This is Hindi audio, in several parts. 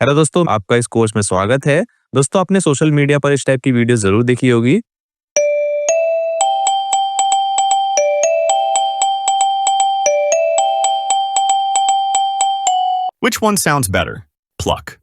हेलो दोस्तों, आपका इस कोर्स में स्वागत है। दोस्तों, आपने सोशल मीडिया पर इस टाइप की वीडियो ज़रूर देखी होगी। Which one sounds better? Pluck.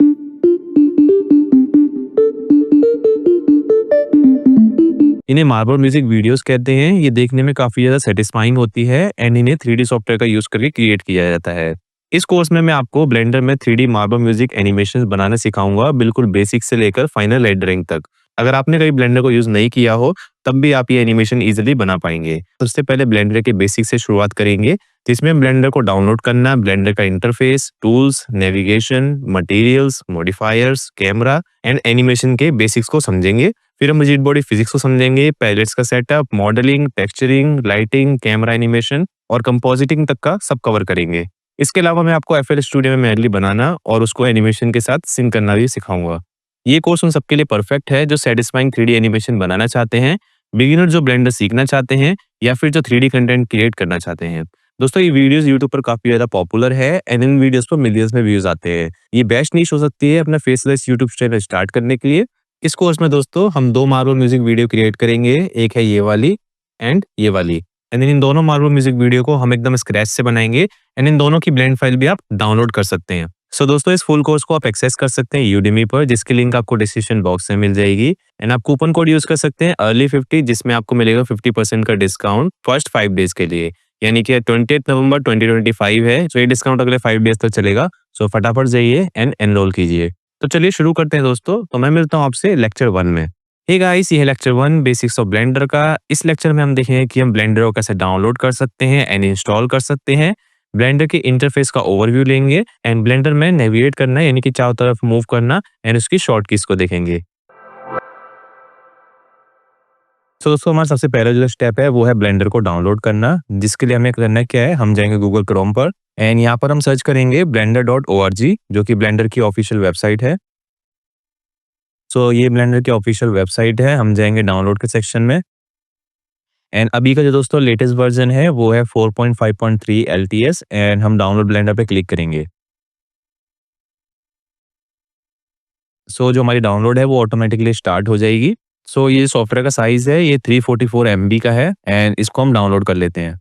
इन्हें मार्बल म्यूजिक वीडियोस कहते हैं। ये देखने में काफ़ी ज़्यादा सैटिस्फाइंग होती है एंड इन्हें 3D सॉफ्टवेयर का यूज़ करके क्रिएट किया जाता है। इस कोर्स में मैं आपको ब्लेंडर में 3D मार्बल म्यूजिक एनिमेशंस बनाना सिखाऊंगा, बिल्कुल बेसिक से लेकर फाइनल रेंडरिंग तक। अगर आपने कभी ब्लेंडर को यूज़ नहीं किया हो, तब भी आप ये एनिमेशन ईजिली बना पाएंगे। सबसे पहले ब्लेंडर के बेसिक से शुरुआत करेंगे, जिसमें ब्लेंडर को डाउनलोड करना, ब्लेंडर का interface, tools, navigation, materials, modifiers, camera and animation के बेसिक्स को समझेंगे। फिर हम रिजिड बॉडी फिजिक्स को समझेंगे, पैलेट्स का setup, modelling, texturing, lighting, camera animation और कंपोजिटिंग तक का सब कवर करेंगे। इसके अलावा मैं आपको एफएल स्टूडियो में मैनुअली बनाना और उसको एनिमेशन के साथ सिंक करना भी सिखाऊंगा। ये कोर्स उन सबके लिए परफेक्ट है जो सेटिस्फाइंग 3D एनिमेशन बनाना चाहते हैं, बिगिनर जो ब्लेंडर सीखना चाहते हैं या फिर जो 3D कंटेंट क्रिएट करना चाहते हैं। दोस्तों, ये वीडियोस यूट्यूब पर काफी ज्यादा पॉपुलर है एंड इन वीडियोस पर मिलियंस में व्यूज आते हैं। ये बेस्ट नीश हो सकती है अपना फेसलेस यूट्यूब चैनल स्टार्ट करने के लिए। इस कोर्स में दोस्तों हम 2 मार्वल म्यूजिक वीडियो क्रिएट करेंगे, एक है ये वाली एंड ये वाली। एंड इन दोनों मार्वल म्यूजिक वीडियो को हम एकदम स्क्रैच से बनाएंगे एंड इन दोनों की ब्लेंड फाइल भी आप डाउनलोड कर सकते हैं। सो दोस्तों, इस फुल कोर्स को आप एक्सेस कर सकते हैं यूडेमी पर, जिसकी लिंक आपको डिस्क्रिप्शन बॉक्स में मिल जाएगी। एंड आप कूपन कोड यूज कर सकते हैं अर्ली50, जिसमें आपको मिलेगा 50% का डिस्काउंट फर्स्ट 5 डेज के लिए, यानी कि 28 नवंबर 2025 है। सो ये डिस्काउंट अगले 5 डेज तक चलेगा। सो फटाफट जाइए एंड एनरोल कीजिए। तो चलिए शुरू करते हैं दोस्तों। तो मैं मिलता हूँ आपसे लेक्चर 1 में। हे गाइस, ये है लेक्चर 1 बेसिक्स ऑफ ब्लेंडर का। इस लेक्चर में हम देखेंगे कि हम ब्लेंडर को कैसे डाउनलोड कर सकते हैं एंड इंस्टॉल कर सकते हैं। ब्लेंडर के इंटरफेस का ओवरव्यू लेंगे एंड ब्लेंडर में नेविगेट करना, यानी कि चारों तरफ मूव करना एंड उसकी शॉर्ट कीज को देखेंगे। सो दोस्तों, हमारा सबसे पहला जो स्टेप है वो है ब्लेंडर को डाउनलोड करना, जिसके लिए हमें करना क्या है, हम जाएंगे गूगल क्रोम पर एंड यहाँ पर हम सर्च करेंगे blender.org, जो कि ब्लेंडर की ऑफिशियल वेबसाइट है। सो ये ब्लेंडर की ऑफिशियल वेबसाइट है। हम जाएंगे डाउनलोड के सेक्शन में एंड अभी का जो दोस्तों लेटेस्ट वर्जन है वो है 4.5.3 LTS एंड हम डाउनलोड ब्लेंडर पे क्लिक करेंगे। सो जो हमारी डाउनलोड है वो ऑटोमेटिकली स्टार्ट हो जाएगी। सो ये सॉफ्टवेयर का साइज है, ये 344 MB का है एंड इसको हम डाउनलोड कर लेते हैं।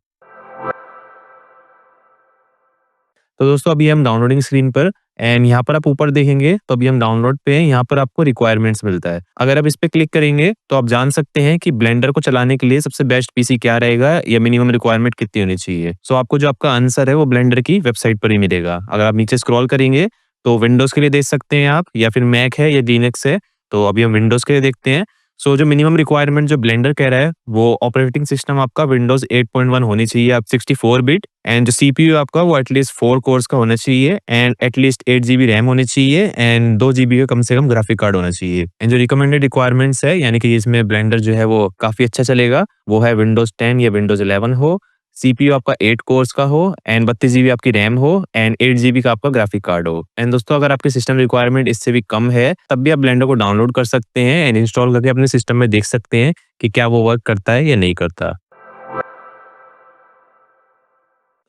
तो दोस्तों, अभी हम डाउनलोडिंग स्क्रीन पर एंड यहाँ पर आप ऊपर देखेंगे तो अभी हम डाउनलोड पे हैं। यहाँ पर आपको रिक्वायरमेंट्स मिलता है। अगर आप इस पे क्लिक करेंगे तो आप जान सकते हैं कि ब्लेंडर को चलाने के लिए सबसे बेस्ट पीसी क्या रहेगा या मिनिमम रिक्वायरमेंट कितनी होनी चाहिए। सो आपको जो आपका आंसर है वो ब्लेंडर की वेबसाइट पर ही मिलेगा। अगर आप नीचे स्क्रॉल करेंगे तो विंडोज के लिए देख सकते हैं आप, या फिर मैक है या लिनक्स है। तो अभी हम विंडोज के लिए देखते हैं। सो जो मिनिमम रिक्वायरमेंट जो ब्लेंडर कह रहा है वो ऑपरेटिंग सिस्टम आपका विंडोज 8.1 होनी चाहिए, आप 64 बिट एंड जो सीपीयू आपका वो एटलीस्ट 4 कोर्स का होना चाहिए एंड एटलीस्ट 8 GB रैम होनी चाहिए एंड 2 GB का कम से कम ग्राफिक कार्ड होना चाहिए। एंड जो रिकमेंडेड रिक्वायरमेंट्स है, यानी कि इसमें ब्लेंडर जो है वो काफी अच्छा चलेगा, वो है विंडोज 10 या विंडोज 11 हो, सीपीयू आपका 8 कोर्स का हो एंड 32 GB आपकी रैम हो एंड 8 GB का आपका ग्राफिक कार्ड हो। एंड दोस्तों, अगर आपकी सिस्टम रिक्वायरमेंट इससे भी कम है तब भी आप ब्लेंडर को डाउनलोड कर सकते हैं एंड इंस्टॉल करके अपने सिस्टम में देख सकते हैं कि क्या वो वर्क करता है या नहीं करता।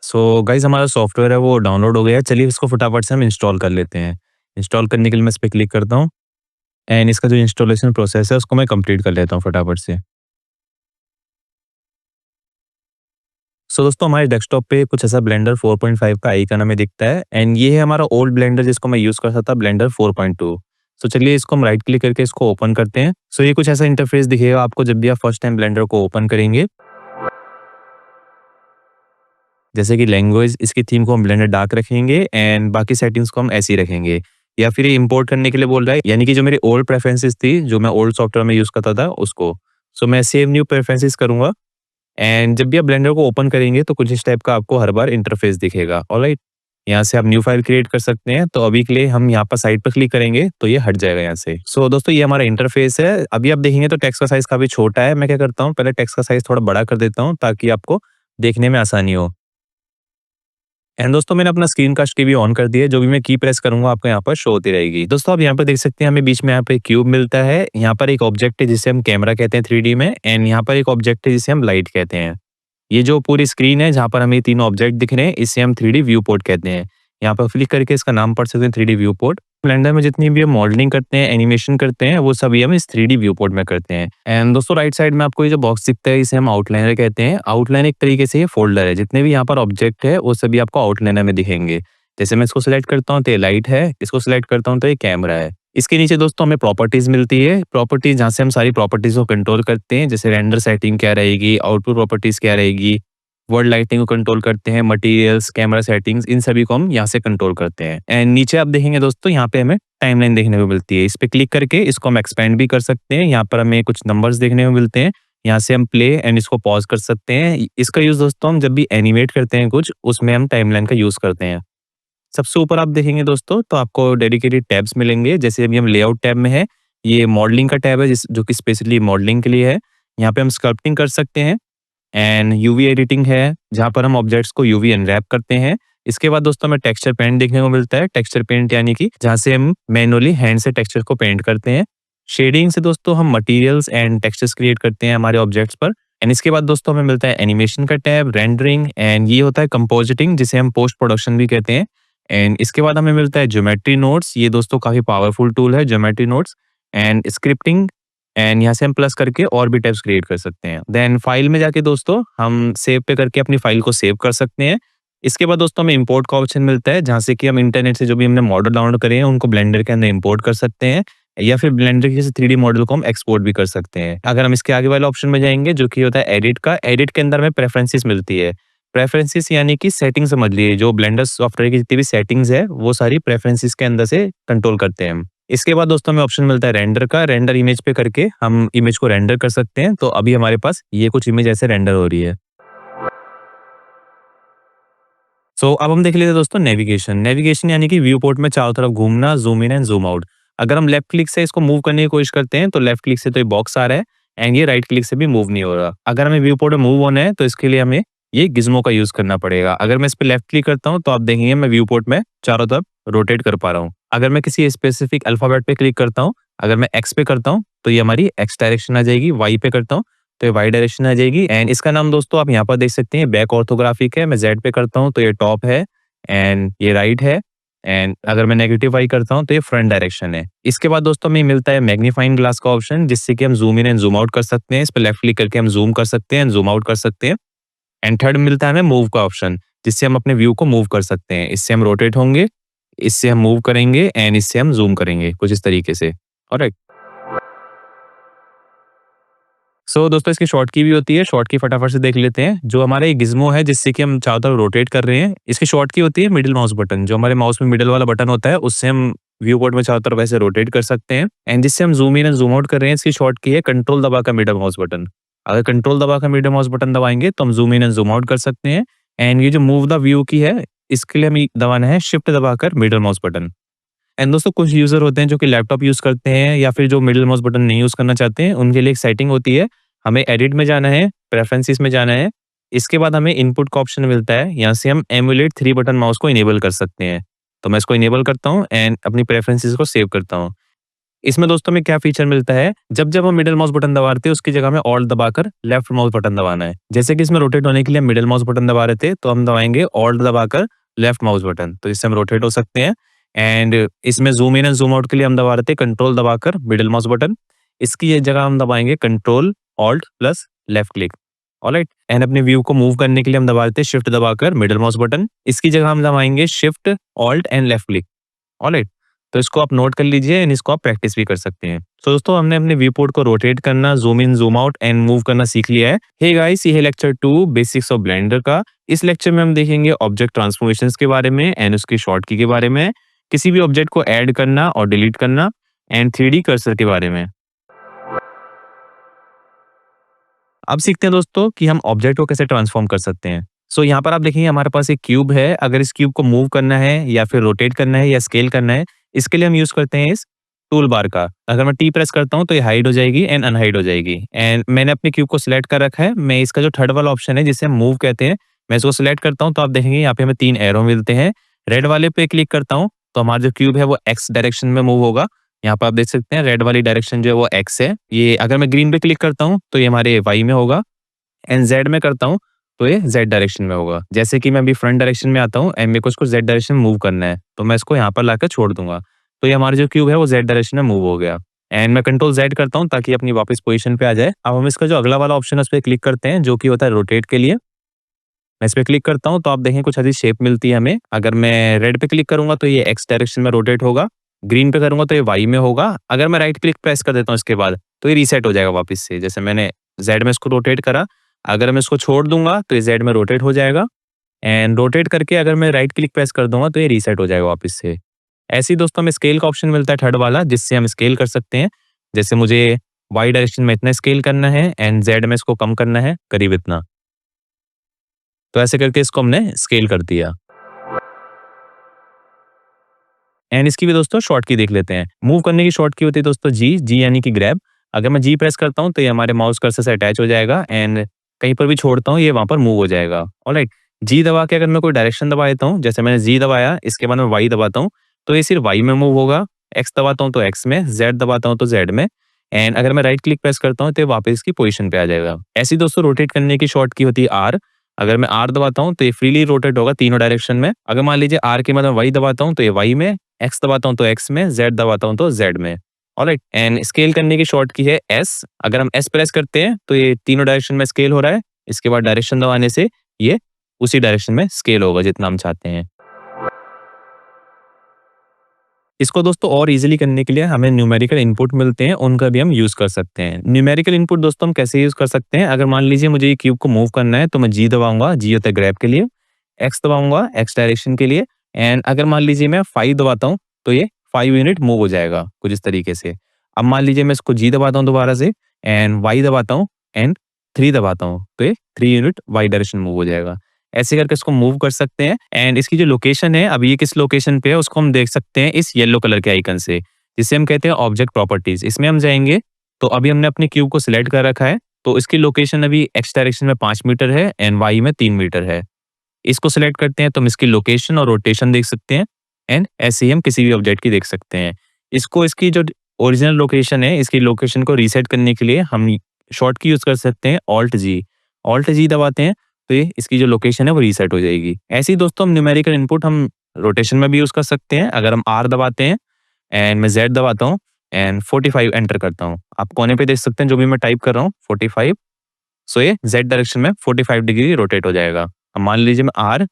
सो गाइज, हमारा सॉफ्टवेयर है वो डाउनलोड हो गया है। चलिए इसको फटाफट से हम इंस्टॉल कर लेते हैं। इंस्टॉल करने के लिए मैं इस पर क्लिक करता हूँ एंड इसका जो इंस्टॉलेशन प्रोसेस है उसको मैं कंप्लीट कर लेता हूँ फटाफट से। सो दोस्तों, हमारे डेस्कटॉप पे कुछ ऐसा ब्लेंडर 4.5 का आइकन हमें दिखता है एंड ये है हमारा ओल्ड ब्लेंडर जिसको मैं यूज करता था, ब्लेंडर 4.2। सो चलिए इसको हम राइट क्लिक करके इसको ओपन करते हैं। सो ये कुछ ऐसा इंटरफेस दिखेगा आपको जब भी आप फर्स्ट टाइम ब्लेंडर को ओपन करेंगे। जैसे कि लैंग्वेज, इसकी थीम को हम ब्लेंडर डार्क रखेंगे एंड बाकी सेटिंग्स को हम ऐसे ही रखेंगे। या फिर ये इंपोर्ट करने के लिए बोल रहा है, यानी कि जो मेरी ओल्ड प्रेफरेंसेस थी, जो मैं ओल्ड सॉफ्टवेयर में यूज करता था उसको। सो मैं सेव न्यू प्रेफरेंसेस करूंगा एंड जब भी आप ब्लेंडर को ओपन करेंगे तो कुछ इस टाइप का आपको हर बार इंटरफेस दिखेगा। ऑलराइट, यहाँ से आप न्यू फाइल क्रिएट कर सकते हैं। तो अभी के लिए हम यहाँ पर साइड पर क्लिक करेंगे तो ये हट जाएगा यहाँ से। सो दोस्तों, ये हमारा इंटरफेस है। अभी आप देखेंगे तो टेक्स्ट का साइज काफी छोटा है। मैं क्या करता हूँ, पहले टेक्स्ट का साइज थोड़ा बड़ा कर देता हूँ ताकि आपको देखने में आसानी हो। एंड दोस्तों, मैंने अपना स्क्रीन कास्ट की भी ऑन कर दिया है। जो भी मैं की प्रेस करूंगा आपको यहाँ पर शो होती रहेगी। दोस्तों, आप यहाँ पर देख सकते हैं हमें बीच में यहाँ पे क्यूब मिलता है। यहाँ पर एक ऑब्जेक्ट है जिसे हम कैमरा कहते हैं 3D में एंड यहाँ पर एक ऑब्जेक्ट है जिसे हम लाइट कहते हैं। ये जो पूरी स्क्रीन है जहाँ पर हमें तीनों ऑब्जेक्ट दिख रहे हैं, इसे हम 3D व्यू पोर्ट कहते हैं। यहाँ पर क्लिक करके इसका नाम पढ़ सकते हैं 3D व्यू पोर्ट ब्लेंडर में जितनी भी हम मॉडलिंग करते हैं, एनिमेशन करते हैं, वो सभी हम इस 3D व्यू पोर्ट में करते हैं। एंड दोस्तों राइट साइड में आपको ये जो बॉक्स दिखता है, इसे हम आउटलाइनर कहते हैं। आउटलाइन एक तरीके से ये फ़ोल्डर है, जितने भी यहाँ पर ऑब्जेक्ट है, वो सभी आपको आउटलाइनर में दिखेंगे। जैसे मैं इसको सिलेक्ट करता हूँ तो ये लाइट है, इसको सिलेक्ट करता हूँ तो ये कैमरा है। इसके नीचे दोस्तों हमें प्रॉपर्टीज़ मिलती है, प्रॉपर्टीज़ जहाँ से हम सारी प्रॉपर्टीज़ को कंट्रोल करते हैं, जैसे रेंडर सेटिंग क्या रहेगी, आउटपुट प्रॉपर्टीज़ क्या रहेगी, वर्ल्ड लाइटिंग को कंट्रोल करते हैं, मटेरियल्स, कैमरा सेटिंग्स, इन सभी को हम यहाँ से कंट्रोल करते हैं। एंड नीचे आप देखेंगे दोस्तों, यहाँ पे हमें टाइमलाइन देखने को मिलती है। इस पे क्लिक करके इसको हम एक्सपेंड भी कर सकते हैं। यहाँ पर हमें कुछ नंबर्स देखने को मिलते हैं। यहाँ से हम प्ले एंड इसको पॉज कर सकते हैं। इसका यूज़ दोस्तों हम जब भी एनिमेट करते हैं कुछ, उसमें हम टाइमलाइन का यूज़ करते हैं। सबसे ऊपर आप देखेंगे दोस्तों, तो आपको डेडिकेटेड टैब्स मिलेंगे। जैसे अभी हम लेआउट टैब में है, ये मॉडलिंग का टैब है जो कि स्पेशली मॉडलिंग के लिए है। यहाँ पे हम स्कल्पटिंग कर सकते हैं एंड यूवी एडिटिंग है, जहाँ पर हम ऑब्जेक्ट्स को यूवी अनरैप करते हैं। इसके बाद दोस्तों हमें टेक्सचर पेंट देखने को मिलता है। टेक्सचर पेंट यानी कि जहाँ से हम मैनुअली हैंड से टेक्सचर को पेंट करते हैं। शेडिंग से दोस्तों हम मटेरियल्स एंड टेक्सचर्स क्रिएट करते हैं हमारे ऑब्जेक्ट्स पर। एंड इसके बाद दोस्तों हमें मिलता है एनिमेशन का टैब, रेंडरिंग, एंड ये होता है कंपोजिटिंग, जिसे हम पोस्ट प्रोडक्शन भी कहते हैं। एंड इसके बाद हमें मिलता है ज्योमेट्री नोट्स। ये दोस्तों काफी पावरफुल टूल है geometry notes. And scripting, and यहाँ से हम प्लस करके और भी टैब्स क्रिएट कर सकते हैं। देन फाइल में जाके दोस्तों हम सेव पे करके अपनी फाइल को सेव कर सकते हैं। इसके बाद दोस्तों हमें इंपोर्ट का ऑप्शन मिलता है, जहाँ से कि हम इंटरनेट से जो भी हमने मॉडल डाउनलोड करे हैं, उनको ब्लेंडर के अंदर इंपोर्ट कर सकते हैं, या फिर ब्लेंडर के जैसे 3D मॉडल को हम एक्सपोर्ट भी कर सकते हैं। अगर हम इसके आगे वाले ऑप्शन में जाएंगे, जो कि होता है एडिट का, एडिट के अंदर हमें प्रेफरेंसेस मिलती है। प्रेफरेंसेस यानी कि सेटिंग समझ लीजिए, जो ब्लेंडर सॉफ्टवेयर की जितनी भी सेटिंग्स है, वो सारी प्रेफरेंसेस के अंदर से कंट्रोल करते हैं हम। इसके बाद दोस्तों हमें ऑप्शन मिलता है रेंडर का। रेंडर इमेज पे करके हम इमेज को रेंडर कर सकते हैं। तो अभी हमारे पास ये कुछ इमेज ऐसे रेंडर हो रही है। सो अब हम देख लेते हैं दोस्तों नेविगेशन। नेविगेशन यानी कि व्यू पोर्ट में चारों तरफ घूमना, zoom in and zoom out. अगर हम लेफ्ट क्लिक से इसको मूव करने की कोशिश करते हैं, तो लेफ्ट क्लिक से तो ये बॉक्स आ रहा है एंड ये राइट क्लिक से भी मूव नहीं हो रहा। अगर हमें व्यू पोर्ट में मूव होना है, तो इसके लिए हमें ये गिज्मो का यूज करना पड़ेगा। अगर मैं इस पे लेफ्ट क्लिक करता हूँ, तो आप देखेंगे मैं व्यू पोर्ट में चारों तरफ रोटेट कर पा रहा हूँ। अगर मैं किसी स्पेसिफिक अल्फाबेट पे क्लिक करता हूँ, अगर मैं एक्स पे करता हूँ, तो ये हमारी एक्स डायरेक्शन आ जाएगी। वाई पे करता हूँ तो ये वाई डायरेक्शन आ जाएगी। एंड इसका नाम दोस्तों आप यहाँ पर देख सकते हैं, बैक ऑर्थोग्राफिक है। मैं जेड पे करता हूँ तो ये टॉप है एंड ये राइट है। एंड अगर मैं नेगेटिव वाई करता हूँ तो ये फ्रंट डायरेक्शन है। इसके बाद दोस्तों हमें मिलता है मैग्नीफाइंग ग्लास का ऑप्शन, जिससे कि हम zoom in and zoom out कर सकते हैं। इस पर लेफ्ट क्लिक करके हम जूम कर सकते हैं, जूम आउट कर सकते हैं। एंड थर्ड मिलता है हमें मूव का ऑप्शन, जिससे हम अपने व्यू को मूव कर सकते हैं। इससे हम रोटेट होंगे, इससे हम मूव करेंगे एंड इससे हम जूम करेंगे, कुछ इस तरीके से। ऑलराइट। सो दोस्तों इसकी शॉर्ट की भी होती है। शॉर्ट की फटाफट से देख लेते हैं। जो हमारा ये गिज्मो है, जिससे कि हम चारों तरफ रोटेट कर रहे हैं, इसकी शॉर्ट की होती है मिडिल माउस बटन। जो हमारे माउस में मिडिल वाला बटन होता है, उससे हम व्यू पोर्ट में चारों तरफ ऐसे रोटेट कर सकते हैं। एंड जिससे हम zoom in and zoom out कर रहे हैं, इसकी शॉर्ट की है कंट्रोल दबाकर मिडिल माउस बटन। अगर कंट्रोल दबाकर मिडिल माउस बटन दबाएंगे, तो हम zoom in and zoom out कर सकते हैं। एंड ये जो मूव द व्यू की है, इसके लिए हमें दबाना है शिफ्ट दबाकर मिडिल माउस बटन। एंड दोस्तों कुछ यूजर होते हैं जो कि लैपटॉप यूज करते हैं, या फिर जो मिडिल माउस बटन नहीं यूज करना चाहते हैं, उनके लिए एक सेटिंग होती है। हमें एडिट में जाना है, प्रेफरेंसेस में जाना है। इसके बाद हमें इनपुट का ऑप्शन मिलता है। यहाँ से हम एमुलेट 3 बटन माउस को इनेबल कर सकते हैं। तो मैं इसको इनेबल करता हूँ एंड अपनी प्रेफरेंसेस को सेव करता हूँ। इसमें दोस्तों में क्या फीचर मिलता है, जब जब हम मिडिल माउस बटन दबाते हैं, उसकी जगह में ऑल्ट दबाकर लेफ्ट माउस बटन दबाना है। जैसे कि इसमें रोटेट होने के लिए मिडिल माउस बटन दबा रहे थे, तो हम दबाएंगे ऑल्ट दबाकर लेफ्ट माउस बटन, तो इससे हम रोटेट हो सकते हैं। एंड इसमें zoom in and zoom out के लिए हम दबा रहे थे कंट्रोल दबाकर मिडिल माउस बटन, इसकी ये जगह हम दबाएंगे control alt plus left click. Alright. And अपने व्यू को मूव करने के लिए हम दबा रहे थे शिफ्ट दबाकर मिडिल माउस बटन, इसकी जगह हम दबाएंगे shift alt and left click. Alright. तो इसको आप नोट कर लीजिए एंड इसको आप प्रैक्टिस भी कर सकते हैं। तो दोस्तों हमने अपने व्यू पोर्ट को रोटेट करना, zoom in zoom out and move करना सीख लिया है। हे गाइस, ये है लेक्चर 2 बेसिक्स ऑफ ब्लेंडर का। इस लेक्चर में हम देखेंगे ऑब्जेक्ट ट्रांसफॉर्मेशंस के बारे में एंड उसकी शॉर्ट की के बारे में, किसी भी ऑब्जेक्ट को ऐड करना और डिलीट करना, एंड 3D कर्सर के बारे में। अब सीखते हैं दोस्तों कि हम ऑब्जेक्ट को कैसे ट्रांसफॉर्म कर सकते हैं। सो यहाँ पर आप देखेंगे हमारे पास एक क्यूब है। अगर इस क्यूब को मूव करना है या फिर रोटेट करना है या स्केल करना है, इसके लिए हम यूज करते हैं इस टूल बार का। अगर मैं टी प्रेस करता हूँ तो ये हाइड हो जाएगी एंड अनहाइड हो जाएगी। एंड मैंने अपने क्यूब को सिलेक्ट कर रखा है। मैं इसका जो थर्ड वाला ऑप्शन है, जिसे हम मूव कहते हैं, मैं इसको सिलेक्ट करता हूँ, तो आप देखेंगे यहाँ पे हमें 3 एरो मिलते हैं। रेड वाले पे क्लिक करता हूँ तो हमारा जो क्यूब है वो एक्स डायरेक्शन में मूव होगा। यहाँ पर आप देख सकते हैं रेड वाली डायरेक्शन जो है वो एक्स है। ये अगर मैं ग्रीन पे क्लिक करता हूँ तो ये हमारे वाई में होगा। एंड जेड में करता हूँ तो ये जेड डायरेक्शन में होगा। जैसे कि मैं अभी फ्रंट डायरेक्शन में आता हूँ एंड मेरे को इसको जेड डायरेक्शन में मूव करना है, तो मैं इसको यहाँ पर लाकर छोड़ दूंगा। तो ये हमारा जो क्यूब है वो Z डायरेक्शन में मूव हो गया। एंड मैं कंट्रोल Z करता हूँ ताकि अपनी वापस पोजीशन पे आ जाए। अब हम इसका जो अगला वाला ऑप्शन है उस पे क्लिक करते हैं, जो कि होता है रोटेट के लिए। मैं इस पे क्लिक करता हूँ तो आप देखें कुछ ऐसी शेप मिलती है हमें। अगर मैं रेड पे क्लिक करूँगा तो ये एक्स डायरेक्शन में रोटेट होगा, ग्रीन पे करूँगा तो ये वाई में होगा। अगर मैं राइट क्लिक प्रेस कर देता हूँ इसके बाद तो ये रीसेट हो जाएगा वापस से। जैसे मैंने जेड में इसको रोटेट करा, अगर मैं इसको छोड़ दूंगा तो ये जेड में रोटेट हो जाएगा। एंड रोटेट करके अगर मैं राइट क्लिक प्रेस कर दूंगा तो ये रीसेट हो जाएगा वापस से। ऐसे ही दोस्तों हमें स्केल का ऑप्शन मिलता है थर्ड वाला, जिससे हम स्केल कर सकते हैं। जैसे मुझे वाई डायरेक्शन में इतना स्केल करना है एंड जेड में इसको कम करना है करीब इतना, तो ऐसे करके इसको हमने स्केल कर दिया। एंड इसकी भी दोस्तों शॉर्ट की देख लेते हैं। मूव करने की शॉर्ट की होती है दोस्तों जी यानी कि ग्रैब। अगर मैं जी प्रेस करता हूँ तो ये हमारे माउस कर्सर से अटैच हो जाएगा एंड कहीं पर भी छोड़ता हूँ ये वहां पर मूव हो जाएगा। ऑलराइट, जी दबा के अगर मैं कोई डायरेक्शन दबा देता हूँ, जैसे मैंने जी दबाया, इसके बाद मैं वाई दबाता हूँ तो ये सिर्फ वाई में मूव होगा। एक्स दबाता हूँ तो एक्स में, जेड दबाता हूँ तो जेड में। एंड अगर मैं राइट क्लिक प्रेस करता हूँ तो ये वापस इसकी पोजीशन पे आ जाएगा। ऐसी दोस्तों रोटेट करने की शॉर्ट की होती है आर। अगर मैं आर दबाता हूँ तो ये फ्रीली रोटेट होगा तीनों डायरेक्शन में। अगर मान लीजिए आर के बाद मैं वाई दबाता हूँ तो ये वाई में, एक्स दबाता हूँ तो एक्स में, जेड दबाता हूँ तो जेड में। ऑलराइट, एंड स्केल करने की शॉर्ट की है एस। अगर हम एस प्रेस करते हैं तो ये तीनों डायरेक्शन में स्केल हो रहा है। इसके बाद डायरेक्शन दबाने से ये उसी डायरेक्शन में स्केल होगा जितना हम चाहते हैं। इसको दोस्तों और इजीली करने के लिए हमें न्यूमेरिकल इनपुट मिलते हैं, उनका भी हम यूज कर सकते हैं। न्यूमेरिकल इनपुट दोस्तों हम कैसे यूज कर सकते हैं? अगर मान लीजिए मुझे ये क्यूब को मूव करना है तो मैं जी दबाऊंगा, जी होता है ग्रैब के लिए। एक्स दबाऊंगा एक्स डायरेक्शन के लिए। एंड अगर मान लीजिए मैं 5 दबाता हूँ तो ये 5 यूनिट मूव हो जाएगा कुछ इस तरीके से। अब मान लीजिए मैं इसको जी दबाता हूँ दोबारा से एंड वाई दबाता हूँ एंड 3 दबाता हूँ तो ये 3 यूनिट वाई डायरेक्शन मूव हो जाएगा। ऐसे करके इसको मूव कर सकते हैं। एंड इसकी जो लोकेशन है, अभी ये किस लोकेशन पे है उसको हम देख सकते हैं इस येलो कलर के आइकन से, जिसे हम कहते हैं ऑब्जेक्ट प्रॉपर्टीज। इसमें हम जाएंगे तो अभी हमने अपने क्यूब को सिलेक्ट कर रखा है, तो इसकी लोकेशन अभी एक्स डायरेक्शन में 5 मीटर है एंड वाई में 3 मीटर है। इसको सिलेक्ट करते हैं तो हम इसकी लोकेशन और रोटेशन देख सकते हैं। एंड ऐसे ही हम किसी भी ऑब्जेक्ट की देख सकते हैं। इसको इसकी जो ओरिजिनल लोकेशन है, इसकी लोकेशन को रीसेट करने के लिए हम शॉर्ट की यूज कर सकते हैं ऑल्ट जी। ऑल्ट जी दबाते हैं तो ये इसकी जो लोकेशन है वो रीसेट हो जाएगी। ऐसे ही दोस्तों हम न्यूमेरिकल इनपुट हम रोटेशन में भी यूज कर सकते हैं। अगर हम आर दबाते हैं एंड मैं जेड दबाता हूँ एंड 45 एंटर करता हूँ, आप कोने पे देख सकते हैं जो भी मैं टाइप कर रहा हूँ 45। सो ये जेड डायरेक्शन में 45 डिग्री रोटेट हो जाएगा। अब मान लीजिए मैं आर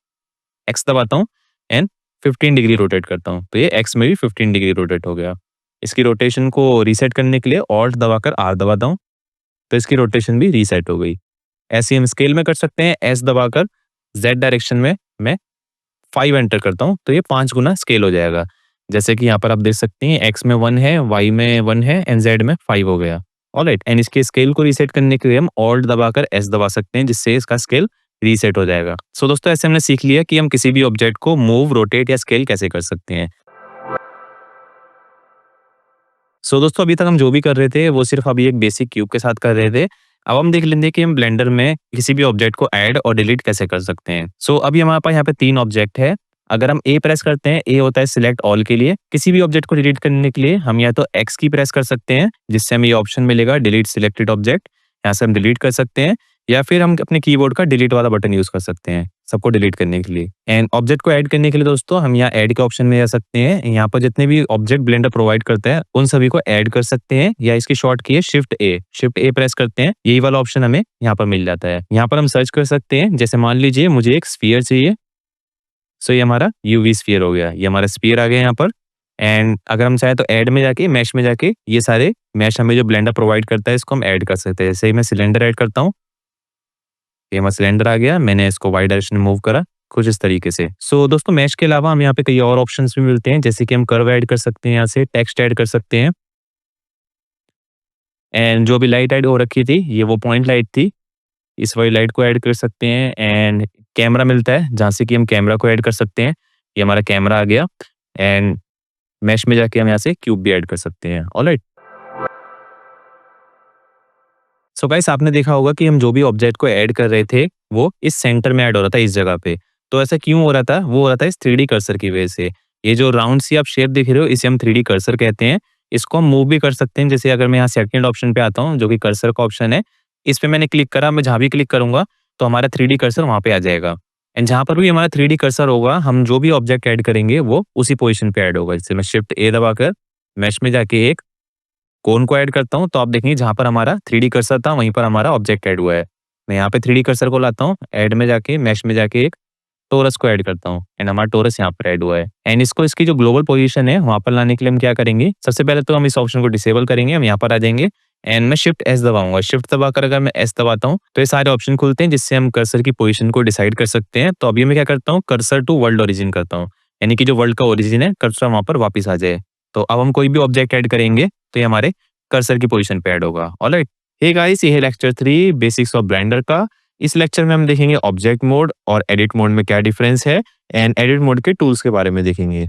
एक्स दबाता हूँ एंड 15 डिग्री रोटेट करता हूँ तो ये एक्स में भी 15 डिग्री रोटेट हो गया। इसकी रोटेशन को रीसेट करने के लिए ऑल्ट दबाकर आर दबाता हूँ तो इसकी रोटेशन भी रीसेट हो गई। ऐसे ही हम स्केल में कर सकते हैं। एस दबाकर जेड डायरेक्शन में मैं 5 एंटर करता हूँ तो ये 5 गुना स्केल हो जाएगा। जैसे कि यहाँ पर आप देख सकते हैं एक्स में 1 है, वाई में 1 है एंड जेड में 5 हो गया। ऑलराइट, एंड इसके स्केल को रीसेट करने के लिए हम ऑल्ट दबाकर एस दबा सकते हैं, जिससे इसका स्केल रीसेट हो जाएगा। सो दोस्तों ऐसे हमने सीख लिया कि हम किसी भी ऑब्जेक्ट को मूव, रोटेट या स्केल कैसे कर सकते हैं। सो दोस्तों अभी तक हम जो भी कर रहे थे वो सिर्फ अभी एक बेसिक क्यूब के साथ कर रहे थे। अब हम देख लेंगे कि हम ब्लेंडर में किसी भी ऑब्जेक्ट को ऐड और डिलीट कैसे कर सकते हैं। सो अभी हमारे पास यहाँ पे 3 ऑब्जेक्ट है। अगर हम ए प्रेस करते हैं, ए होता है सिलेक्ट ऑल के लिए। किसी भी ऑब्जेक्ट को डिलीट करने के लिए हम या तो एक्स की प्रेस कर सकते हैं, जिससे हमें ये ऑप्शन मिलेगा डिलीट सिलेक्टेड ऑब्जेक्ट। यहाँ से हम डिलीट कर सकते हैं, या फिर हम अपने कीबोर्ड का डिलीट वाला बटन यूज कर सकते हैं सबको डिलीट करने के लिए। एंड ऑब्जेक्ट को ऐड करने के लिए दोस्तों हम यहाँ ऐड के ऑप्शन में जा सकते हैं। यहाँ पर जितने भी ऑब्जेक्ट ब्लेंडर प्रोवाइड करता है उन सभी को ऐड कर सकते हैं, या इसकी शॉर्ट की है शिफ्ट ए प्रेस करते हैं, यही वाला ऑप्शन हमें यहाँ पर मिल जाता है। यहाँ पर हम सर्च कर सकते हैं, जैसे मान लीजिए मुझे एक स्फीयर चाहिए। सो ये हमारा यूवी स्फीयर हो गया, ये हमारा स्फीयर आ गया यहाँ पर। एंड अगर हम चाहे तो ऐड में जाके, मैश में जाके ये सारे मैश हमें जो ब्लेंडर प्रोवाइड करता है इसको हम ऐड कर सकते हैं। जैसे ही मैं सिलेंडर ऐड करता हूँ, ये हमारा सिलेंडर आ गया, मैंने इसको वाई डायरेक्शन में मूव करा कुछ इस तरीके से। सो दोस्तों मैश के अलावा हम यहाँ पे कई और ऑप्शंस भी मिलते हैं, जैसे कि हम कर्व ऐड कर सकते हैं, यहाँ से टेक्स्ट ऐड कर सकते हैं। एंड जो भी लाइट ऐड हो रखी थी ये वो पॉइंट लाइट थी, इस वाली लाइट को ऐड कर सकते हैं। एंड कैमरा मिलता है जहाँ से कि हम कैमरा को ऐड कर सकते हैं, ये हमारा कैमरा आ गया। एंड मैश में जाके हम यहाँ से क्यूब भी ऐड कर सकते हैं। ऑलराइट, सो गाइस आपने देखा होगा कि हम जो भी ऑब्जेक्ट को ऐड कर रहे थे वो इस सेंटर में ऐड हो रहा था, इस जगह पे। तो ऐसा क्यों हो रहा था? वो हो रहा था इस 3D कर्सर की वजह से। ये जो राउंड सी आप शेप देख रहे हो इसे हम 3D कर्सर कहते हैं। इसको हम मूव भी कर सकते हैं। जैसे अगर मैं यहाँ सेकंड ऑप्शन पे आता हूँ जो कि कर्सर का ऑप्शन है, इस पे मैंने क्लिक करा, मैं जहाँ भी क्लिक करूंगा तो हमारा 3D कर्सर वहां पे आ जाएगा। एंड जहाँ पर भी हमारा 3D कर्सर होगा, हम जो भी ऑब्जेक्ट ऐड करेंगे वो उसी पोजीशन पे ऐड होगा। जैसे मैं शिफ्ट ए दबाकर मेश में जाके एक कोन को ऐड करता हूँ, तो आप देखेंगे जहाँ पर हमारा 3D कर्सर था वहीं पर हमारा ऑब्जेक्ट ऐड हुआ है। मैं यहाँ पे 3D कर्सर को लाता हूँ, ऐड में जाके मेश में जाके एक टोरस को ऐड करता हूँ एंड हमारा टोरस यहाँ पर ऐड हुआ है। एंड इसको इसकी जो ग्लोबल पोजीशन है वहाँ पर लाने के लिए हम क्या करेंगे, सबसे पहले तो हम इस ऑप्शन को डिसेबल करेंगे, हम यहाँ पर आ जाएंगे एंड मैं शिफ्ट एस दबाऊंगा। शिफ्ट दबाकर अगर मैं एस दबाता हूँ तो ये सारे ऑप्शन खुलते हैं जिससे हम कर्सर की पोजीशन को डिसाइड कर सकते हैं। तो अभी मैं क्या करता हूँ, कर्सर टू वर्ल्ड ओरिजिन करता हूँ, यानी कि जो वर्ल्ड का ओरिजिन है कर्सर वहाँ पर वापस आ जाए। तो अब हम कोई भी ऑब्जेक्ट ऐड करेंगे तो ये हमारे कर्सर की पोजीशन पे ऐड होगा। ऑलराइट, हे गाइस, ये है लेक्चर 3 बेसिक्स ऑफ ब्लेंडर का। इस लेक्चर में हम देखेंगे ऑब्जेक्ट मोड और एडिट मोड में क्या डिफरेंस है एंड एडिट मोड के टूल्स के बारे में देखेंगे।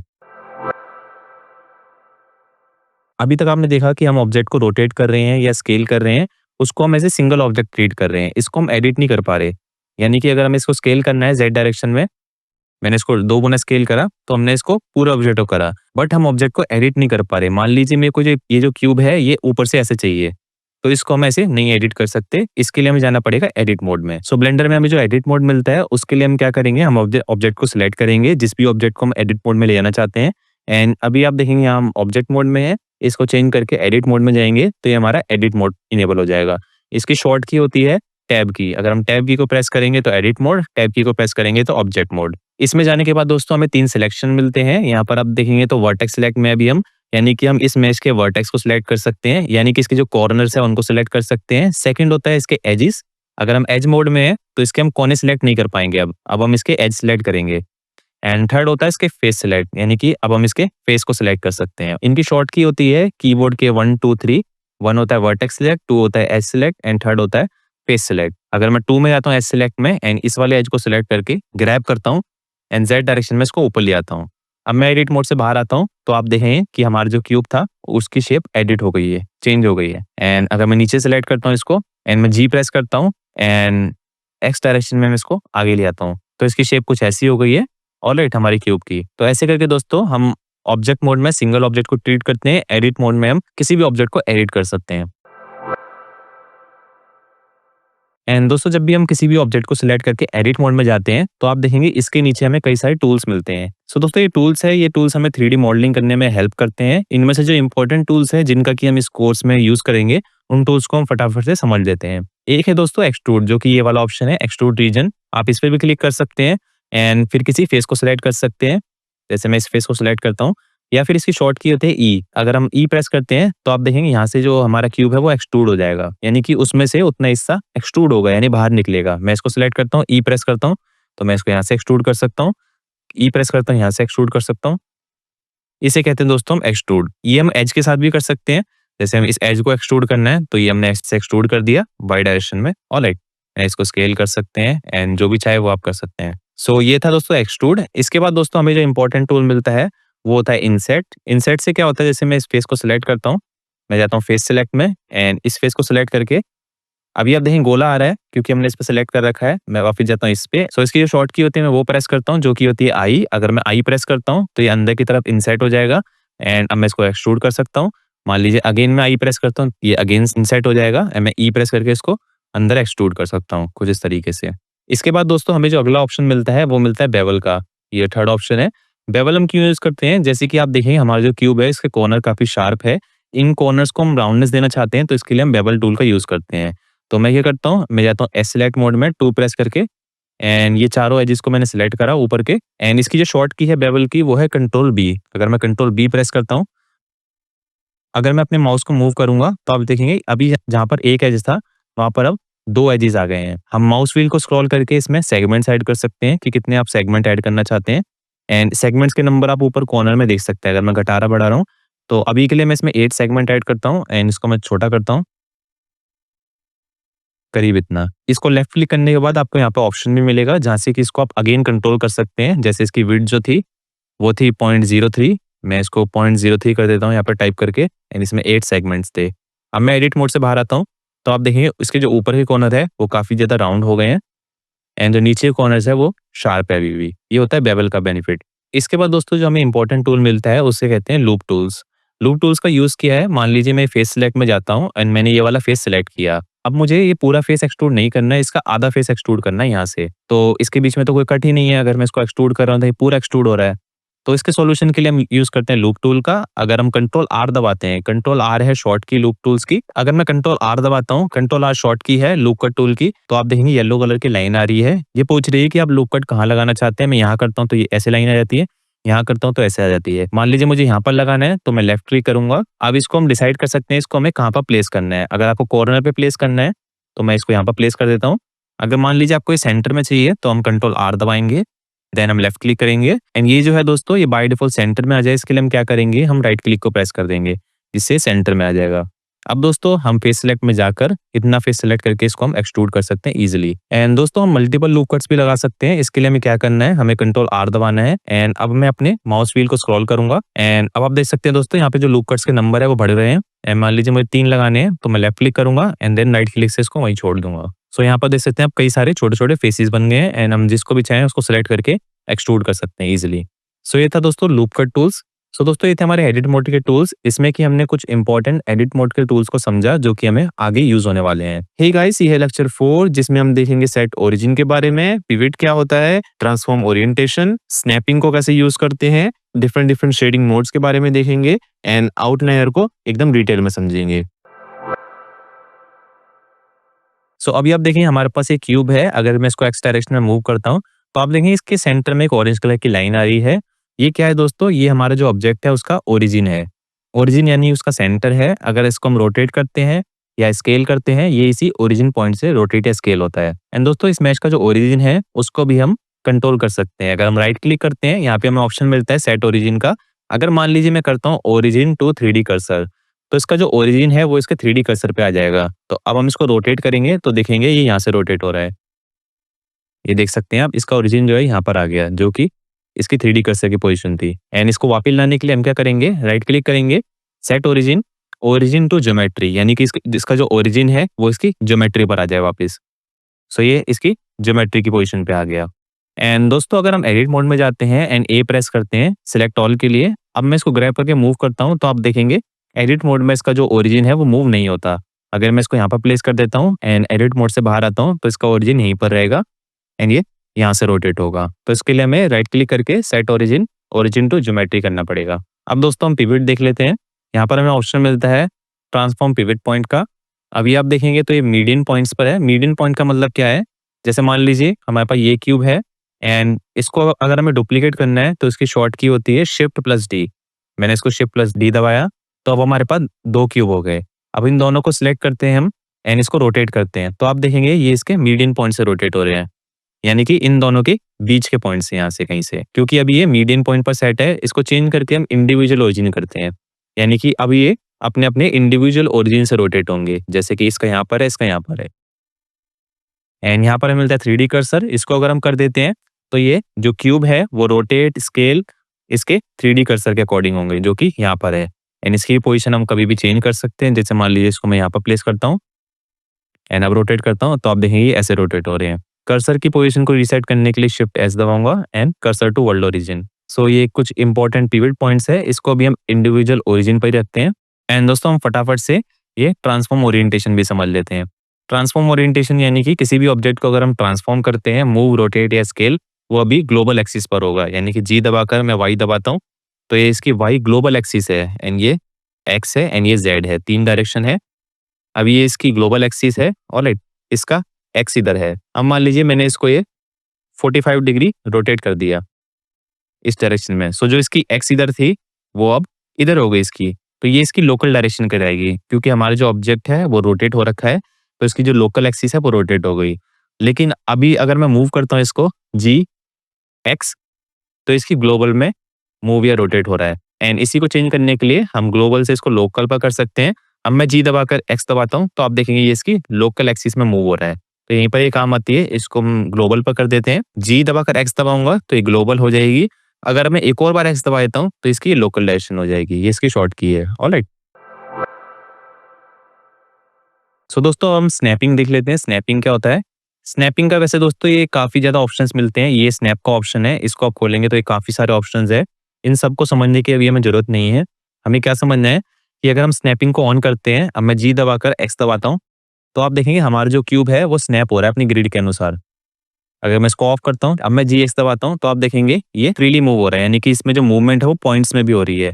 अभी तक आपने देखा कि हम ऑब्जेक्ट को रोटेट कर रहे हैं या स्केल कर रहे हैं, उसको हम ऐसे सिंगल ऑब्जेक्ट ट्रीट कर रहे हैं, इसको हम एडिट नहीं कर पा रहे। यानी कि अगर हमें इसको स्केल करना है जेड डायरेक्शन में, मैंने इसको 2 गुना स्केल करा तो हमने इसको पूरा ऑब्जेक्ट को करा, बट हम ऑब्जेक्ट को एडिट नहीं कर पा रहे। मान लीजिए मेरे को ये जो क्यूब है ये ऊपर से ऐसे चाहिए, तो इसको हम ऐसे नहीं एडिट कर सकते, इसके लिए हमें जाना पड़ेगा एडिट मोड में। सो ब्लेंडर में हमें जो एडिट मोड मिलता है उसके लिए हम क्या करेंगे, हम ऑब्जेक्ट को सिलेक्ट करेंगे, जिस भी ऑब्जेक्ट को हम एडिट मोड में ले जाना चाहते हैं। एंड अभी आप देखेंगे हम ऑब्जेक्ट मोड में है, इसको चेंज करके एडिट मोड में जाएंगे तो ये हमारा एडिट मोड इनेबल हो जाएगा। इसकी शॉर्ट की होती है टैब की, अगर हम टैब की को प्रेस करेंगे तो एडिट मोड, टैब की को प्रेस करेंगे तो ऑब्जेक्ट मोड। इसमें जाने के बाद दोस्तों हमें 3 सिलेक्शन मिलते हैं। यहाँ पर आप देखेंगे तो वर्टेक्स सिलेक्ट में अभी हम, यानी कि हम इस मेश के वर्टेक्स को सिलेक्ट कर सकते हैं, यानी कि इसके जो कॉर्नर्स है उनको सिलेक्ट कर सकते हैं। सेकंड होता है इसके एजेस, अगर हम एज मोड में है तो इसके हम कोने सिलेक्ट नहीं कर पाएंगे, अब हम इसके एज सिलेक्ट करेंगे। एंड थर्ड होता है इसके फेस सिलेक्ट, यानी कि अब हम इसके फेस को सिलेक्ट कर सकते हैं। इनकी शॉर्ट की होती है कीबोर्ड के 1 2 3, 1 होता है वर्टेक्स सिलेक्ट, 2 होता है एज सिलेक्ट एंड थर्ड होता है फेस सिलेक्ट। अगर मैं 2 में जाता हूँ एज सिलेक्ट में एंड इस वाले एज को सिलेक्ट करके ग्रैब करता हूँ एंड जेड डायरेक्शन में इसको ऊपर ले आता हूँ। अब मैं एडिट मोड से बाहर आता हूँ तो आप देखें कि हमारा जो क्यूब था उसकी शेप एडिट हो गई है, चेंज हो गई है। एंड अगर मैं नीचे सेलेक्ट करता हूँ इसको एंड मैं जी प्रेस करता हूँ एंड एक्स डायरेक्शन में मैं इसको आगे ले आता हूँ तो इसकी शेप कुछ ऐसी हो गई है, ऑलराइट, हमारी क्यूब की। तो ऐसे करके दोस्तों हम ऑब्जेक्ट मोड में सिंगल ऑब्जेक्ट को ट्रीट करते हैं, एडिट मोड में हम किसी भी ऑब्जेक्ट को एडिट कर सकते हैं। एंड दोस्तों जब भी हम किसी भी ऑब्जेक्ट को सिलेक्ट करके एडिट मोड में जाते हैं तो आप देखेंगे इसके नीचे हमें कई सारे टूल्स मिलते हैं। सो दोस्तों ये टूल्स है, ये टूल्स हमें 3D मॉडलिंग करने में हेल्प करते हैं। इनमें से जो इंपॉर्टेंट टूल्स है जिनका कि हम इस कोर्स में यूज करेंगे उन टूल्स को हम फटाफट से समझ लेते हैं। एक है दोस्तों एक्सट्रूड, जो कि ये वाला ऑप्शन है एक्सट्रूड रीजन, आप इस पर भी क्लिक कर सकते हैं एंड फिर किसी फेस को सिलेक्ट कर सकते हैं। जैसे मैं इस फेस को सिलेक्ट करता हूँ, या फिर इसकी शॉर्ट की होती है ई, अगर हम ई प्रेस करते हैं तो आप देखेंगे यहाँ से जो हमारा क्यूब है वो एक्सट्रूड हो जाएगा, यानी कि उसमें से उतना हिस्सा एक्सट्रूड होगा यानी बाहर निकलेगा। मैं इसको सिलेक्ट करता हूँ, ई प्रेस करता हूँ तो मैं इसको यहाँ से एक्सट्रूड कर सकता हूँ, ई प्रेस करता हूँ यहाँ से एक्सट्रूड कर सकता हूँ। इसे कहते हैं दोस्तों हम एक्सट्रूड। ये हम एज के साथ भी कर सकते हैं, जैसे हम इस एज को एक्सट्रूड करना है तो ये हमने एज से एक्सट्रूड कर दिया वाई डायरेक्शन में, ऑलराइट। इसको स्केल कर सकते हैं एंड जो भी चाहे वो आप कर सकते हैं। सो ये था दोस्तों एक्सट्रूड। इसके बाद दोस्तों हमें जो इंपॉर्टेंट टूल मिलता है वो होता है इंसेट। इंसेट से क्या होता है, जैसे मैं इस फेस को सिलेक्ट करता हूँ, मैं जाता हूँ फेस सिलेक्ट में एंड इस फेस को सिलेक्ट करके अभी आप देखें गोला आ रहा है क्योंकि हमने इस पे सिलेक्ट कर रखा है। मैं वापस जाता हूँ इस पे, सो इसकी जो शॉर्ट की होती है मैं वो प्रेस करता हूँ जो कि होती है आई। अगर मैं आई प्रेस करता हूँ तो ये अंदर की तरफ इंसेट हो जाएगा एंड अब मैं इसको एक्सट्रूड कर सकता हूँ। मान लीजिए अगेन मैं आई प्रेस करता हूँ, ये अगेन इंसेट हो जाएगा एंड मैं ई प्रेस करके इसको अंदर एक्सट्रूड कर सकता हूँ कुछ इस तरीके से। इसके बाद दोस्तों हमें जो अगला ऑप्शन मिलता है वो मिलता है बेवल का, ये थर्ड ऑप्शन है। बेवल हम क्यों यूज करते हैं, जैसे कि आप देखेंगे हमारा जो क्यूब है इसके कॉर्नर काफी शार्प है, इन कॉर्नर्स को हम राउंडनेस देना चाहते हैं तो इसके लिए हम बेवल टूल का यूज करते हैं। तो मैं क्या करता हूँ, मैं जाता हूँ एस सिलेक्ट मोड में 2 प्रेस करके एंड ये चारों एजेस को मैंने सिलेक्ट करा ऊपर के एंड इसकी जो शॉर्ट की है बेवल की वो है कंट्रोल बी। अगर मैं कंट्रोल बी प्रेस करता हूँ, अगर मैं अपने माउस को मूव करूंगा तो आप देखेंगे अभी जहाँ पर एक एज था वहां पर अब 2 एजेस आ गए हैं। हम माउस व्हील को स्क्रॉल करके इसमें सेगमेंट्स ऐड कर सकते हैं कि कितने आप सेगमेंट ऐड करना चाहते हैं एंड सेगमेंट्स के नंबर आप ऊपर कॉर्नर में देख सकते हैं। अगर मैं घटा रहा बढ़ा रहा हूँ तो अभी के लिए मैं इसमें 8 सेगमेंट ऐड करता हूँ एंड इसको मैं छोटा करता हूँ करीब इतना। इसको लेफ्ट क्लिक करने के बाद आपको यहाँ पे ऑप्शन भी मिलेगा जहाँ से कि इसको आप अगेन कंट्रोल कर सकते हैं। जैसे इसकी विड्थ जो थी वो थी 0.03, मैं इसको 0.03 कर देता हूँ यहाँ पर टाइप करके एंड इसमें 8 सेगमेंट्स थे। अब मैं एडिट मोड से बाहर आता हूँ तो आप देखेंगे इसके जो ऊपर के कॉर्नर है वो काफी ज्यादा राउंड हो गए हैं एंड जो नीचे कॉर्नर्स है वो शार्प है अभी भी। ये होता है बेवल का बेनिफिट। इसके बाद दोस्तों जो हमें इंपॉर्टेंट टूल मिलता है उससे कहते हैं लूप टूल्स। लूप टूल्स का यूज किया है, मान लीजिए मैं फेस सिलेक्ट में जाता हूँ एंड मैंने ये वाला फेस सिलेक्ट किया। अब मुझे ये पूरा फेस एक्सट्रूड नहीं करना है, इसका आधा फेस एक्सट्रूड करना है यहाँ से। तो इसके बीच में तो कोई कट ही नहीं है, अगर मैं इसको एक्सट्रूड कर रहा हूँ तो ये पूरा एक्सट्रूड हो रहा है। तो इसके सॉल्यूशन के लिए हम यूज़ करते हैं लूप टूल का। अगर हम कंट्रोल आर दबाते हैं, कंट्रोल आर है शॉर्ट की लूप टूल्स की। अगर मैं कंट्रोल आर दबाता हूँ, कंट्रोल आर शॉर्ट की है लूप कट टूल की, तो आप देखेंगे येलो कलर की लाइन आ रही है। ये पूछ रही है कि आप लूप कट कहाँ लगाना चाहते हैं। मैं यहाँ करता हूँ तो ये ऐसे लाइन आ जाती है, यहाँ करता हूँ तो ऐसे आ जाती है। मान लीजिए मुझे यहाँ पर लगाना है तो मैं लेफ्ट क्लिक करूंगा। अब इसको हम डिसाइड कर सकते हैं इसको हमें कहाँ पर प्लेस करना है। अगर आपको कॉर्नर पे प्लेस करना है तो मैं इसको यहाँ पर प्लेस कर देता हूँ। अगर मान लीजिए आपको ये सेंटर में चाहिए तो हम कंट्रोल आर दबाएंगे, देन हम लेफ्ट क्लिक करेंगे एंड ये जो है दोस्तों ये बाय डिफॉल्ट सेंटर में आ जाए इसके लिए हम क्या करेंगे, हम राइट क्लिक को प्रेस कर देंगे जिससे सेंटर में आ जाएगा। अब दोस्तों हम फेस सेलेक्ट में जाकर इतना फेस सेलेक्ट करके इसको हम एक्सट्रूड कर सकते हैं इजीली। एंड दोस्तों हम मल्टीपल लूप कट्स भी लगा सकते हैं। इसके लिए हमें क्या करना है, हमें कंट्रोल आर दबाना है एंड अब मैं अपने माउस व्हील को स्क्रॉल करूंगा एंड अब आप देख सकते हैं दोस्तों यहाँ पे जो लूप कट्स के नंबर है वो बढ़ रहे हैं। एंड मान लीजिए मुझे 3 लगाने हैं तो मैं लेफ्ट क्लिक करूंगा एंड देन राइट क्लिक से इसको वहीं छोड़ दूंगा। सो यहाँ पर देख सकते हैं अब कई सारे छोटे छोटे फेसेस बन गए हैं एंड हम जिसको भी चाहें उसको सिलेक्ट करके एक्सट्रूड कर सकते हैं इजीली। सो ये था दोस्तों लूप कट टूल्स। सो दोस्तों ये थे हमारे एडिट मोड के टूल्स। इसमें कि हमने कुछ इंपॉर्टेंट एडिट मोड के टूल्स को समझा जो कि हमें आगे यूज होने वाले हैं। हे गाइस, ये है लेक्चर 4 जिसमें हम देखेंगे सेट ओरिजिन के बारे में, पिवट क्या होता है, ट्रांसफॉर्म ओरिएंटेशन, स्नैपिंग को कैसे यूज करते हैं, डिफरेंट शेडिंग मोड्स के बारे में देखेंगे एंड आउटलाइनर को एकदम डिटेल में समझेंगे। सो अभी आप देखेंगे हमारे पास एक क्यूब है। अगर मैं इसको एक्स डायरेक्शन में मूव करता हूँ तो आप देखेंगे इसके सेंटर में एक ऑरेंज कलर की लाइन आ रही है। ये क्या है दोस्तों, ये हमारा जो ऑब्जेक्ट है उसका ओरिजिन है। ओरिजिन यानी उसका सेंटर है। अगर इसको हम रोटेट करते हैं या स्केल करते हैं, ये इसी ओरिजिन पॉइंट से रोटेट या स्केल होता है। एंड दोस्तों इस मैश का जो ओरिजिन है उसको भी हम कंट्रोल कर सकते हैं। अगर हम राइट क्लिक करते हैं, यहाँ पे हमें ऑप्शन मिलता है सेट ओरिजिन का। अगर मान लीजिए मैं करता हूँ ओरिजिन टू 3D कर्सर, तो इसका जो ओरिजिन है वो इसके 3D कर्सर पे आ जाएगा। तो अब हम इसको रोटेट करेंगे तो देखेंगे ये यहाँ से रोटेट हो रहा है। ये देख सकते हैं आप, इसका ओरिजिन जो है यहाँ पर आ गया जो कि इसकी 3D कर्सर की पोजीशन थी। एंड इसको वापस लाने के लिए हम क्या करेंगे, राइट क्लिक करेंगे, set origin, origin to geometry, यानी कि जिसका जो ओरिजिन है वो इसकी ज्योमेट्री पर आ जाए वापस। सो ये इसकी ज्योमेट्री की पोजीशन पे आ गया। एंड दोस्तों अगर हम एडिट मोड में जाते हैं एंड ए प्रेस करते हैं सिलेक्ट ऑल के लिए, अब मैं इसको ग्रैब करके मूव करता हूँ तो आप देखेंगे एडिट मोड में इसका जो ओरिजिन है वो मूव नहीं होता। अगर मैं इसको यहाँ पर प्लेस कर देता हूँ एंड एडिट मोड से बाहर आता हूँ तो इसका ओरिजिन यहीं पर रहेगा एंड ये यहाँ से रोटेट होगा। तो इसके लिए हमें राइट क्लिक करके set origin, origin to geometry करना पड़ेगा। अब दोस्तों हम पिवट देख लेते हैं। यहाँ पर हमें ऑप्शन मिलता है ट्रांसफॉर्म पिवट पॉइंट का। अभी आप देखेंगे तो ये मीडियन पॉइंट्स पर है। मीडियन पॉइंट का मतलब क्या है, जैसे मान लीजिए हमारे पास ये क्यूब है एंड इसको अगर हमें डुप्लीकेट करना है तो इसकी शॉर्ट की होती है शिफ्ट प्लस डी। मैंने इसको शिफ्ट प्लस डी दबाया तो अब हमारे पास 2 क्यूब हो गए। अब इन दोनों को सिलेक्ट करते हैं हम एंड इसको रोटेट करते हैं तो आप देखेंगे ये इसके मीडियन पॉइंट से रोटेट हो रहे हैं, यानी कि इन दोनों के बीच के पॉइंट से, यहाँ से कहीं से। क्योंकि अभी ये मीडियन पॉइंट पर सेट है, इसको चेंज करके हम इंडिविजुअल ओरिजिन करते हैं, यानी कि अब ये अपने अपने इंडिविजुअल ओरिजिन से रोटेट होंगे। जैसे कि इसका यहाँ पर है, इसका यहाँ पर है एंड यहाँ पर हमें मिलता है 3D कर्सर। इसको अगर हम कर देते हैं तो ये जो क्यूब है वो रोटेट स्केल इसके 3D कर्सर के अकॉर्डिंग होंगे जो कि यहाँ पर है। एंड इसकी पोजीशन हम कभी भी चेंज कर सकते हैं। जैसे मान लीजिए इसको मैं यहाँ पर प्लेस करता हूँ एंड अब रोटेट करता हूँ तो आप देखेंगे ऐसे रोटेट हो रहे हैं। कर्सर की पोजीशन को रीसेट करने के लिए शिफ्ट एस दबाऊंगा and cursor to world origin. So ये कुछ इंपॉर्टेंट पिवट पॉइंट्स है, इसको भी हम इंडिविजुअल ओरिजिन पर ही रखते हैं। एंड दोस्तों हम फटाफट से ये ट्रांसफॉर्म ओरिएंटेशन भी समझ लेते हैं। ट्रांसफॉर्म ओरिएंटेशन यानी कि किसी भी ऑब्जेक्ट को अगर हम ट्रांसफॉर्म करते हैं, मूव, रोटेट या स्केल, वो अभी ग्लोबल एक्सिस पर होगा। यानी कि जी दबाकर मैं वाई दबाता हूँ तो ये इसकी वाई ग्लोबल एक्सिस है एंड ये एक्स है एंड ये जेड है, 3 डायरेक्शन है। अब ये इसकी ग्लोबल एक्सिस है और इसका एक्स इधर है। अब मान लीजिए मैंने इसको ये 45 डिग्री रोटेट कर दिया इस डायरेक्शन में। सो जो इसकी एक्स इधर थी वो अब इधर हो गई इसकी, तो ये इसकी लोकल डायरेक्शन कराएगी। क्योंकि हमारा जो ऑब्जेक्ट है वो रोटेट हो रखा है तो इसकी जो लोकल एक्सिस है वो रोटेट हो गई। लेकिन अभी अगर मैं मूव करता हूँ इसको जी एक्स तो इसकी ग्लोबल में मूव या रोटेट हो रहा है। एंड इसी को चेंज करने के लिए हम ग्लोबल से इसको लोकल पर कर सकते हैं। अब मैं जी दबाकर एक्स दबाता हूँ तो आप देखेंगे ये इसकी लोकल एक्सिस में मूव हो रहा है, तो यहीं पर ये काम आती है। इसको हम ग्लोबल पर कर देते हैं। जी दबाकर एक्स दबाऊंगा तो ये ग्लोबल हो जाएगी। अगर मैं एक और बार एक्स दबा देता हूँ तो इसकी लोकल डायरेक्शन हो जाएगी। ये इसकी शॉर्ट की है। ऑलराइट, सो दोस्तों हम स्नैपिंग देख लेते हैं। स्नैपिंग क्या होता है? स्नैपिंग का वैसे दोस्तों ये काफी ज्यादा ऑप्शंस मिलते हैं। ये स्नैप का ऑप्शन है, इसको आप खोलेंगे तो ये काफी सारे ऑप्शंस है। इन सबको समझने की अभी हमें जरूरत नहीं है। हमें क्या समझना है कि अगर हम स्नैपिंग को ऑन करते हैं, अब मैं जी दबाकर एक्स दबाता हूँ तो आप देखेंगे हमारा जो क्यूब है वो स्नैप हो रहा है अपनी ग्रिड के अनुसार। अगर मैं इसको ऑफ करता हूँ, अब मैं जी एक्स दबाता हूँ, तो आप देखेंगे ये फ्रीली मूव हो रहा है, यानी कि इसमें जो मूवमेंट है वो पॉइंट्स में भी हो रही है।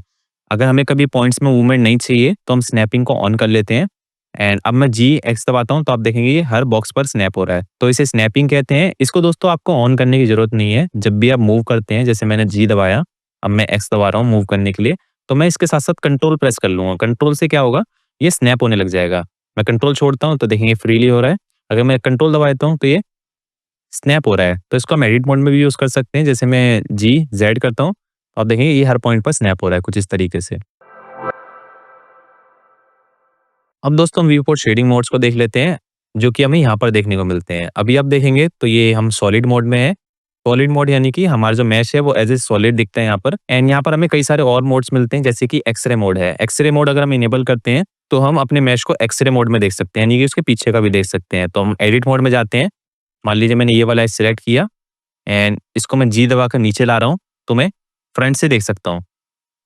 अगर हमें कभी पॉइंट्स में मूवमेंट नहीं चाहिए तो हम स्नैपिंग को ऑन कर लेते हैं। एंड अब मैं जी एक्स दबाता हूँ, तो आप देखेंगे ये हर बॉक्स पर स्नैप हो रहा है, तो इसे स्नैपिंग कहते हैं। इसको दोस्तों आपको ऑन करने की जरूरत नहीं है। जब भी आप मूव करते हैं, जैसे मैंने जी दबाया, अब मैं एक्स दबा रहा हूँ मूव करने के लिए, तो मैं इसके साथ साथ कंट्रोल प्रेस कर लूंगा। कंट्रोल से क्या होगा, ये स्नैप होने लग जाएगा। मैं कंट्रोल छोड़ता हूँ तो देखेंगे फ्रीली हो रहा है। अगर मैं कंट्रोल दबा देता हूँ तो ये स्नैप हो रहा है। तो इसको हम एडिट मोड में भी यूज़ कर सकते हैं। जैसे मैं जी ज़ेड करता हूँ, तो आप देखेंगे ये हर पॉइंट पर स्नैप हो रहा है कुछ इस तरीके से। अब दोस्तों हम व्यू पोर्ट शेडिंग मोड्स को देख लेते हैं, जो कि हमें यहाँ पर देखने को मिलते हैं। अभी आप देखेंगे तो ये हम सॉलिड मोड में है। सॉलिड मोड यानी कि हमारा जो मैश है वो एज़ ए सॉलिड दिखता है यहाँ पर। एंड यहाँ पर हमें कई सारे और मोड्स मिलते हैं, जैसे कि एक्स-रे मोड है। एक्स-रे मोड अगर हम इनेबल करते हैं, तो हम अपने मैश को एक्स-रे मोड में देख सकते हैं, यानी कि उसके पीछे का भी देख सकते हैं। तो हम एडिट मोड में जाते हैं। मान लीजिए मैंने ये वाला सिलेक्ट किया एंड इसको मैं जी दबाकर नीचे ला रहा हूँ, तो मैं फ्रंट से देख सकता हूँ।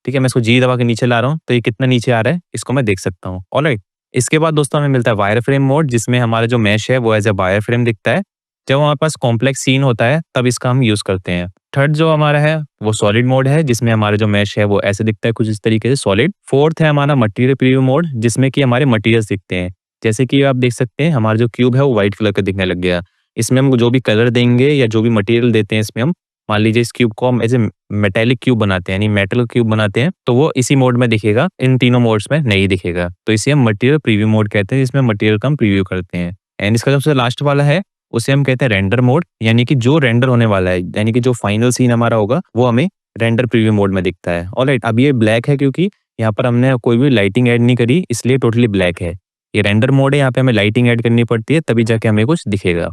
ठीक है, मैं इसको जी दबा के नीचे ला रहा हूँ, तो ये कितना नीचे आ रहा है, इसको मैं देख सकता हूँ। ऑलराइट। इसके बाद दोस्तों हमें मिलता है वायर फ्रेम मोड, जिसमें हमारा जो मैश है वो एज़ अ वायर फ्रेम दिखता है। जब हमारे पास कॉम्प्लेक्स सीन होता है, तब इसका हम यूज़ करते हैं। थर्ड जो हमारा है, वो सॉलिड मोड है, जिसमें हमारा जो मैश है वो ऐसे दिखता है कुछ इस तरीके से सॉलिड। फोर्थ है हमारा मटीरियल प्रीव्यू मोड, जिसमें कि हमारे मटीरियल्स दिखते हैं। जैसे कि आप देख सकते हैं हमारा जो क्यूब है वो व्हाइट कलर का दिखने लग गया। इसमें हम जो भी कलर देंगे या जो भी मटीरियल देते हैं इसमें हम, मान लीजिए इस क्यूब को हम एज़ ए मेटालिक क्यूब बनाते हैं, यानी मेटल क्यूब बनाते हैं, तो वो इसी मोड में दिखेगा, इन तीनों मोड्स में नहीं दिखेगा। तो इसे हम मटीरियल प्रीव्यू मोड कहते हैं, जिसमें मटीरियल का हम प्रीव्यू करते हैं। एंड इसका सबसे लास्ट वाला है, उसे हम कहते हैं रेंडर मोड, यानी कि जो रेंडर होने वाला है, यानी कि जो फाइनल सीन हमारा होगा वो हमें रेंडर प्रीव्यू मोड में दिखता है। ऑलराइट, अब ये ब्लैक है क्योंकि यहाँ पर हमने कोई भी लाइटिंग ऐड नहीं करी, इसलिए टोटली ब्लैक है। ये रेंडर मोड है, यहाँ पे हमें लाइटिंग ऐड करनी पड़ती है, तभी जाके हमें कुछ दिखेगा।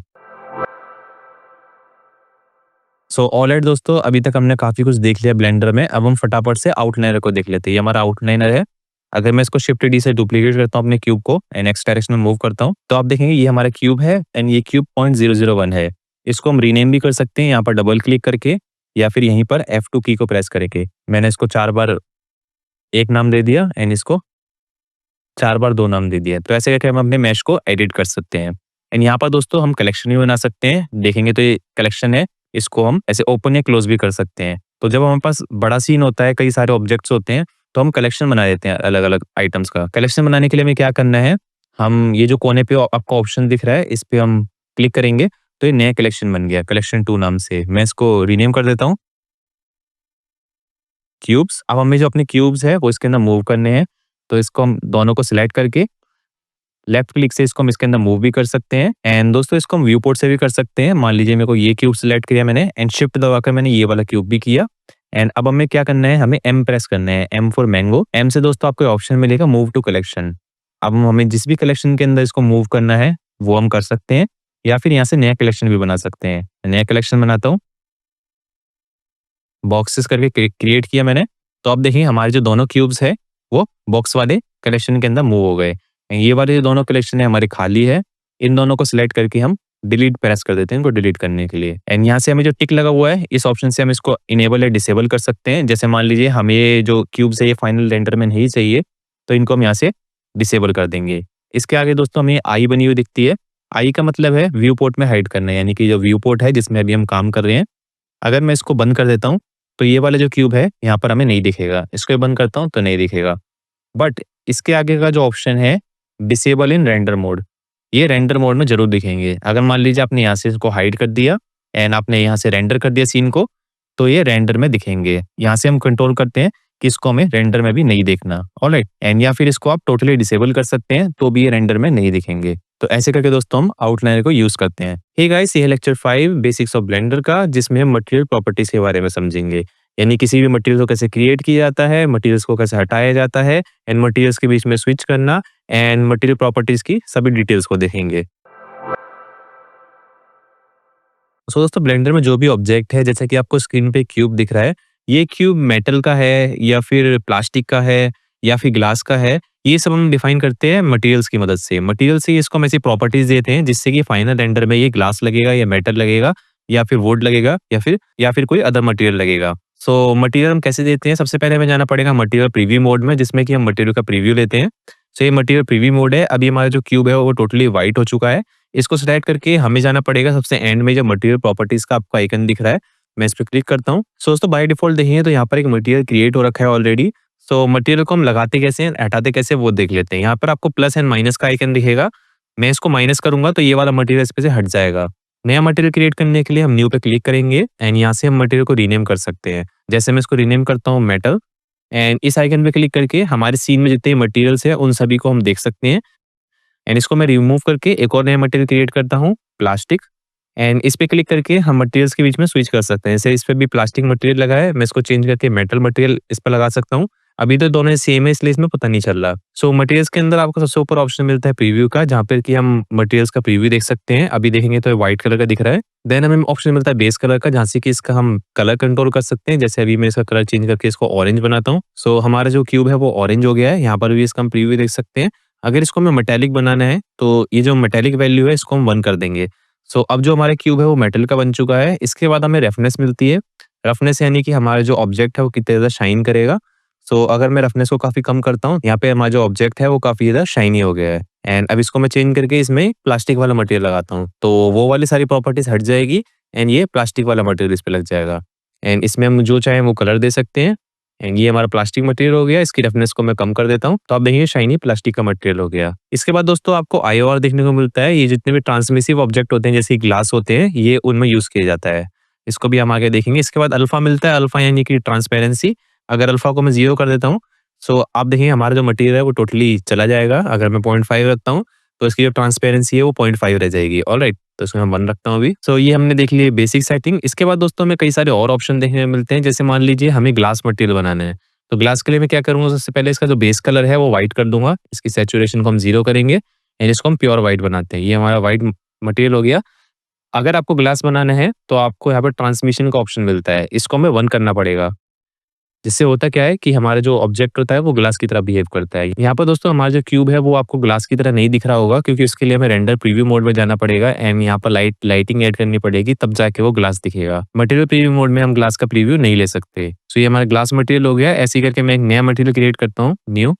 सो ऑलराइट दोस्तों, अभी तक हमने काफ़ी कुछ देख लिया ब्लेंडर में। अब हम फटाफट से आउटलाइनर को देख लेते हैं। ये हमारा आउटलाइनर है। अगर मैं इसको शिफ्ट डी से डुप्लीकेट करता हूँ अपने क्यूब को एंड एक्स डायरेक्शन में मूव करता हूँ, तो आप देखेंगे ये हमारा क्यूब है एंड ये क्यूब 0.001 है। इसको हम रीनेम भी कर सकते हैं यहाँ पर डबल क्लिक करके, या फिर यहीं पर F2 की को प्रेस करके। मैंने इसको 4 बार 1 नाम दे दिया एंड इसको 4 बार 2 नाम दे दिया। तो ऐसे करके हम अपने मैश को एडिट कर सकते हैं। एंड यहाँ पर दोस्तों हम कलेक्शन भी बना सकते हैं। देखेंगे तो ये कलेक्शन है, इसको हम ऐसे ओपन या क्लोज भी कर सकते हैं। तो जब हमारे पास बड़ा सीन होता है, कई सारे ऑब्जेक्ट्स होते हैं, तो हम कलेक्शन बना देते हैं अलग-अलग आइटम्स का। कलेक्शन बनाने के लिए हमें क्या करना है, हम ये जो कोने पे आपको ऑप्शन दिख रहा है, इस पे हम क्लिक करेंगे, तो ये नया कलेक्शन बन गया, कलेक्शन 2 नाम से। मैं इसको रीनेम कर देता हूँ, क्यूब्स। अब हमें जो अपने क्यूब्स है वो इसके अंदर मूव करने हैं, तो इसको हम दोनों को सिलेक्ट करके लेफ्ट क्लिक से इसको हम इसके अंदर मूव भी कर सकते हैं। एंड दोस्तों इसको हम व्यू पोर्ट से भी कर सकते हैं। मान लीजिए मेरे को ये क्यूब सिलेक्ट किया मैंने एंड शिफ्ट दबाकर मैंने ये वाला क्यूब भी किया। एंड अब हमें क्या करना है, हमें एम प्रेस करना है, एम फॉर मैंगो। एम से दोस्तों आपको ऑप्शन मिलेगा मूव टू कलेक्शन। अब हमें जिस भी कलेक्शन के अंदर इसको मूव करना है वो हम कर सकते हैं, या फिर यहाँ से नया कलेक्शन भी बना सकते हैं। नया कलेक्शन बनाता हूँ, बॉक्सेस करके क्रिएट किया मैंने। तो अब देखिए हमारे जो दोनों क्यूब्स है वो बॉक्स वाले कलेक्शन के अंदर मूव हो गए। ये वाले जो दोनों कलेक्शन है हमारे खाली है, इन दोनों को सिलेक्ट करके हम डिलीट प्रेस कर देते हैं इनको डिलीट करने के लिए। एंड यहाँ से हमें जो टिक लगा हुआ है, इस ऑप्शन से हम इसको इनेबल या डिसेबल कर सकते हैं। जैसे मान लीजिए हमें ये जो क्यूब्स है ये फाइनल रेंडर में नहीं चाहिए, तो इनको हम यहाँ से डिसेबल कर देंगे। इसके आगे दोस्तों हमें आई बनी हुई दिखती है। आई का मतलब है व्यू पोर्ट में हाइड करना है, यानी कि जो व्यू पोर्ट है जिसमें अभी हम काम कर रहे हैं, अगर मैं इसको बंद कर देता हूँ तो ये वाला जो क्यूब है यहाँ पर हमें नहीं दिखेगा। इसको बंद करता हूँ तो नहीं दिखेगा। बट इसके आगे का जो ऑप्शन है डिसेबल इन रेंडर मोड, ये रेंडर मोड में जरूर दिखेंगे। अगर मान लीजिए आपने यहाँ से इसको हाइड कर दिया एंड आपने यहाँ से रेंडर कर दिया सीन को, तो ये रेंडर में दिखेंगे। यहाँ से हम कंट्रोल करते हैं कि इसको हमें रेंडर में भी नहीं देखना। ऑलराइट, एंड या फिर इसको आप टोटली डिसेबल कर सकते हैं, तो भी ये रेंडर में नहीं दिखेंगे। तो ऐसे करके दोस्तों हम आउटलाइनर को यूज करते हैं। हे गाइस, ये है लेक्चर 5 बेसिक्स ऑफ ब्लेंडर का, जिसमें हम मटेरियल प्रॉपर्टीज के बारे में समझेंगे। यानी किसी भी मटेरियल को कैसे क्रिएट किया जाता है, मटेरियल्स को कैसे हटाया जाता है, एंड मटेरियल्स के बीच में स्विच करना, एंड मटेरियल प्रॉपर्टीज की सभी डिटेल्स को देखेंगे। सो दोस्तों ब्लेंडर में जो भी ऑब्जेक्ट है, जैसे कि आपको स्क्रीन पे क्यूब दिख रहा है, ये क्यूब मेटल का है या फिर प्लास्टिक का है या फिर ग्लास का है, ये सब हम डिफाइन करते हैं मटेरियल्स की मदद से। मटेरियल से इसको हम ऐसी प्रॉपर्टीज देते हैं जिससे कि फाइनल रेंडर में ये ग्लास लगेगा या मेटल लगेगा या फिर वुड लगेगा या फिर कोई अदर मटेरियल लगेगा। सो मटेरियल हम कैसे देते हैं, सबसे पहले हमें जाना पड़ेगा मटेरियल प्रीव्यू मोड में, जिसमें कि हम मटेरियल का प्रीव्यू लेते हैं। सो ये मटेरियल प्रीव्यू मोड है। अभी हमारा जो क्यूब है वो टोटली व्हाइट हो चुका है। इसको सिलेक्ट करके हमें जाना पड़ेगा सबसे एंड में, जो मटेरियल प्रॉपर्टीज का आपको आइकन दिख रहा है, मैं इस पे क्लिक करता हूँ। सो दोस्तों बाय डिफॉल्ट देखेंगे तो यहाँ पर एक मटेरियल क्रिएट हो रखा है ऑलरेडी। सो मटेरियल को हम लगाते कैसे हैं, हटाते कैसे, वो देख लेते हैं। यहाँ पर आपको प्लस एंड माइनस का आइकन दिखेगा। मैं इसको माइनस करूंगा तो ये वाला मटेरियल इस पे से हट जाएगा। नया मटेरियल क्रिएट करने के लिए हम न्यू पे क्लिक करेंगे एंड यहाँ से हम मटेरियल को रीनेम कर सकते हैं। जैसे मैं इसको रीनेम करता हूँ मेटल, एंड इस आइकन पे क्लिक करके हमारे सीन में जितने मटेरियल्स है उन सभी को हम देख सकते हैं। एंड इसको मैं रिमूव करके एक और नया मटेरियल क्रिएट करता हूँ, प्लास्टिक। एंड इस पे क्लिक करके हम मटेरियल्स के बीच में स्विच कर सकते हैं। जैसे इस पे भी प्लास्टिक मटेरियल लगा है, मैं इसको चेंज करके मेटल मटेरियल इस पे लगा सकता हूँ। अभी तो दोनों सेम है इसलिए इसमें पता नहीं चल रहा। सो मटेरियल्स के अंदर आपको सबसे ऊपर ऑप्शन मिलता है प्रीव्यू का, जहाँ पर कि हम मटेरियल्स का प्रीव्यू देख सकते हैं। अभी देखेंगे तो व्हाइट कलर का दिख रहा है। देन हमें ऑप्शन मिलता है बेस कलर का, जहाँ से कि इसका हम कलर कंट्रोल कर सकते हैं। जैसे अभी मैं इसका कलर चेंज करके इसको ऑरेंज बनाता हूँ। सो हमारा जो क्यूब है वो ऑरेंज हो गया है। यहाँ पर भी इसका हम प्रीव्यू देख सकते हैं। अगर इसको हमें मेटेलिक बनाना है तो ये जो मेटेलिक वैल्यू है इसको हम 1 कर देंगे। सो अब जो हमारा क्यूब है वो मेटल का बन चुका है। इसके बाद हमें रफनेस मिलती है। रफनेस यानी कि हमारा जो ऑब्जेक्ट है वो कितने ज़्यादा शाइन करेगा। सो अगर मैं रफनेस को काफ़ी कम करता हूँ, यहाँ पे हमारा जो ऑब्जेक्ट है वो काफ़ी ज़्यादा शाइनी हो गया है। एंड अब इसको मैं चेंज करके इसमें प्लास्टिक वाला मटेरियल लगाता हूँ, तो वो वाली सारी प्रॉपर्टीज हट जाएगी एंड ये प्लास्टिक वाला मटेरियल इस पे लग जाएगा। एंड इसमें हम जो चाहें वो कलर दे सकते हैं। एंड ये हमारा प्लास्टिक मटेरियल हो गया। इसकी रफनेस को मैं कम कर देता हूँ, तो आप देखिए शाइनी प्लास्टिक का मटेरियल हो गया। इसके बाद दोस्तों आपको आईओआर देखने को मिलता है। ये जितने भी ट्रांसमिसिव ऑब्जेक्ट होते हैं जैसे ग्लास होते हैं, ये उनमें यूज किया जाता है। इसको भी हम आगे देखेंगे। इसके बाद अल्फा मिलता है। अल्फा यानी कि ट्रांसपेरेंसी। अगर अल्फा को मैं 0 कर देता हूँ, सो आप देखिए हमारा जो मटेरियल है वो टोटली चला जाएगा। अगर मैं 0.5 रखता हूँ तो इसकी जो ट्रांसपेरेंसी है वो 0.5 रह जाएगी। ऑलराइट, तो इसमें हम 1 रखता हूँ अभी। सो ये हमने देख लिया बेसिक सेटिंग। इसके बाद दोस्तों हमें कई सारे और ऑप्शन देखने को मिलते हैं। जैसे मान लीजिए हमें ग्लास मटेरियल बनाना है, तो ग्लास के लिए मैं क्या करूँगा, सबसे पहले इसका जो बेस कलर है वो व्हाइट कर दूंगा। इसकी सैचुरेशन को हम 0 करेंगे एंड इसको हम प्योर व्हाइट बनाते हैं। ये हमारा व्हाइट मटेरियल हो गया। अगर आपको ग्लास बनाना है तो आपको यहाँ पर ट्रांसमिशन का ऑप्शन मिलता है। इसको हमें 1 करना पड़ेगा। जिससे होता क्या है कि हमारा जो ऑब्जेक्ट होता है वो ग्लास की तरह बिहेव करता है। यहाँ पर दोस्तों हमारा जो क्यूब है वो आपको ग्लास की तरह नहीं दिख रहा होगा, क्योंकि इसके लिए हमें रेंडर प्रीव्यू मोड में जाना पड़ेगा एंड यहाँ पर लाइटिंग ऐड करनी पड़ेगी, तब जाके वो ग्लास दिखेगा। मटेरियल प्रीव्यू मोड में हम ग्लास का प्रीव्यू नहीं ले सकते। तो ये हमारा ग्लास मटेरियल हो गया। ऐसे ही करके मैं एक नया मटेरियल क्रिएट करता हूँ, न्यू,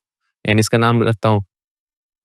एंड इसका नाम रखता हूँ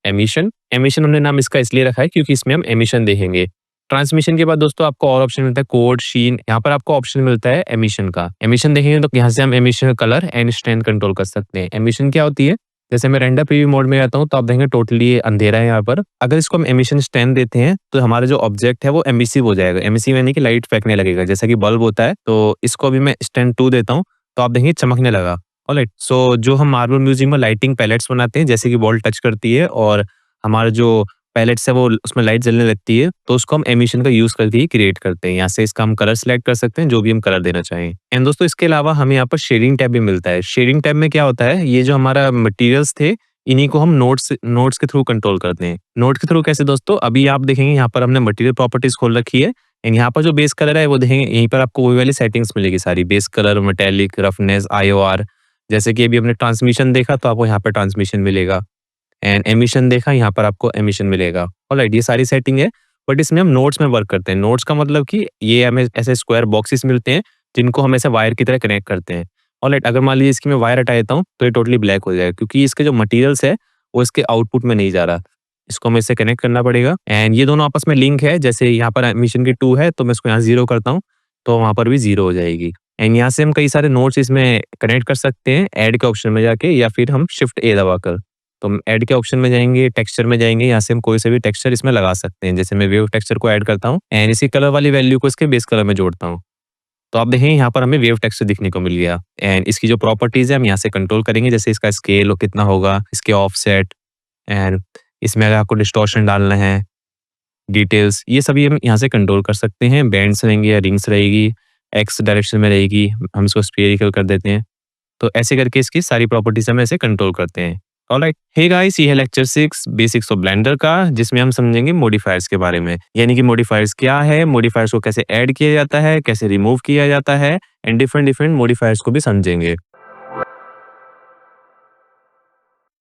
एमिशन। एमिशन हमने नाम इसका इसलिए रखा है क्योंकि इसमें हम एमिशन देखेंगे। ट्रांसमिशन के बाद दोस्तों आपको और ऑप्शन मिलता है कोड, शीन। यहाँ पर आपको ऑप्शन मिलता है एमिशन का। एमिशन देखेंगे तो यहाँ से हम emission colour and strength control कर सकते हैं। एमिशन क्या होती है, जैसे मैं रेंडर प्रीव्यू मोड में आता हूँ तो आप देखेंगे टोटली अंधेरा है यहाँ पर। अगर इसको हम एमिशन स्ट्रेंथ देते हैं तो हमारा जो ऑब्जेक्ट है वो एमिसिव हो जाएगा। एमिसिव यानी कि लाइट फेंकने लगेगा, जैसा कि बल्ब होता है। तो इसको अभी मैं स्ट्रेंथ 2 देता हूँ तो आप देखेंगे चमकने लगा। ऑलराइट, सो जो हम मार्बल म्यूजिक में लाइटिंग पैलेट्स बनाते हैं, जैसे कि बॉल टच करती है और हमारा जो पैलेट्स है वो उसमें लाइट जलने लगती है, तो उसको हम एमिशन का यूज करके ही क्रिएट करते हैं। यहाँ से इसका हम कलर सेलेक्ट कर सकते हैं, जो भी हम कलर देना चाहें। एंड दोस्तों इसके अलावा हमें यहाँ पर शेडिंग टैब भी मिलता है। शेडिंग टैब में क्या होता है, ये जो हमारा मटेरियल्स थे इन्हीं को हम नोट्स के थ्रू कंट्रोल करते हैं। नोट के थ्रू कैसे दोस्तों, अभी आप देखेंगे यहाँ पर हमने मटेरियल प्रॉपर्टीज खोल रखी है एंड यहाँ पर जो बेस कलर है वो देखेंगे, यहीं पर आपको वही वाली सेटिंग्स मिलेगी सारी, base colour, metallic, roughness, IOR. जैसे कि अभी हमने ट्रांसमिशन देखा तो आपको यहाँ पर ट्रांसमिशन मिलेगा एंड एमिशन देखा, यहाँ पर आपको एमिशन मिलेगा। ऑलराइट, ये सारी सेटिंग है, बट इसमें हम नोट्स में वर्क करते हैं। नोट्स का मतलब कि ये हमें ऐसे स्क्वायर बॉक्सेस मिलते हैं जिनको हम ऐसे वायर की तरह कनेक्ट करते हैं। ऑलराइट, अगर मान लीजिए इसकी मैं वायर हटा देता हूँ तो ये टोटली ब्लैक हो जाएगा, क्योंकि इसके जो मटेरियल्स है वो इसके आउटपुट में नहीं जा रहा। इसको हमें इससे कनेक्ट करना पड़ेगा एंड ये दोनों आपस में लिंक है। जैसे यहाँ पर एमिशन की 2 है तो मैं इसको यहाँ 0 करता हूँ तो वहाँ पर भी 0 हो जाएगी। एंड यहाँ से हम कई सारे नोट्स इसमें कनेक्ट कर सकते हैं ऐड के ऑप्शन में जाके, या फिर हम शिफ्ट ए दबाकर। तो हम ऐड के ऑप्शन में जाएंगे, टेक्सचर में जाएंगे, यहाँ से हम कोई से भी टेक्सचर इसमें लगा सकते हैं। जैसे मैं वेव टेक्सचर को ऐड करता हूँ एंड इसी कलर वाली वैल्यू को इसके बेस कलर में जोड़ता हूँ, तो आप देखें यहाँ पर हमें वेव टेक्सचर दिखने को मिल गया। एंड इसकी जो प्रॉपर्टीज है हम यहाँ से कंट्रोल करेंगे, जैसे इसका स्केल कितना होगा, इसके ऑफसेट, एंड इसमें अगर आपको डिस्टॉर्शन डालना है, डिटेल्स, ये सभी हम यहाँ से कंट्रोल कर सकते हैं। बैंड्स रहेंगे या रिंग्स रहेगी, एक्स डायरेक्शन में रहेगी, हम इसको स्फेरिकल कर देते हैं। तो ऐसे करके इसकी सारी प्रॉपर्टीज हम ऐसे कंट्रोल करते हैं। ऑलराइट, हे गाइस, ये है लेक्चर 6 बेसिक्स ऑफ ब्लेंडर का, जिसमें हम समझेंगे मॉडिफायर्स के बारे में, यानी कि मॉडिफायर्स क्या है, मॉडिफायर्स को कैसे ऐड किया जाता है, कैसे रिमूव किया जाता है, एंड डिफरेंट मॉडिफायर्स को भी समझेंगे।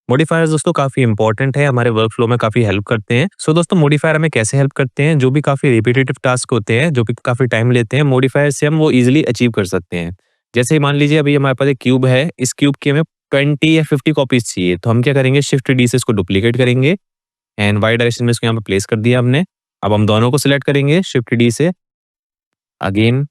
मॉडिफायर्स दोस्तों काफी इंपॉर्टेंट है, हमारे वर्क फ्लो में काफी हेल्प करते हैं। सो दोस्तों मॉडिफायर हमें कैसे हेल्प करते हैं, जो भी काफी रिपीटेटिव टास्क होते हैं, जो कि काफी टाइम लेते हैं, मॉडिफायर से हम वो इजीली अचीव कर सकते हैं। जैसे मान लीजिए अभी हमारे पास एक क्यूब है, इस क्यूब की हमें 20 या 50 कॉपीज चाहिए, तो हम क्या करेंगे, शिफ्ट डी से इसको डुप्लीकेट करेंगे एंड वाई डायरेक्शन में इसको यहाँ पे प्लेस कर दिया हमने। अब हम दोनों को सिलेक्ट करेंगे शिफ्ट डी से, अगेन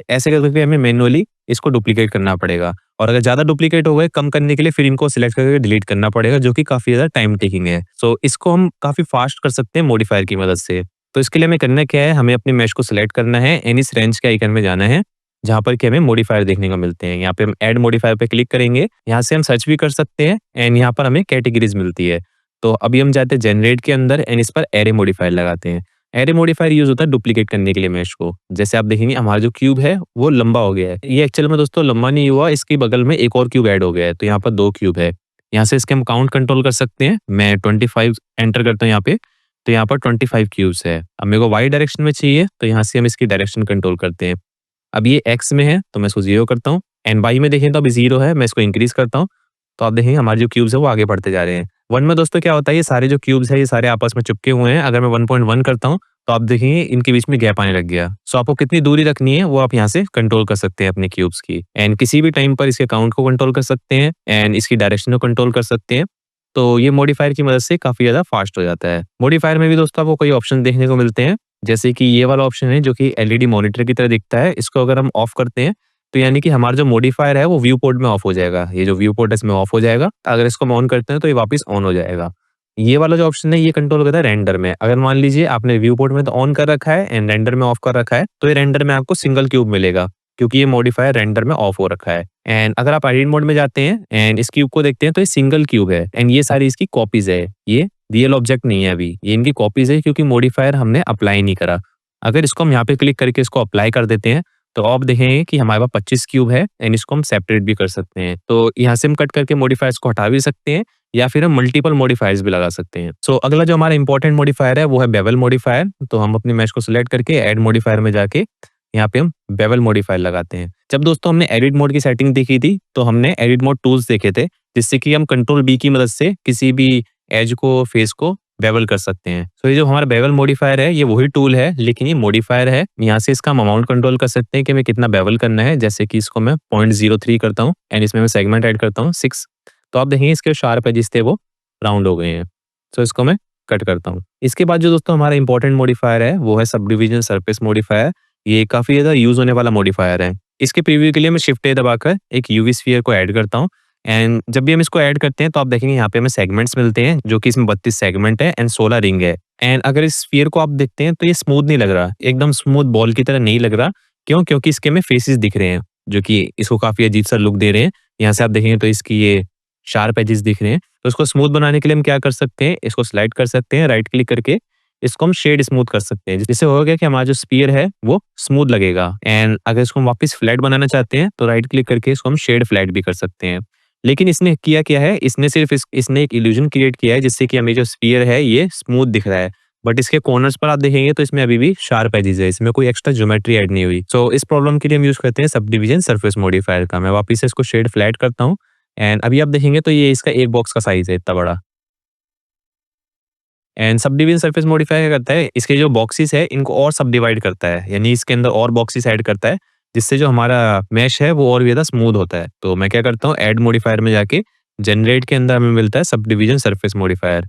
ऐसे कर करके हमें मैन्युअली इसको डुप्लीकेट करना पड़ेगा। और अगर ज़्यादा डुप्लीकेट हो गए, कम करने के लिए फिर इनको सिलेक्ट करके डिलीट करना पड़ेगा, जो कि काफ़ी ज़्यादा टाइम टेकिंग है। सो इसको हम काफ़ी फास्ट कर सकते हैं मॉडिफायर की मदद से। तो इसके लिए हमें करना क्या है, हमें अपने मेश को सिलेक्ट करना है एंड इस रेंज के आइकन में जाना है, जहाँ पर कि हमें मॉडिफायर देखने को मिलते हैं। यहाँ पे हम ऐड मॉडिफायर पे क्लिक करेंगे, यहाँ से हम सर्च भी कर सकते हैं एंड यहाँ पर हमें कैटेगरीज मिलती है। तो अभी हम जाते हैं जनरेट के अंदर एंड इस पर एरे मॉडिफायर लगाते हैं। एरे मॉडिफायर यूज होता है डुप्लीकेट करने के लिए मेश को। जैसे आप देखेंगे हमारा जो क्यूब है वो लंबा हो गया है। ये एक्चुअल में दोस्तों लंबा नहीं हुआ, इसके बगल में एक और क्यूब ऐड हो गया है, तो यहाँ पर 2 क्यूब है। यहाँ से इसके हम काउंट कंट्रोल कर सकते हैं। मैं 25 एंटर करता हूँ यहाँ पे, तो यहाँ पर 25 क्यूब्स है। अब मेरे को वाई डायरेक्शन में चाहिए, तो यहाँ से हम इसकी डायरेक्शन कंट्रोल करते हैं। अब ये एक्स में है तो मैं इसको 0 करता हूँ एंड वाई में देखें तो अभी 0 है, मैं इसको इंक्रीज करता हूँ, तो आप देखेंगे हमारे जो क्यूब्स है वो आगे बढ़ते जा रहे हैं। 1 में दोस्तों क्या होता है, ये सारे जो क्यूब्स है ये सारे आपस में चिपके हुए हैं। अगर मैं 1.1 करता हूँ तो आप देखेंगे इनके बीच में गैप आने लग गया। सो आपको कितनी दूरी रखनी है वो आप यहाँ से कंट्रोल कर सकते हैं अपने क्यूब्स की, एंड किसी भी टाइम पर इसके काउंट को कंट्रोल कर सकते हैं एंड इसकी डायरेक्शन को कंट्रोल कर सकते हैं। तो ये मॉडिफायर की मदद से काफी ज्यादा फास्ट हो जाता है। मॉडिफायर में भी दोस्तों आपको कई ऑप्शन देखने को मिलते हैं, जैसे कि ये वाला ऑप्शन है जो कि एलईडी मॉनिटर की तरह दिखता है। इसको अगर हम ऑफ करते हैं तो यानी कि हमारा जो मॉडिफायर है वो व्यू पोर्ट में ऑफ हो जाएगा। ये जो व्यू पोर्ट है इसमें ऑफ हो जाएगा। अगर इसको हम ऑन करते हैं तो ये वापस ऑन हो जाएगा। ये वाला जो ऑप्शन है ये कंट्रोल करता है रेंडर में। अगर मान लीजिए आपने व्यू पोर्ट में तो ऑन कर रखा है एंड रेंडर में ऑफ कर रखा है, तो ये रेंडर में आपको सिंगल क्यूब मिलेगा, क्योंकि ये मॉडिफायर रेंडर में ऑफ हो रखा है। एंड अगर आप एडिट मोड में जाते हैं एंड इस क्यूब को देखते हैं तो ये सिंगल क्यूब है एंड ये सारी इसकी कॉपीज है। ये रियल ऑब्जेक्ट नहीं है, अभी ये इनकी कॉपीज है क्योंकि मॉडिफायर हमने अप्लाई नहीं करा। अगर इसको हम यहाँ पे क्लिक करके इसको अप्लाई कर देते हैं तो आप देखेंगे कि हमारे पास 25 क्यूब है एंड इसको हम सेपरेट भी कर सकते हैं। तो यहाँ से हम कट करके मॉडिफायर्स को हटा भी सकते हैं या फिर हम मल्टीपल मॉडिफायर्स भी लगा सकते हैं। सो अगला जो हमारा इंपॉर्टेंट मॉडिफायर है वो है बेवल मॉडिफायर। तो हम अपने मैश को सिलेक्ट करके ऐड मॉडिफायर में जाके यहाँ पे हम बेवल मॉडिफायर लगाते हैं। जब दोस्तों हमने एडिट मोड की सेटिंग देखी थी तो हमने एडिट मोड टूल्स देखे थे, जिससे कि हम कंट्रोल बी की मदद से किसी भी एज को, फेस को बेवल कर सकते हैं। तो ये जो हमारा बेवल मॉडिफायर है ये वही टूल है, लेकिन ये मॉडिफायर है। यहाँ से इसका हम अमाउंट कंट्रोल कर सकते हैं कि हमें कितना बेवल करना है। जैसे कि इसको मैं 0.03 करता हूँ एंड इसमें मैं सेगमेंट ऐड करता हूँ 6। तो आप देखेंगे इसके शार्प एजेस थे वो राउंड हो गए हैं। तो इसको मैं कट करता हूँ। इसके बाद जो दोस्तों हमारा इंपॉर्टेंट मॉडिफायर है वो है सब डिवीजन सरफेस मॉडिफायर। ये काफी ज्यादा यूज होने वाला मॉडिफायर है। इसके प्रीव्यू के लिए मैं शिफ्ट ए दबाकर एक यूवी स्फीयर को ऐड करता हूँ एंड जब भी हम इसको ऐड करते हैं तो आप देखेंगे यहाँ पे हमें सेगमेंट्स मिलते हैं, जो कि इसमें 32 सेगमेंट है एंड 16 रिंग है। एंड अगर इस स्फीयर को आप देखते हैं तो ये स्मूथ नहीं लग रहा, एकदम स्मूथ बॉल की तरह नहीं लग रहा। क्यों? क्योंकि इसके में फेसेस दिख रहे हैं जो कि इसको काफी अजीब सा लुक दे रहे हैं। यहाँ से आप देखेंगे तो इसकी ये शार्प एजेस दिख रहे हैं। तो इसको स्मूथ बनाने के लिए हम क्या कर सकते हैं, इसको स्लाइड कर सकते हैं राइट क्लिक करके, इसको हम शेड स्मूथ कर सकते हैं, जिससे होगा कि हमारा जो स्फीयर है वो स्मूथ लगेगा। एंड अगर इसको हम वापस फ्लैट बनाना चाहते हैं तो राइट क्लिक करके इसको हम शेड फ्लैट भी कर सकते हैं। लेकिन इसने किया क्या है, इसने सिर्फ इसने एक इल्यूजन क्रिएट किया है जिससे कि हमें जो स्फीयर है ये स्मूथ दिख रहा है, बट इसके कॉर्नर्स पर आप देखेंगे तो इसमें अभी भी शार्प एजेस है, इसमें कोई एक्स्ट्रा ज्योमेट्री ऐड नहीं हुई। सो इस प्रॉब्लम के लिए हम यूज करते हैं सब डिवीजन सरफेस मॉडिफायर का। मैं वापस से इसको शेड फ्लैट करता हूँ एंड अभी आप देखेंगे तो ये इसका एक बॉक्स का साइज है इतना बड़ा। And sub division surface modifier क्या करता है, इसके जो बॉक्सेस है इनको और सब डिवाइड करता है, यानी इसके अंदर और बॉक्सेस ऐड करता है, जिससे जो हमारा मैश है वो और भी ज्यादा स्मूथ होता है। तो मैं क्या करता हूँ, ऐड मॉडिफायर में जाके जनरेट के अंदर हमें मिलता है सब डिवीजन सरफेस मॉडिफायर।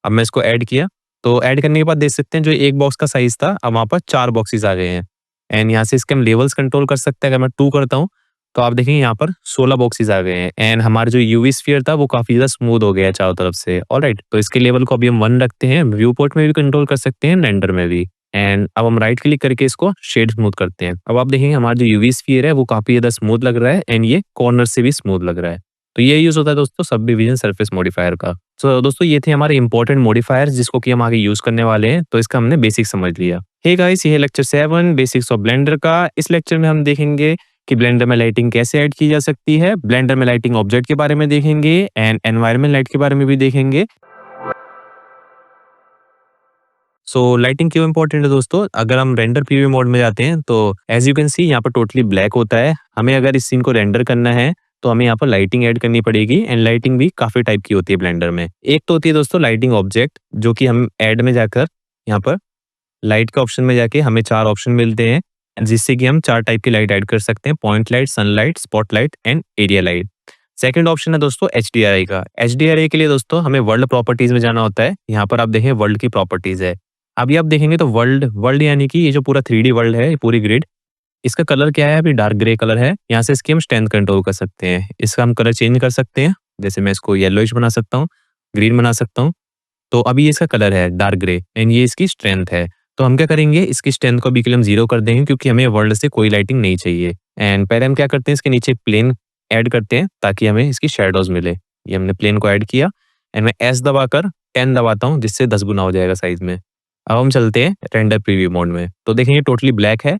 अब मैं इसको ऐड किया, तो ऐड करने के बाद देख सकते हैं जो एक बॉक्स का साइज था अब वहाँ पर 4 बॉक्सेस आ गए हैं। एंड यहाँ से इसके हम लेवल्स कंट्रोल कर सकते हैं। अगर मैं 2 करता हूँ तो आप देखेंगे यहाँ पर 16 बॉक्सेस आ गए हैं एंड हमारा जो यूवी स्फीयर था वो काफी ज्यादा स्मूथ हो गया है चारों तरफ से। ऑलराइट, तो इसके लेवल को अभी हम 1 रखते हैं। व्यू पोर्ट में भी कंट्रोल कर सकते हैं, रेंडर में भी। एंड अब हम राइट क्लिक करके इसको शेड स्मूथ करते हैं। अब आप देखेंगे हमारा जो यूवी स्फीयर है वो काफी ज्यादा स्मूथ लग रहा है एंड ये कॉर्नर से भी स्मूथ लग रहा है। तो ये यूज होता है दोस्तों सब डिवीजन सरफेस मॉडिफायर का। तो दोस्तों ये थे हमारे इंपॉर्टेंट मॉडिफायर्स जिसको कि हम आगे यूज करने वाले हैं। तो इसका हमने बेसिक समझ लिया। हे गाइस, ये है लेक्चर 7 बेसिक्स ऑफ ब्लेंडर का। इस लेक्चर में हम देखेंगे कि ब्लेंडर में लाइटिंग कैसे ऐड की जा सकती है, ब्लेंडर में लाइटिंग ऑब्जेक्ट के बारे में देखेंगे एंड एनवायरनमेंट लाइट के बारे में भी देखेंगे। सो लाइटिंग क्यों इंपॉर्टेंट है दोस्तों, अगर हम रेंडर प्रीव्यू मोड में जाते हैं तो एज यू कैन सी यहाँ पर टोटली ब्लैक होता है। हमें अगर इस सीन को रेंडर करना है तो हमें यहाँ पर लाइटिंग ऐड करनी पड़ेगी एंड लाइटिंग भी काफी टाइप की होती है ब्लेंडर में। एक तो होती है दोस्तों लाइटिंग ऑब्जेक्ट, जो कि हम ऐड में जाकर यहाँ पर लाइट के ऑप्शन में जाके हमें 4 ऑप्शन मिलते हैं, जिससे कि हम 4 टाइप की लाइट ऐड कर सकते हैं, point light, sunlight, spotlight and area light. Second option है दोस्तों HDRI का। HDRI के लिए दोस्तों हमें वर्ल्ड प्रॉपर्टीज में जाना होता है। यहाँ पर आप देखें वर्ल्ड की प्रॉपर्टीज है। अभी आप देखेंगे तो वर्ल्ड वर्ल्ड यानी कि ये जो पूरा 3D वर्ल्ड है, ये पूरी ग्रिड, इसका कलर क्या है? अभी डार्क ग्रे कलर है। यहाँ से इसकी हम स्ट्रेंथ कंट्रोल कर सकते हैं। इसका हम कलर चेंज कर सकते हैं। जैसे मैं इसको येलोइश बना सकता हूँ, ग्रीन बना सकता हूँ। तो अभी ये इसका कलर है डार्क ग्रे एंड ये इसकी स्ट्रेंथ है। तो हम क्या करेंगे, इसकी स्ट्रेंथ को अभी के लिए हम 0 कर देंगे क्योंकि हमें वर्ल्ड से कोई लाइटिंग नहीं चाहिए। एंड पहले हम क्या करते हैं, इसके नीचे प्लेन ऐड करते हैं ताकि हमें इसकी शैडोज मिले। ये हमने प्लेन को ऐड किया एंड मैं एस दबाकर 10 दबाता हूँ जिससे 10 गुना हो जाएगा साइज में। अब हम चलते हैं रेंडर प्रीव्यू मोड में। तो देखेंगे टोटली ब्लैक है।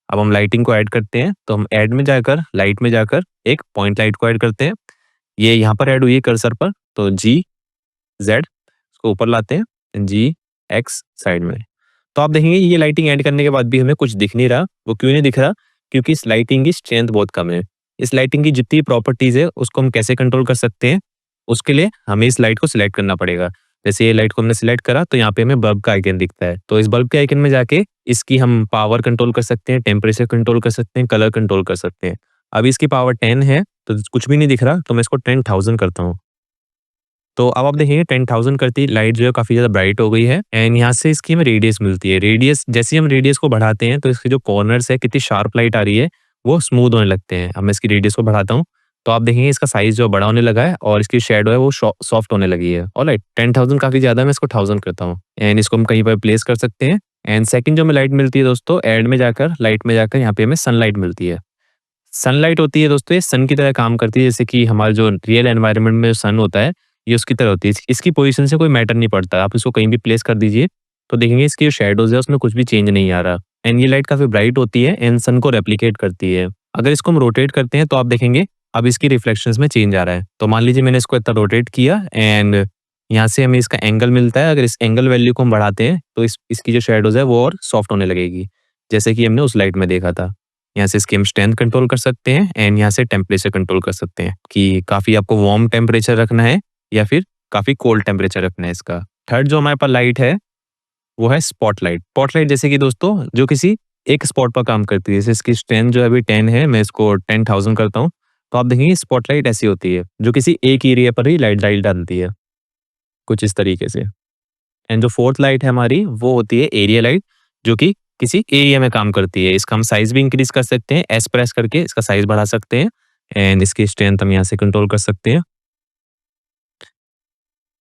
अब हम लाइटिंग को ऐड करते हैं। तो हम ऐड में जाकर लाइट में जाकर एक पॉइंट लाइट को ऐड करते हैं। ये यहाँ पर ऐड हुई है कर्सर पर। तो G Z इसको ऊपर लाते हैं, G X साइड में। तो आप देखेंगे ये लाइटिंग ऐड करने के बाद भी हमें कुछ दिख नहीं रहा। वो क्यों नहीं दिख रहा? क्योंकि इस लाइटिंग की स्ट्रेंथ बहुत कम है। इस लाइटिंग की जितनी प्रॉपर्टीज है उसको हम कैसे कंट्रोल कर सकते हैं? उसके लिए हमें इस लाइट को सिलेक्ट करना पड़ेगा। जैसे ये लाइट को हमने सिलेक्ट करा तो यहाँ पे हमें बल्ब का आइकन दिखता है। तो इस बल्ब के आइकन में जाके इसकी हम पावर कंट्रोल कर सकते हैं, टेम्परेचर कंट्रोल कर सकते हैं, कलर कंट्रोल कर सकते हैं। अभी इसकी पावर 10 है तो कुछ भी नहीं दिख रहा, तो मैं इसको 10,000 करता हूँ। तो अब आप देखेंगे 10,000 करते ही लाइट जो है काफ़ी ज़्यादा ब्राइट हो गई है एंड यहाँ से इसकी हमें रेडियस मिलती है। रेडियस जैसे ही हम रेडियस को बढ़ाते हैं तो इसके जो कॉर्नर्स है, कितनी शार्प लाइट आ रही है, वो स्मूथ होने लगते हैं। अब मैं इसकी रेडियस को बढ़ाता हूँ तो आप देखेंगे इसका साइज़ जो बड़ा होने लगा है और इसकी शेडो है वो सॉफ्ट होने लगी है। ऑलराइट, 10,000 काफ़ी ज़्यादा है, मैं इसको 1000 करता हूँ एंड इसको हम कहीं पर प्लेस कर सकते हैं। एंड सेकंड जो हमें लाइट मिलती है दोस्तों, ऐड में जाकर लाइट में जाकर यहाँ पे हमें सनलाइट मिलती है। सनलाइट होती है दोस्तों, ये सन की तरह काम करती है। जैसे कि हमारा जो रियल एनवायरनमेंट में सन होता है, ये उसकी तरह होती है। इसकी पोजीशन से कोई मैटर नहीं पड़ता, आप इसको कहीं भी प्लेस कर दीजिए तो देखेंगे इसकी जो शैडोज है उसमें कुछ भी चेंज नहीं आ रहा। एंड ये लाइट काफी ब्राइट होती है एंड सन को रेप्लिकेट करती है। अगर इसको हम रोटेट करते हैं तो आप देखेंगे अब इसकी रिफ्लेक्शंस में चेंज आ रहा है। तो मान लीजिए मैंने इसको इतना रोटेट किया एंड यहाँ से हमें इसका एंगल मिलता है। अगर इस एंगल वैल्यू को हम बढ़ाते हैं तो इसकी जो शैडोज है वो और सॉफ्ट होने लगेगी, जैसे कि हमने उस लाइट में देखा था। यहाँ से इसकी हम स्ट्रेंथ कंट्रोल कर सकते हैं एंड यहाँ से टेम्परेचर कंट्रोल कर सकते हैं कि काफ़ी आपको वार्म टेम्परेचर रखना है या फिर काफ़ी कोल्ड टेम्परेचर रखना है इसका। थर्ड जो हमारे पास लाइट है वो है स्पॉटलाइट। स्पॉटलाइट जैसे कि दोस्तों जो किसी एक स्पॉट पर काम करती है। जैसे इसकी स्ट्रेंथ जो है अभी 10 है, मैं इसको 10,000 करता हूँ। तो आप देखेंगे स्पॉटलाइट ऐसी होती है जो किसी एक एरिया पर ही लाइट लाइट डालती है, कुछ इस तरीके से। एंड जो फोर्थ लाइट है हमारी वो होती है एरिया लाइट, जो कि किसी एरिया में काम करती है। इसका हम साइज भी इंक्रीज कर सकते हैं, एस प्रेस करके इसका साइज बढ़ा सकते हैं एंड इसकी स्ट्रेंथ हम यहाँ से कंट्रोल कर सकते हैं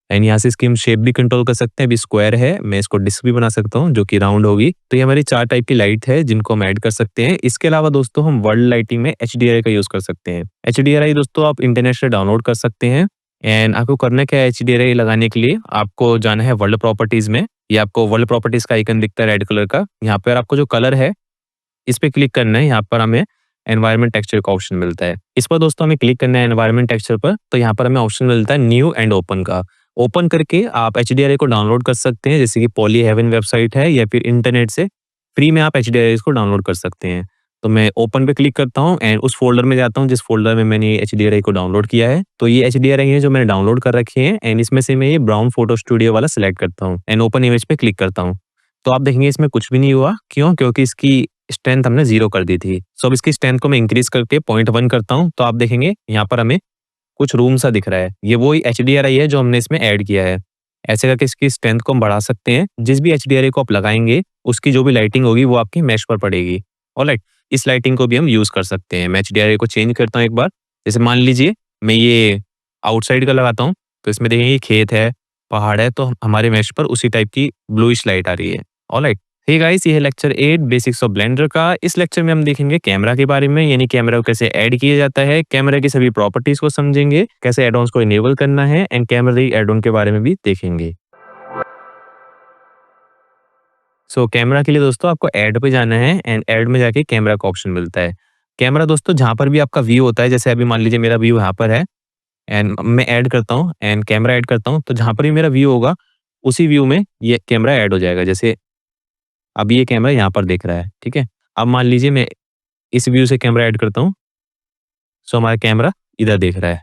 एंड यहाँ से इसकी हम शेप भी कंट्रोल कर सकते हैं। अभी स्क्वायर है, मैं इसको डिस्क भी बना सकता हूँ जो कि राउंड होगी। तो ये हमारी 4 टाइप की लाइट है जिनको हम ऐड कर सकते हैं। इसके अलावा दोस्तों हम वर्ल्ड लाइटिंग में HDRI का यूज कर सकते हैं। HDRI दोस्तों आप इंटरनेट से डाउनलोड कर सकते हैं एंड आपको करना क्या है, HDRI लगाने के लिए आपको जाना है वर्ल्ड प्रॉपर्टीज में। ये आपको वर्ल्ड प्रॉपर्टीज का आइकन दिखता है रेड कलर का। यहाँ पर आपको जो कलर है इस पे क्लिक करना है। यहाँ पर हमें एनवायरनमेंट टेक्सचर का ऑप्शन मिलता है। इस पर दोस्तों हमें क्लिक करना है एनवायरनमेंट टेक्सचर पर। तो यहाँ पर हमें ऑप्शन मिलता है न्यू एंड ओपन का। ओपन करके आप HDRI को डाउनलोड कर सकते हैं, जैसे कि पॉली हेवन वेबसाइट है या फिर इंटरनेट से फ्री में आप HDRI को डाउनलोड कर सकते हैं। तो मैं ओपन पे क्लिक करता हूँ एंड उस फोल्डर में जाता हूँ जिस फोल्डर में मैंने HDRI को डाउनलोड किया है। तो ये HDRI है जो मैंने डाउनलोड कर रखे हैं एंड इसमें से मैं ये ब्राउन फोटो स्टूडियो वाला सिलेक्ट करता हूँ एंड ओपन इमेज पे क्लिक करता हूँ। तो आप देखेंगे इसमें कुछ भी नहीं हुआ। क्यों? क्योंकि इसकी स्ट्रेंथ हमने 0 कर दी थी। सो अब इसकी स्ट्रेंथ को मैं इंक्रीज करके 0.1 करता हूँ। तो आप देखेंगे यहाँ पर हमें कुछ रूम सा दिख रहा है। ये वही HDRI है जो हमने इसमें ऐड किया है। ऐसे करके इसकी स्ट्रेंथ को हम बढ़ा सकते हैं। जिस भी HDRI को आप लगाएंगे उसकी जो भी लाइटिंग होगी वो आपकी मैश पर पड़ेगी। ऑलराइट, इस लाइटिंग को भी हम यूज कर सकते हैं। मैं HDRI को चेंज करता हूँ एक बार। जैसे मान लीजिए मैं ये आउटसाइड का लगाता हूँ तो इसमें देखेंगे खेत है, पहाड़ है, तो हमारे मैश पर उसी टाइप की ब्लूइश लाइट आ रही है। ऑलराइट, हे गाइस, ये है लेक्चर 8 बेसिक्स ऑफ ब्लेंडर का। इस लेक्चर में हम देखेंगे कैमरा के बारे में, यानी कैमरा को कैसे ऐड किया जाता है, कैमरा की सभी प्रॉपर्टीज को समझेंगे, कैसे एड ऑन्स को इनेबल करना है एंड कैमरा एड ऑन के बारे में भी देखेंगे। सो कैमरा के लिए दोस्तों आपको ऐड पे जाना है एंड ऐड में जाके कैमरा का ऑप्शन मिलता है। कैमरा दोस्तों जहां पर भी आपका व्यू होता है, जैसे अभी मान लीजिए मेरा व्यू यहाँ पर है एंड मैं ऐड करता हूँ एंड कैमरा ऐड करता हूँ, तो जहां पर भी मेरा व्यू होगा उसी व्यू में ये कैमरा ऐड हो जाएगा। जैसे अब ये कैमरा यहाँ पर देख रहा है, ठीक है। अब मान लीजिए मैं इस व्यू से कैमरा ऐड करता हूँ, सो हमारा कैमरा इधर देख रहा है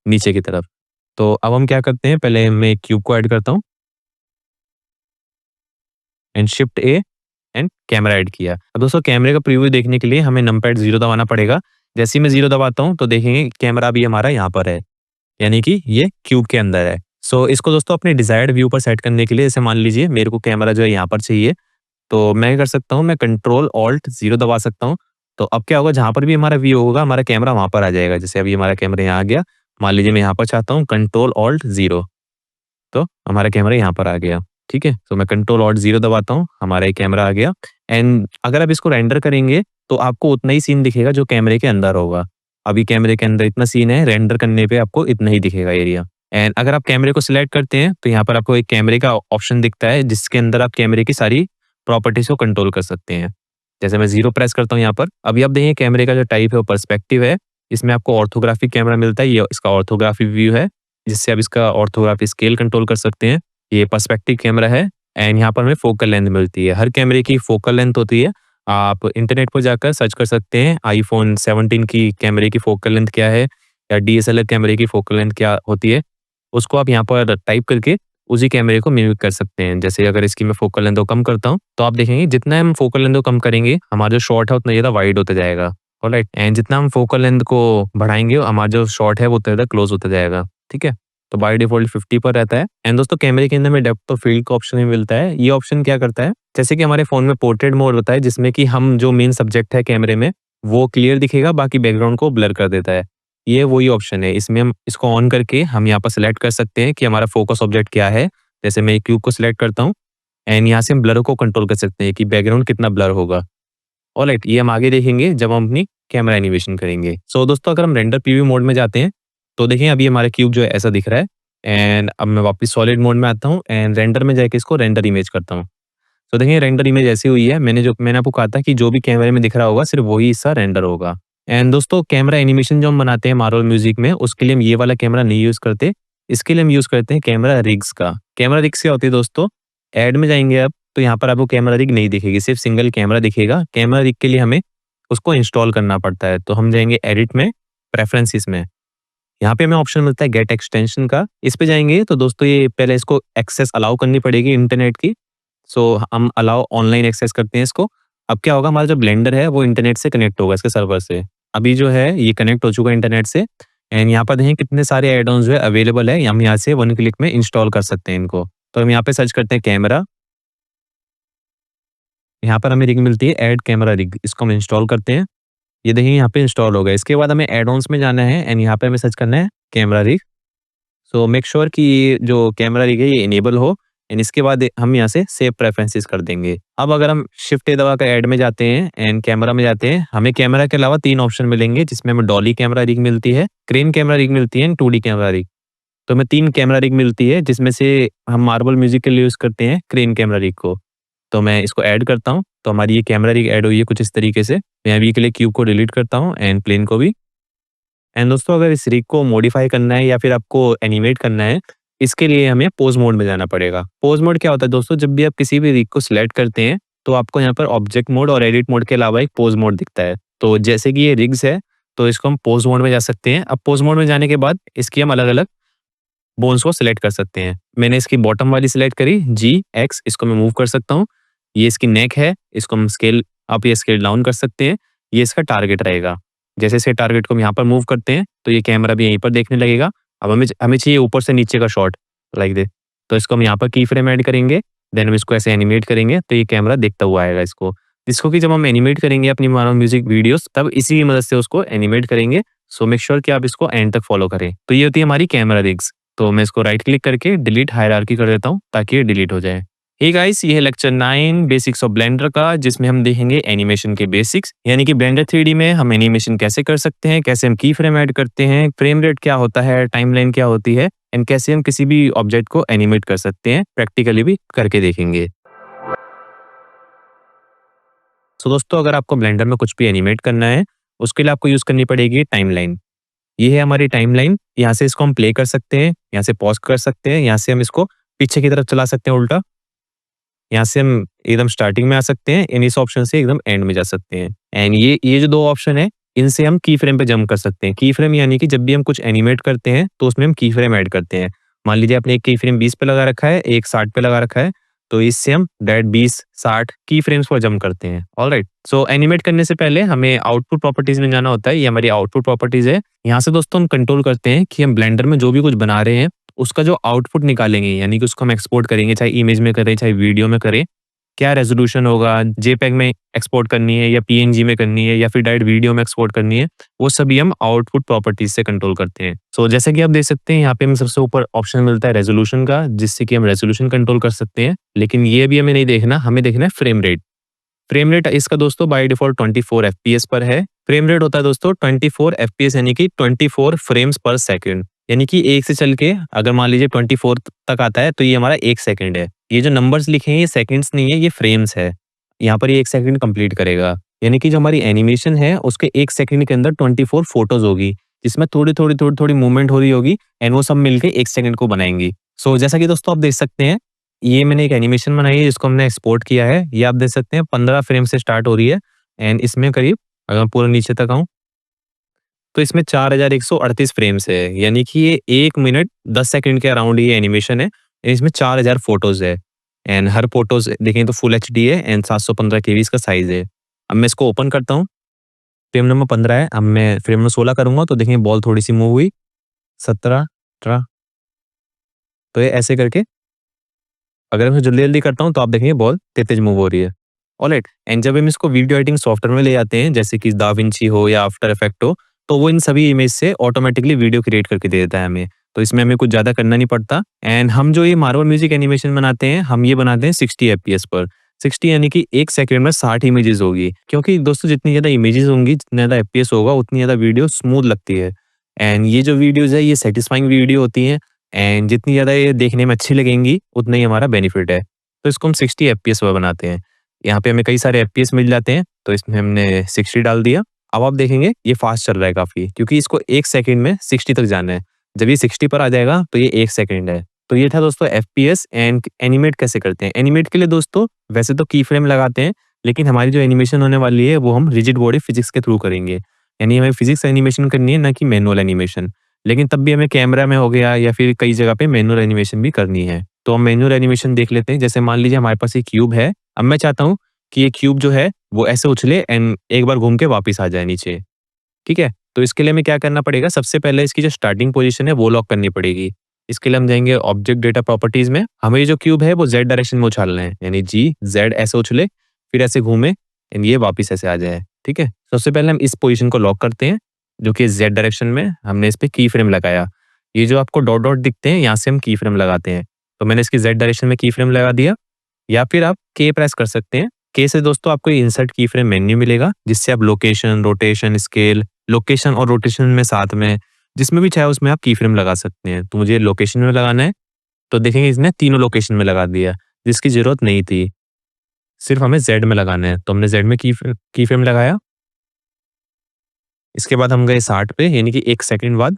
नीचे की तरफ। तो अब हम क्या करते हैं, पहले मैं क्यूब को ऐड करता हूँ and shift A and camera add किया। अब दोस्तों कैमरे का प्रीव्यू देखने के लिए हमें नंपैड 0 दबाना पड़ेगा जैसे ही मैं 0 दबाता हूँ तो देखेंगे कैमरा भी हमारा यहाँ पर है, यानी कि ये क्यूब के अंदर है। सो इसको दोस्तों अपने डिज़ायर्ड व्यू पर सेट करने के लिए जैसे मान लीजिए मेरे को कैमरा जो है यहाँ पर चाहिए, तो मैं क्या कर सकता हूँ, मैं कंट्रोल ऑल्ट 0 दबा सकता हूँ। तो अब क्या होगा, जहाँ पर भी हमारा व्यू होगा हमारा कैमरा वहाँ पर आ जाएगा। जैसे अभी हमारा कैमरा यहाँ आ गया, मान लीजिए मैं यहाँ पर चाहता हूँ कंट्रोल ऑल्ट 0, तो हमारा कैमरा यहाँ पर आ गया, ठीक है? तो मैं कंट्रोल ऑल्ट 0 दबाता हूँ, हमारा ये कैमरा आ गया। एंड अगर आप इसको रेंडर करेंगे तो आपको उतना ही सीन दिखेगा जो कैमरे के अंदर होगा। अभी कैमरे के अंदर इतना सीन है, रेंडर करने पे आपको इतना ही दिखेगा एरिया। एंड अगर आप कैमरे को सिलेक्ट करते हैं तो यहाँ पर आपको एक कैमरे का ऑप्शन दिखता है जिसके अंदर आप कैमरे की सारी प्रॉपर्टीज को कंट्रोल कर सकते हैं। जैसे मैं 0 प्रेस करता हूँ यहाँ पर, अभी आप देखिए कैमरे का जो टाइप है वो पर्सपेक्टिव है। इसमें आपको ऑर्थोग्राफिक कैमरा मिलता है, ये इसका ऑर्थोग्राफिक व्यू है, जिससे आप इसका ऑर्थोग्राफी स्केल कंट्रोल कर सकते हैं। ये पर्सपेक्टिव कैमरा है एंड यहाँ पर हमें फोकल लेंथ मिलती है। हर कैमरे की फोकल लेंथ होती है, आप इंटरनेट पर जाकर सर्च कर सकते हैं आईफोन 17 की कैमरे की फोकल लेंथ क्या है या डीएसएलआर कैमरे की फोकल लेंथ क्या होती है, उसको आप यहाँ पर टाइप करके उसी कैमरे को मिमिक कर सकते हैं। जैसे अगर इसकी मैं फोकल लेंथ को कम करता हूँ तो आप देखेंगे जितना हम फोकल लेंथ को कम करेंगे हमारा जो शॉट है उतना ज़्यादा वाइड होता जाएगा। ऑलराइट, एंड जितना हम फोकल लेंथ को बढ़ाएंगे हमारा जो शॉट है वो उतना ज़्यादा क्लोज होता जाएगा, ठीक है? तो बाय डिफॉल्ट 50 पर रहता है। एंड दोस्तों कैमरे के अंदर में डेप्थ ऑफ फील्ड का ऑप्शन भी मिलता है। ये ऑप्शन क्या करता है, जैसे कि हमारे फोन में पोर्ट्रेट मोड होता है जिसमें कि हम जो मेन सब्जेक्ट है कैमरे में वो क्लियर दिखेगा, बाकी बैकग्राउंड को ब्लर कर देता है। ये वही ऑप्शन है, इसमें हम इसको ऑन करके हम यहाँ पर सिलेक्ट कर सकते हैं कि हमारा फोकस ऑब्जेक्ट क्या है। जैसे मैं क्यूब को सिलेक्ट करता हूँ एंड यहाँ से हम ब्लर को कंट्रोल कर सकते हैं कि बैकग्राउंड कितना ब्लर होगा। ऑलराइट, ये हम आगे देखेंगे जब हम अपनी कैमरा एनिमेशन करेंगे। सो दोस्तों अगर हम रेंडर प्रीव्यू मोड में जाते हैं तो देखिए अभी हमारा क्यूब जो है ऐसा दिख रहा है। एंड अब मैं वापस सॉलिड मोड में आता हूँ एंड रेंडर में जाके इसको रेंडर इमेज करता हूँ। तो देखिए रेंडर इमेज ऐसी हुई है, मैंने आपको कहा था कि जो भी कैमरे में दिख रहा होगा सिर्फ वही हिस्सा रेंडर होगा। एंड दोस्तों कैमरा एनिमेशन जो हम बनाते हैं मार्वल म्यूजिक में, उसके लिए हम ये वाला कैमरा नहीं यूज करते, इसके लिए हम यूज करते हैं कैमरा रिग्स का। कैमरा रिग्स क्या होती है दोस्तों, ऐड में जाएंगे आप तो यहाँ पर आपको कैमरा रिग नहीं दिखेगी, सिर्फ सिंगल कैमरा दिखेगा। कैमरा रिग के लिए हमें उसको इंस्टॉल करना पड़ता है, तो हम जाएंगे एडिट में, प्रेफरेंसेस में, यहाँ पे हमें ऑप्शन मिलता है गेट एक्सटेंशन का। इस पे जाएंगे तो दोस्तों ये पहले इसको एक्सेस अलाउ करनी पड़ेगी इंटरनेट की। सो हम अलाउ ऑनलाइन एक्सेस करते हैं इसको। अब क्या होगा, हमारा जो ब्लेंडर है वो इंटरनेट से कनेक्ट होगा इसके सर्वर से। अभी जो है ये कनेक्ट हो चुका है इंटरनेट से। एंड यहाँ पर देखें कितने सारे एड ऑन जो है अवेलेबल है, हम यहाँ से 1 क्लिक में इंस्टॉल कर सकते हैं इनको। तो हम यहाँ पे सर्च करते हैं कैमरा, यहाँ पर हमें रिग मिलती है ऐड कैमरा रिग, इसको हम इंस्टॉल करते हैं। ये देखिए यहाँ पे इंस्टॉल हो गया। इसके बाद हमें एड ऑन्स में जाना है एंड यहाँ पे हमें सर्च करना है camera rig. So make sure कि ये जो कैमरा रिग है ये इनेबल हो एंड इसके बाद हम यहाँ से सेव प्रेफरेंसेस कर देंगे। अब अगर हम शिफ्ट ए दबा कर ऐड में जाते हैं एंड कैमरा में जाते हैं, हमें कैमरा के अलावा 3 ऑप्शन मिलेंगे जिसमें हमें डॉली कैमरा रिग मिलती है, क्रेन कैमरा रिग मिलती है एंड 2D कैमरा रिग। तो हमें 3 कैमरा रिग मिलती है जिसमें से हम मार्वल म्यूजिक के लिए यूज करते हैं क्रेन कैमरा रिग को। तो मैं इसको ऐड करता हूँ, तो हमारी ये कैमरा रिग ऐड हुई है कुछ इस तरीके से। मैं अभी के लिए क्यूब को डिलीट करता हूँ एंड प्लेन को भी। एंड दोस्तों अगर इस रिग को मॉडिफाई करना है या फिर आपको एनिमेट करना है, इसके लिए हमें पोज मोड में जाना पड़ेगा। पोज मोड क्या होता है दोस्तों, जब भी आप किसी भी रिग को सिलेक्ट करते हैं तो आपको यहाँ पर ऑब्जेक्ट मोड और एडिट मोड के अलावा एक पोज मोड दिखता है। तो जैसे कि ये रिग्स है तो इसको हम पोज मोड में जा सकते हैं। अब पोज मोड में जाने के बाद इसकी हम अलग अलग बोन्स को सिलेक्ट कर सकते हैं। मैंने इसकी बॉटम वाली सिलेक्ट करी GX, इसको मैं मूव कर सकता हूँ। ये इसकी नेक है, इसको हम स्केल अप या स्केल डाउन कर सकते हैं। ये इसका टारगेट रहेगा। जैसे से टारगेट को हम यहाँ पर मूव करते हैं तो ये कैमरा भी यहीं पर देखने लगेगा। अब हमें चाहिए ऊपर से नीचे का शॉट लाइक दे, तो इसको हम यहाँ पर की फ्रेम ऐड करेंगे, देन हम इसको ऐसे एनिमेट करेंगे तो ये कैमरा देखता हुआ आएगा इसको। जिसको कि जब हम एनिमेट करेंगे अपनी मार्वल म्यूजिक वीडियोस तब इसी की मदद से उसको एनिमेट करेंगे। सो मेक श्योर कि आप इसको एंड तक फॉलो करें। तो ये होती है हमारी कैमरा रिग्स। तो मैं इसको राइट क्लिक करके डिलीट हायरार्की कर देता हूँ ताकि ये डिलीट हो जाए। हे गाइस, ये है लेक्चर 9 बेसिक्स ऑफ ब्लेंडर का, जिसमें हम देखेंगे एनिमेशन के बेसिक्स, यानी कि ब्लेंडर 3D में हम एनिमेशन कैसे कर सकते हैं, कैसे हम की फ्रेम ऐड करते हैं, फ्रेम रेट क्या होता है, टाइमलाइन क्या होती है एंड कैसे हम किसी भी ऑब्जेक्ट को एनिमेट कर सकते हैं, प्रैक्टिकली भी करके देखेंगे। तो दोस्तों अगर आपको ब्लेंडर में कुछ भी एनिमेट करना है उसके लिए आपको यूज करनी पड़ेगी टाइमलाइन। ये है हमारी टाइमलाइन। यहाँ से इसको हम प्ले कर सकते हैं, यहाँ से पॉज कर सकते हैं, यहाँ से हम इसको पीछे की तरफ चला सकते हैं उल्टा, यहाँ से हम एकदम स्टार्टिंग में आ सकते हैं, इस ऑप्शन से एकदम एंड में जा सकते हैं। एंड ये जो 2 ऑप्शन है इनसे हम की फ्रेम पे जंप कर सकते हैं। की फ्रेम यानी कि जब भी हम कुछ एनिमेट करते हैं तो उसमें हम की फ्रेम ऐड करते हैं। मान लीजिए आपने एक की फ्रेम 20 पे लगा रखा है, एक 60 पे लगा रखा है, तो इससे हम डायरेक्ट 20-60 की फ्रेम्स पर जंप करते हैं। ऑलराइट, सो एनिमेट करने से पहले हमें आउटपुट प्रॉपर्टीज में जाना होता है। ये हमारी आउटपुट प्रॉपर्टीज है। यहाँ से दोस्तों हम कंट्रोल करते हैं कि हम ब्लेंडर में जो भी कुछ बना रहे हैं उसका जो आउटपुट निकालेंगे, यानी कि उसको हम एक्सपोर्ट करेंगे, चाहे इमेज में करें चाहे वीडियो में करें, क्या रेज़ोल्यूशन होगा, जेपेग में एक्सपोर्ट करनी है या पीएनजी में करनी है या फिर डायरेक्ट वीडियो में एक्सपोर्ट करनी है, वो सभी हम आउटपुट प्रॉपर्टीज से कंट्रोल करते हैं। सो जैसे कि आप देख सकते हैं यहाँ पे हमें सबसे ऊपर ऑप्शन मिलता है रेज़ोल्यूशन का, जिससे कि हम रेज़ोल्यूशन कंट्रोल कर सकते हैं। लेकिन ये भी हमें नहीं देखना, हमें देखना है फ्रेम रेट। फ्रेम रेट इसका दोस्तों बाय डिफ़ॉल्ट 24 एफपीएस पर है। फ्रेम रेट होता है दोस्तों 24 एफपीएस, यानी कि 24 फ्रेम्स पर सेकंड। यानी कि 1 से चल के अगर मान लीजिए 24 तक आता है तो ये हमारा 1 सेकंड है। ये जो नंबर्स लिखे हैं ये सेकंड्स नहीं है, ये फ्रेम्स है। यहाँ पर ये 1 सेकंड कंप्लीट करेगा। यानी कि जो हमारी एनिमेशन है उसके 1 सेकंड के अंदर 24 फोटोज़ होगी, जिसमें थोड़ी-थोड़ी मूवमेंट हो रही होगी एंड वो सब मिलके 1 सेकंड को बनाएँगी। सो जैसा कि दोस्तों आप देख सकते हैं, ये मैंने एक एनिमेशन बनाई है जिसको हमने एक्सपोर्ट किया है। ये आप देख सकते हैं 15 फ्रेम से स्टार्ट हो रही है एंड इसमें करीब, अगर मैं पूरा नीचे तक आऊँ तो इसमें 4138 फ्रेम्स है। यानी कि ये 1 मिनट 10 सेकंड के अराउंड ये एनिमेशन है। इसमें 4000 फोटोज़ है एंड हर फोटोज़ देखें तो फुल एचडी है एंड 715 केबी इसका साइज़ है। अब मैं इसको ओपन करता हूँ। फ्रेम नंबर 15 है। अब मैं फ्रेम नंबर 16 करूँगा तो देखें बॉल थोड़ी-सी मूव हुई। 17, 18, तो ये ऐसे करके अगर मैं जल्दी-जल्दी करता हूँ तो आप देखेंगे बॉल तेज़-तेज़ मूव हो रही है। ऑलराइट, एंड जब हम इसको वीडियो एडिटिंग सॉफ्टवेयर में ले जाते हैं, जैसे कि दाविंची हो या आफ्टर इफेक्ट हो, तो वो इन सभी इमेज से ऑटोमेटिकली वीडियो क्रिएट करके दे देता है हमें। तो इसमें हमें कुछ ज़्यादा करना नहीं पड़ता एंड हम जो ये मार्वल म्यूजिक एनिमेशन बनाते हैं, हम ये बनाते हैं 60 एफपीएस पर। 60 यानी कि 1 सेकंड में 60 इमेजेस होगी। क्योंकि दोस्तों जितनी ज़्यादा इमेजेस होंगी, जितना ज़्यादा एफपीएस होगा, उतनी ज़्यादा वीडियो स्मूथ लगती है। एंड ये जो वीडियोज़ है ये सैटिस्फाइंग वीडियो होती हैं एंड जितनी ज़्यादा ये देखने में अच्छी लगेंगी, उतना ही हमारा बेनिफिट है। तो इसको हम 60 एफपीएस पर बनाते हैं। यहाँ पे हमें कई सारे एफपीएस मिल जाते हैं, तो इसमें हमने 60 डाल दिया। अब आप देखेंगे ये फास्ट चल रहा है काफ़ी, क्योंकि इसको 1 सेकंड में 60 तक जाना है। जब ये 60 पर आ जाएगा तो ये 1 सेकंड है। तो ये था दोस्तों एफपीएस एंड एनिमेट कैसे करते हैं। एनिमेट के लिए दोस्तों वैसे तो की फ्रेम लगाते हैं, लेकिन हमारी जो एनिमेशन होने वाली है वो हम रिजिड बॉडी फिजिक्स के थ्रू करेंगे। यानी हमें फिजिक्स एनिमेशन करनी है, ना कि मैनुअल एनिमेशन। लेकिन तब भी हमें कैमरा में हो गया या फिर कई जगह पे मैनुअल एनिमेशन भी करनी है। तो हम मैनुअल एनिमेशन देख लेते हैं। जैसे मान लीजिए हमारे पास एक क्यूब है। अब मैं चाहता हूँ कि ये क्यूब जो है वो ऐसे उछले एंड एक बार घूम के वापस आ जाए नीचे। ठीक है? तो इसके लिए हमें क्या करना पड़ेगा, सबसे पहले इसकी जो स्टार्टिंग पोजीशन है वो लॉक करनी पड़ेगी। इसके लिए हम जाएँगे ऑब्जेक्ट डेटा प्रॉपर्टीज़ में। हमें ये जो क्यूब है वो ज़ेड डायरेक्शन में उछालना है। यानी जी, ज़ेड ऐसे उछले, फिर ऐसे घूमे एंड ये वापस ऐसे आ जाए। ठीक है? सबसे पहले हम इस पोजीशन को लॉक करते हैं, जो कि ज़ेड डायरेक्शन में हमने इस पे की फ्रेम लगाया। ये जो आपको डॉट डॉट दिखते हैं, यहाँ से हम की फ्रेम लगाते हैं। तो मैंने इसकी ज़ेड डायरेक्शन में की फ्रेम लगा दिया, या फिर आप के प्रेस कर सकते हैं। के से दोस्तों आपको इंसर्ट की फ्रेम मेन्यू मिलेगा, जिससे आप लोकेशन, रोटेशन, स्केल, लोकेशन और रोटेशन में साथ में जिसमें भी चाहे उसमें आप की फ्रेम लगा सकते हैं। तो मुझे लोकेशन में लगाना है, तो देखेंगे इसने तीनों लोकेशन में लगा दिया, जिसकी ज़रूरत नहीं थी। सिर्फ हमें ज़ेड में लगाना है, तो हमने ज़ेड में की फ्रेम लगाया। इसके बाद हम गए 60 पे, यानी कि 1 सेकंड बाद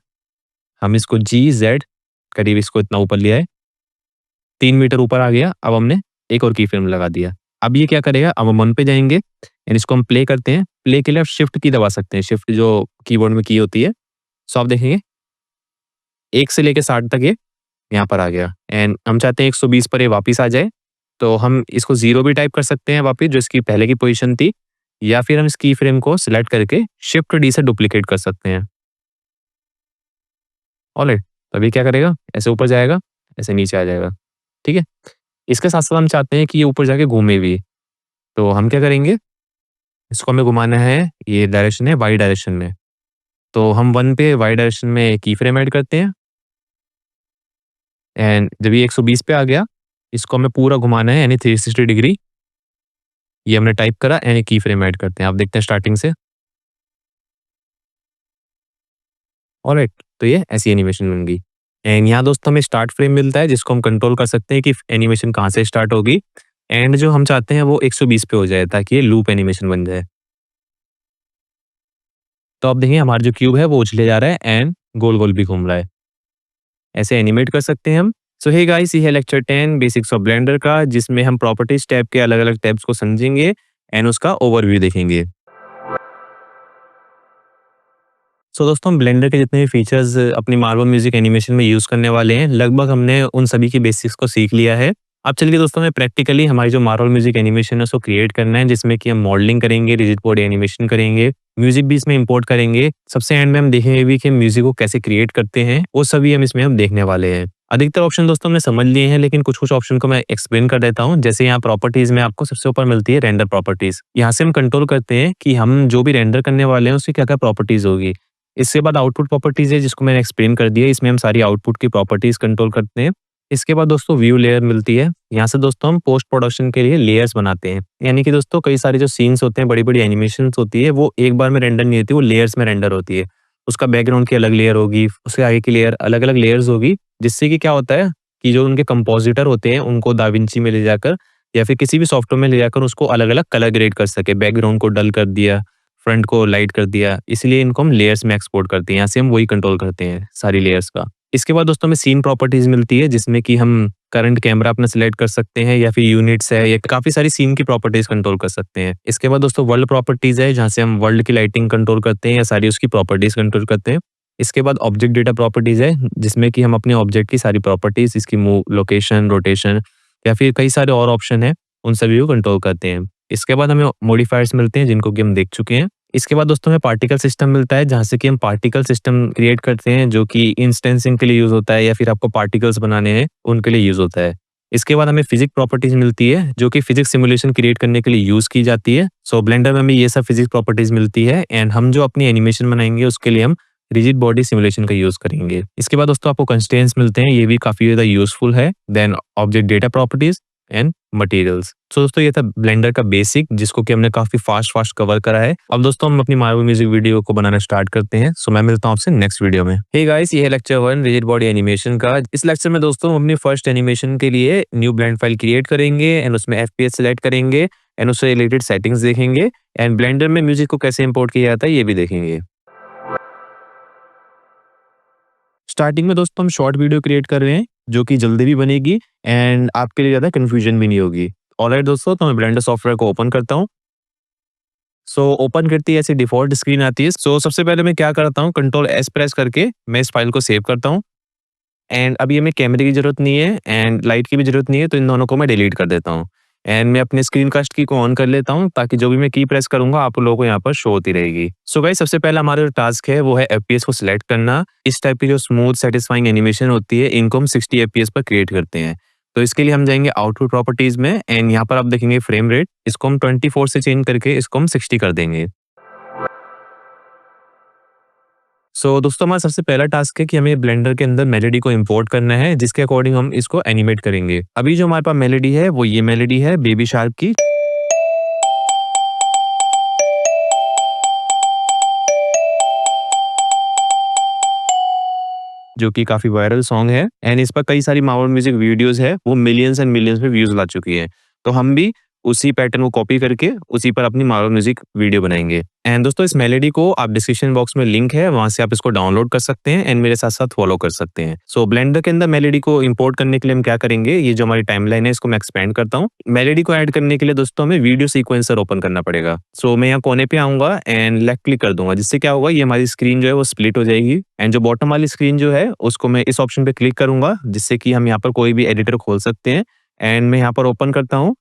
हम इसको जी, ज़ेड करीब इसको इतना ऊपर लिया है। 3 मीटर ऊपर आ गया। अब हमने एक और की फ्रेम लगा दिया। अब ये क्या करेगा, अब हम 1 पे जाएँगे एंड इसको हम प्ले करते हैं। प्ले के लिए आप शिफ्ट की दबा सकते हैं, शिफ्ट जो कीबोर्ड में की होती है। सो आप देखेंगे 1 से लेके 60 तक ये यहाँ पर आ गया एंड हम चाहते हैं 120 पर ये वापस आ जाए। तो हम इसको 0 भी टाइप कर सकते हैं वापस, जो इसकी पहले की पोजीशन थी, या फिर हम इस की फ्रेम को सिलेक्ट करके शिफ्ट डी से डुप्लीकेट कर सकते हैं। ऑलराइट, तो अभी क्या करेगा, ऐसे ऊपर जाएगा, ऐसे नीचे आ जाएगा। ठीक है? इसके साथ-साथ हम चाहते हैं कि ये ऊपर जाके घूमे भी। तो हम क्या करेंगे, इसको हमें घुमाना है, ये डायरेक्शन है वाई डायरेक्शन में। तो हम 1 पे वाई डायरेक्शन में की फ्रेम ऐड करते हैं एंड जब ये 120 पे आ गया, इसको हमें पूरा घुमाना है, यानी 360 डिग्री। ये हमने टाइप करा एंड की फ्रेम ऐड करते हैं। आप देखते हैं स्टार्टिंग से। ऑलराइट, तो ये ऐसी एनिमेशन बन गई एंड यहाँ दोस्तों हमें स्टार्ट फ्रेम मिलता है, जिसको हम कंट्रोल कर सकते हैं कि एनिमेशन कहाँ से स्टार्ट होगी एंड जो हम चाहते हैं वो 120 पे हो जाए, ताकि ये लूप एनिमेशन बन जाए। तो आप देखिए हमारा जो क्यूब है वो उछले जा रहा है एंड गोल-गोल भी घूम रहा है। ऐसे एनिमेट कर सकते हैं हम। सो हे गाइस, ये है लेक्चर 10 बेसिक्स ऑफ ब्लेंडर का, जिसमें हम प्रॉपर्टीज टैब के अलग-अलग टैब्स को समझेंगे एंड उसका ओवरव्यू देखेंगे। सो दोस्तों, हम ब्लेंडर के जितने भी फीचर्स अपनी मार्वल म्यूजिक एनिमेशन में यूज़ करने वाले हैं, लगभग हमने उन सभी की बेसिक्स को सीख लिया है। अब चलिए दोस्तों हमें प्रैक्टिकली हमारी जो मार्वल म्यूजिक एनिमेशन है उसको क्रिएट करना है, जिसमें कि हम मॉडलिंग करेंगे, रिजिड बॉडी एनिमेशन करेंगे, म्यूजिक भी इसमें इंपोर्ट करेंगे। सबसे एंड में हम देखेंगे भी कि म्यूजिक को कैसे क्रिएट करते हैं, वो सभी हम देखने वाले हैं। अधिकतर ऑप्शन दोस्तों हमने समझ लिए हैं, लेकिन कुछ-कुछ ऑप्शन को मैं एक्सप्लेन कर देता हूँ। जैसे यहाँ प्रॉपर्टीज में आपको सबसे ऊपर मिलती है रेंडर प्रॉपर्टीज। यहाँ से हम कंट्रोल करते हैं कि हम जो भी रेंडर करने वाले हैं उसकी क्या-क्या प्रॉपर्टीज होगी। इसके बाद आउटपुट प्रॉपर्टीज है जिसको मैंने एक्सप्लेन कर दिया। इसमें हम सारी आउटपुट की प्रॉपर्टीज कंट्रोल करते हैं। इसके बाद दोस्तों व्यू लेयर मिलती है। यहाँ से दोस्तों हम पोस्ट प्रोडक्शन के लिए लेयर्स बनाते हैं। यानी कि दोस्तों कई सारे जो सीन्स होते हैं, बड़ी-बड़ी एनिमेशंस होती है, वो एक बार में रेंडर नहीं होती, वो लेयर्स में रेंडर होती है। उसका बैकग्राउंड की अलग लेयर होगी, उसके आगे की लेयर अलग-अलग लेयर्स होगी, जिससे कि क्या होता है कि जो उनके कंपोजिटर होते हैं उनको दाविंची में ले जाकर या फिर किसी भी सॉफ्टवेयर में ले जाकर उसको अलग-अलग कलर ग्रेड कर सके। बैकग्राउंड को डल कर दिया, फ्रंट को लाइट कर दिया, इसलिए इनको हम लेयर्स में एक्सपोर्ट करते हैं। यहाँ से हम वही कंट्रोल करते हैं सारी लेयर्स का। इसके बाद दोस्तों हमें सीन प्रॉपर्टीज मिलती है, जिसमें कि हम करंट कैमरा अपना सिलेक्ट कर सकते हैं या फिर यूनिट्स है, या काफी सारी सीन की प्रॉपर्टीज कंट्रोल कर सकते हैं। इसके बाद दोस्तों वर्ल्ड प्रॉपर्टीज है, जहाँ से हम वर्ल्ड की लाइटिंग कंट्रोल करते हैं या सारी उसकी प्रॉपर्टीज कंट्रोल करते हैं। इसके बाद ऑब्जेक्ट डेटा प्रॉपर्टीज है, जिसमें कि हम अपने ऑब्जेक्ट की सारी प्रॉपर्टीज, इसकी मूव, लोकेशन, रोटेशन या फिर कई सारे और ऑप्शन है, उन सभी को कंट्रोल करते हैं। इसके बाद हमें मॉडिफायर्स मिलते हैं, जिनको कि हम देख चुके हैं। इसके बाद दोस्तों हमें पार्टिकल सिस्टम मिलता है, जहाँ से कि हम पार्टिकल सिस्टम क्रिएट करते हैं, जो कि इंस्टेंसिंग के लिए यूज होता है या फिर आपको पार्टिकल्स बनाने हैं उनके लिए यूज होता है। इसके बाद हमें फिजिक्स प्रॉपर्टीज मिलती है, जो कि फिजिक्स सिमुलेशन क्रिएट करने के लिए यूज की जाती है। सो ब्लेंडर में हमें ये सब फिजिक्स प्रॉपर्टीज मिलती है, एंड हम जो अपनी एनिमेशन बनाएंगे उसके लिए हम रिजिड बॉडी सिमुलेशन का यूज करेंगे। इसके बाद दोस्तों आपको कंस्ट्रेंट्स मिलते हैं, ये भी काफी ज्यादा यूजफुल है। Then object data properties and materials. So दोस्तों ये था ब्लेंडर का बेसिक, जिसको कि हमने काफी फास्ट कवर करा है। अब दोस्तों हम अपनी मार्वल म्यूजिक वीडियो को बनाना स्टार्ट करते हैं। सो मैं मिलता हूँ आपसे नेक्स्ट वीडियो में। हे गाइस, ये है लेक्चर 1 रिजिड बॉडी एनिमेशन का। इस लेक्चर में दोस्तों हम अपनी फर्स्ट एनिमेशन के लिए न्यू ब्लेंड फाइल क्रिएट करेंगे एंड उसमें एफपीएस सेलेक्ट करेंगे एंड उससे रिलेटेड सेटिंग्स देखेंगे एंड ब्लेंडर में म्यूजिक को कैसे इंपोर्ट किया जाता है ये भी देखेंगे। स्टार्टिंग में दोस्तों हम शॉर्ट वीडियो क्रिएट कर रहे हैं, जो कि जल्दी भी बनेगी एंड आपके लिए ज्यादा कंफ्यूजन भी नहीं होगी। ऑलराइट दोस्तों, तो मैं ब्लेंडर सॉफ्टवेयर को ओपन करता हूँ। सो ओपन करती है ऐसी डिफॉल्ट स्क्रीन आती है। सो सबसे पहले मैं क्या करता हूँ, कंट्रोल एस प्रेस करके मैं इस फाइल को सेव करता हूँ। एंड अभी हमें कैमरे की जरूरत नहीं है एंड लाइट की भी जरूरत नहीं है, तो इन दोनों को मैं डिलीट कर देता हूँ। एंड मैं अपने स्क्रीन कास्ट की को ऑन कर लेता हूँ, ताकि जो भी मैं की प्रेस करूंगा आप लोगों को यहाँ पर शो होती रहेगी। सो गाइस, सबसे पहला हमारा जो टास्क है वो है एफपीएस को सिलेक्ट करना। इस टाइप की जो स्मूथ सेटिस्फाइंग एनिमेशन होती है, इनको हम 60 एफपीएस पर क्रिएट करते हैं। तो इसके लिए हम जाएंगे आउटपुट प्रॉपर्टीज में एंड यहाँ पर आप देखेंगे फ्रेम रेट, इसको हम 24 से चेंज करके इसको हम 60 कर देंगे। सो दोस्तों हमारा सबसे पहला टास्क है कि हमें ब्लेंडर के अंदर मेलोडी को इंपोर्ट करना है, जिसके अकॉर्डिंग हम इसको एनिमेट करेंगे। अभी जो हमारे पास मेलोडी है वो ये मेलोडी है बेबी शार्क की, जो कि काफी वायरल सॉन्ग है एंड इस पर कई सारी मार्वल म्यूजिक वीडियोस है, वो मिलियंस एंड मिलियंस में व्यूज ला चुकी है। तो हम भी उसी पैटर्न को कॉपी करके उसी पर अपनी मार्वल म्यूजिक वीडियो बनाएंगे। एंड दोस्तों इस मेलोडी को आप डिस्क्रिप्शन बॉक्स में लिंक है, वहां से आप इसको डाउनलोड कर सकते हैं एंड मेरे साथ साथ फॉलो कर सकते हैं। सो ब्लेंडर के अंदर मेलोडी को इंपोर्ट करने के लिए हम क्या करेंगे, ये जो हमारी टाइमलाइन है इसको मैं एक्सपेंड करता हूँ। मेलोडी को ऐड करने के लिए दोस्तों हमें वीडियो सीक्वेंसर ओपन करना पड़ेगा। सो मैं यहाँ कोने पे आऊंगा एंड लेफ्ट क्लिक कर दूंगा, जिससे क्या होगा, ये हमारी स्क्रीन जो है वो स्प्लिट हो जाएगी एंड जो बॉटम वाली स्क्रीन जो है उसको मैं इस ऑप्शन पे क्लिक करूंगा, जिससे कि हम यहाँ पर कोई भी एडिटर खोल सकते हैं। एंड मैं यहाँ पर ओपन करता हूँ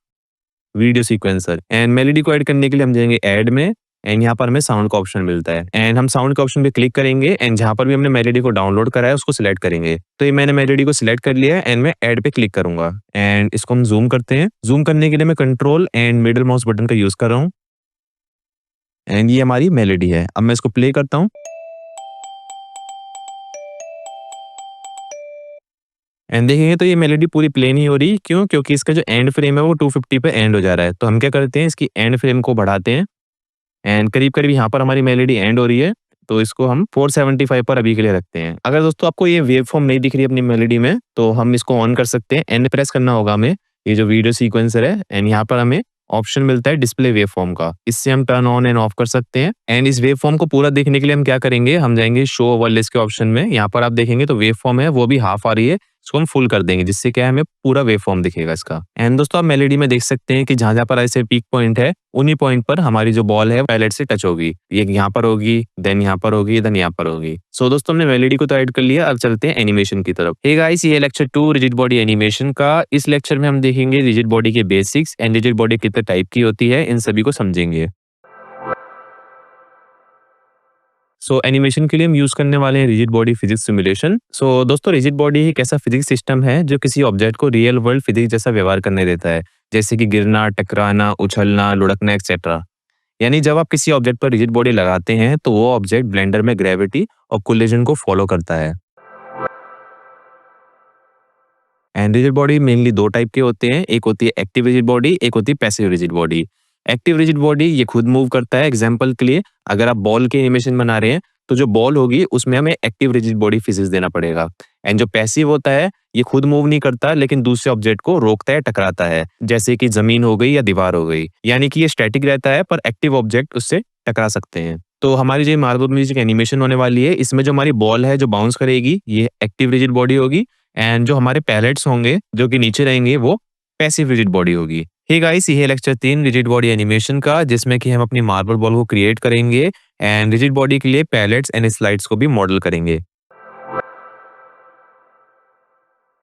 वीडियो सीक्वेंसर एंड मेलोडी को ऐड करने के लिए हम जाएंगे ऐड में एंड यहाँ पर हमें साउंड का ऑप्शन मिलता है एंड हम साउंड के ऑप्शन पे क्लिक करेंगे एंड जहाँ पर भी हमने मेलोडी को डाउनलोड करा है उसको सिलेक्ट करेंगे। तो ये मैंने मेलोडी को सिलेक्ट कर लिया है एंड मैं ऐड पे क्लिक करूंगा एंड इसको हम जूम करते हैं। जूम करने के लिए मैं control and middle mouse button का यूज कर रहा हूँ एंड ये हमारी मेलोडी है। अब मैं इसको प्ले करता हूँ एंड देखेंगे तो ये मेलोडी पूरी प्ले नहीं हो रही। क्यों? क्योंकि इसका जो एंड फ्रेम है वो 250 पे एंड हो जा रहा है। तो हम क्या करते हैं, इसकी एंड फ्रेम को बढ़ाते हैं एंड करीब करीब यहाँ पर हमारी मेलोडी एंड हो रही है, तो इसको हम 475 पर अभी के लिए रखते हैं। अगर दोस्तों आपको ये वेव फॉर्म नहीं दिख रही अपनी मेलोडी में, तो हम इसको ऑन कर सकते हैं। एंड प्रेस करना होगा हमें, ये जो वीडियो सीक्वेंसर है एंड यहाँ पर हमें ऑप्शन मिलता है डिस्प्ले वेव फॉर्म का, इससे हम टर्न ऑन एंड ऑफ कर सकते हैं। एंड इस वेव फॉर्म को पूरा देखने के लिए हम क्या करेंगे, हम जाएंगे शो ओवरलेस के ऑप्शन में। यहाँ पर आप देखेंगे तो वेव फॉर्म है वो भी हाफ आ रही है। इसको हम फुल कर देंगे, जिससे क्या है हमें पूरा वेव फॉर्म दिखेगा इसका। एंड दोस्तों आप मेलोडी में देख सकते हैं कि जहाँ-जहाँ पर ऐसे पीक पॉइंट है, उन्हीं पॉइंट पर हमारी जो बॉल है पैलेट से टच होगी। ये यहाँ पर होगी, देन यहाँ पर होगी, देन यहाँ पर होगी। सो दोस्तों हमने मेलोडी को तो ऐड कर लिया, अब चलते हैं एनिमेशन की तरफ। हे गाइस, ये लेक्चर 2 रिजिड बॉडी एनिमेशन का। इस लेक्चर में हम देखेंगे रिजिड बॉडी के बेसिक्स एंड रिजिड बॉडी कितने टाइप की होती है, इन सभी को समझेंगे। सो एनिमेशन के लिए हम यूज करने वाले हैं रिजिड बॉडी फिजिक्स सिमुलेशन। सो दोस्तों रिजिड बॉडी एक ऐसा फिजिक्स सिस्टम है जो किसी ऑब्जेक्ट को रियल वर्ल्ड फिजिक्स जैसा व्यवहार करने देता है, जैसे कि गिरना, टकराना, उछलना, लुढ़कना एक्सेट्रा। यानी जब आप किसी ऑब्जेक्ट पर रिजिड बॉडी लगाते हैं तो वो ऑब्जेक्ट ब्लेंडर में ग्रेविटी और कोलिजन को फॉलो करता है। एंड रिजिड बॉडी मेनली दो टाइप के होते हैं, एक होती है एक्टिव रिजिड बॉडी, एक होती है passive rigid body. Active rigid body ये खुद मूव करता है। एग्जांपल के लिए अगर आप बॉल की एनिमेशन बना रहे हैं तो जो बॉल होगी उसमें हमें एक्टिव रिजिड बॉडी फिजिक्स देना पड़ेगा। एंड जो पैसिव होता है ये खुद मूव नहीं करता लेकिन दूसरे ऑब्जेक्ट को रोकता है, टकराता है, जैसे कि जमीन हो गई या दीवार हो गई। यानी कि ये स्टैटिक रहता है पर एक्टिव ऑब्जेक्ट उससे टकरा सकते हैं। तो हमारी जो मार्बल म्यूजिक एनिमेशन होने वाली है, इसमें जो हमारी बॉल है जो बाउंस करेगी ये एक्टिव रिजिड बॉडी होगी, एंड जो हमारे पैलेट्स होंगे जो कि नीचे रहेंगे वो पैसिव रिजिड बॉडी होगी। हे गाइस, ये है लेक्चर 3 रिजिड बॉडी एनिमेशन का, जिसमें कि हम अपनी मार्बल बॉल को क्रिएट करेंगे एंड रिजिड बॉडी के लिए पैलेट्स एंड स्लाइड्स को भी मॉडल करेंगे।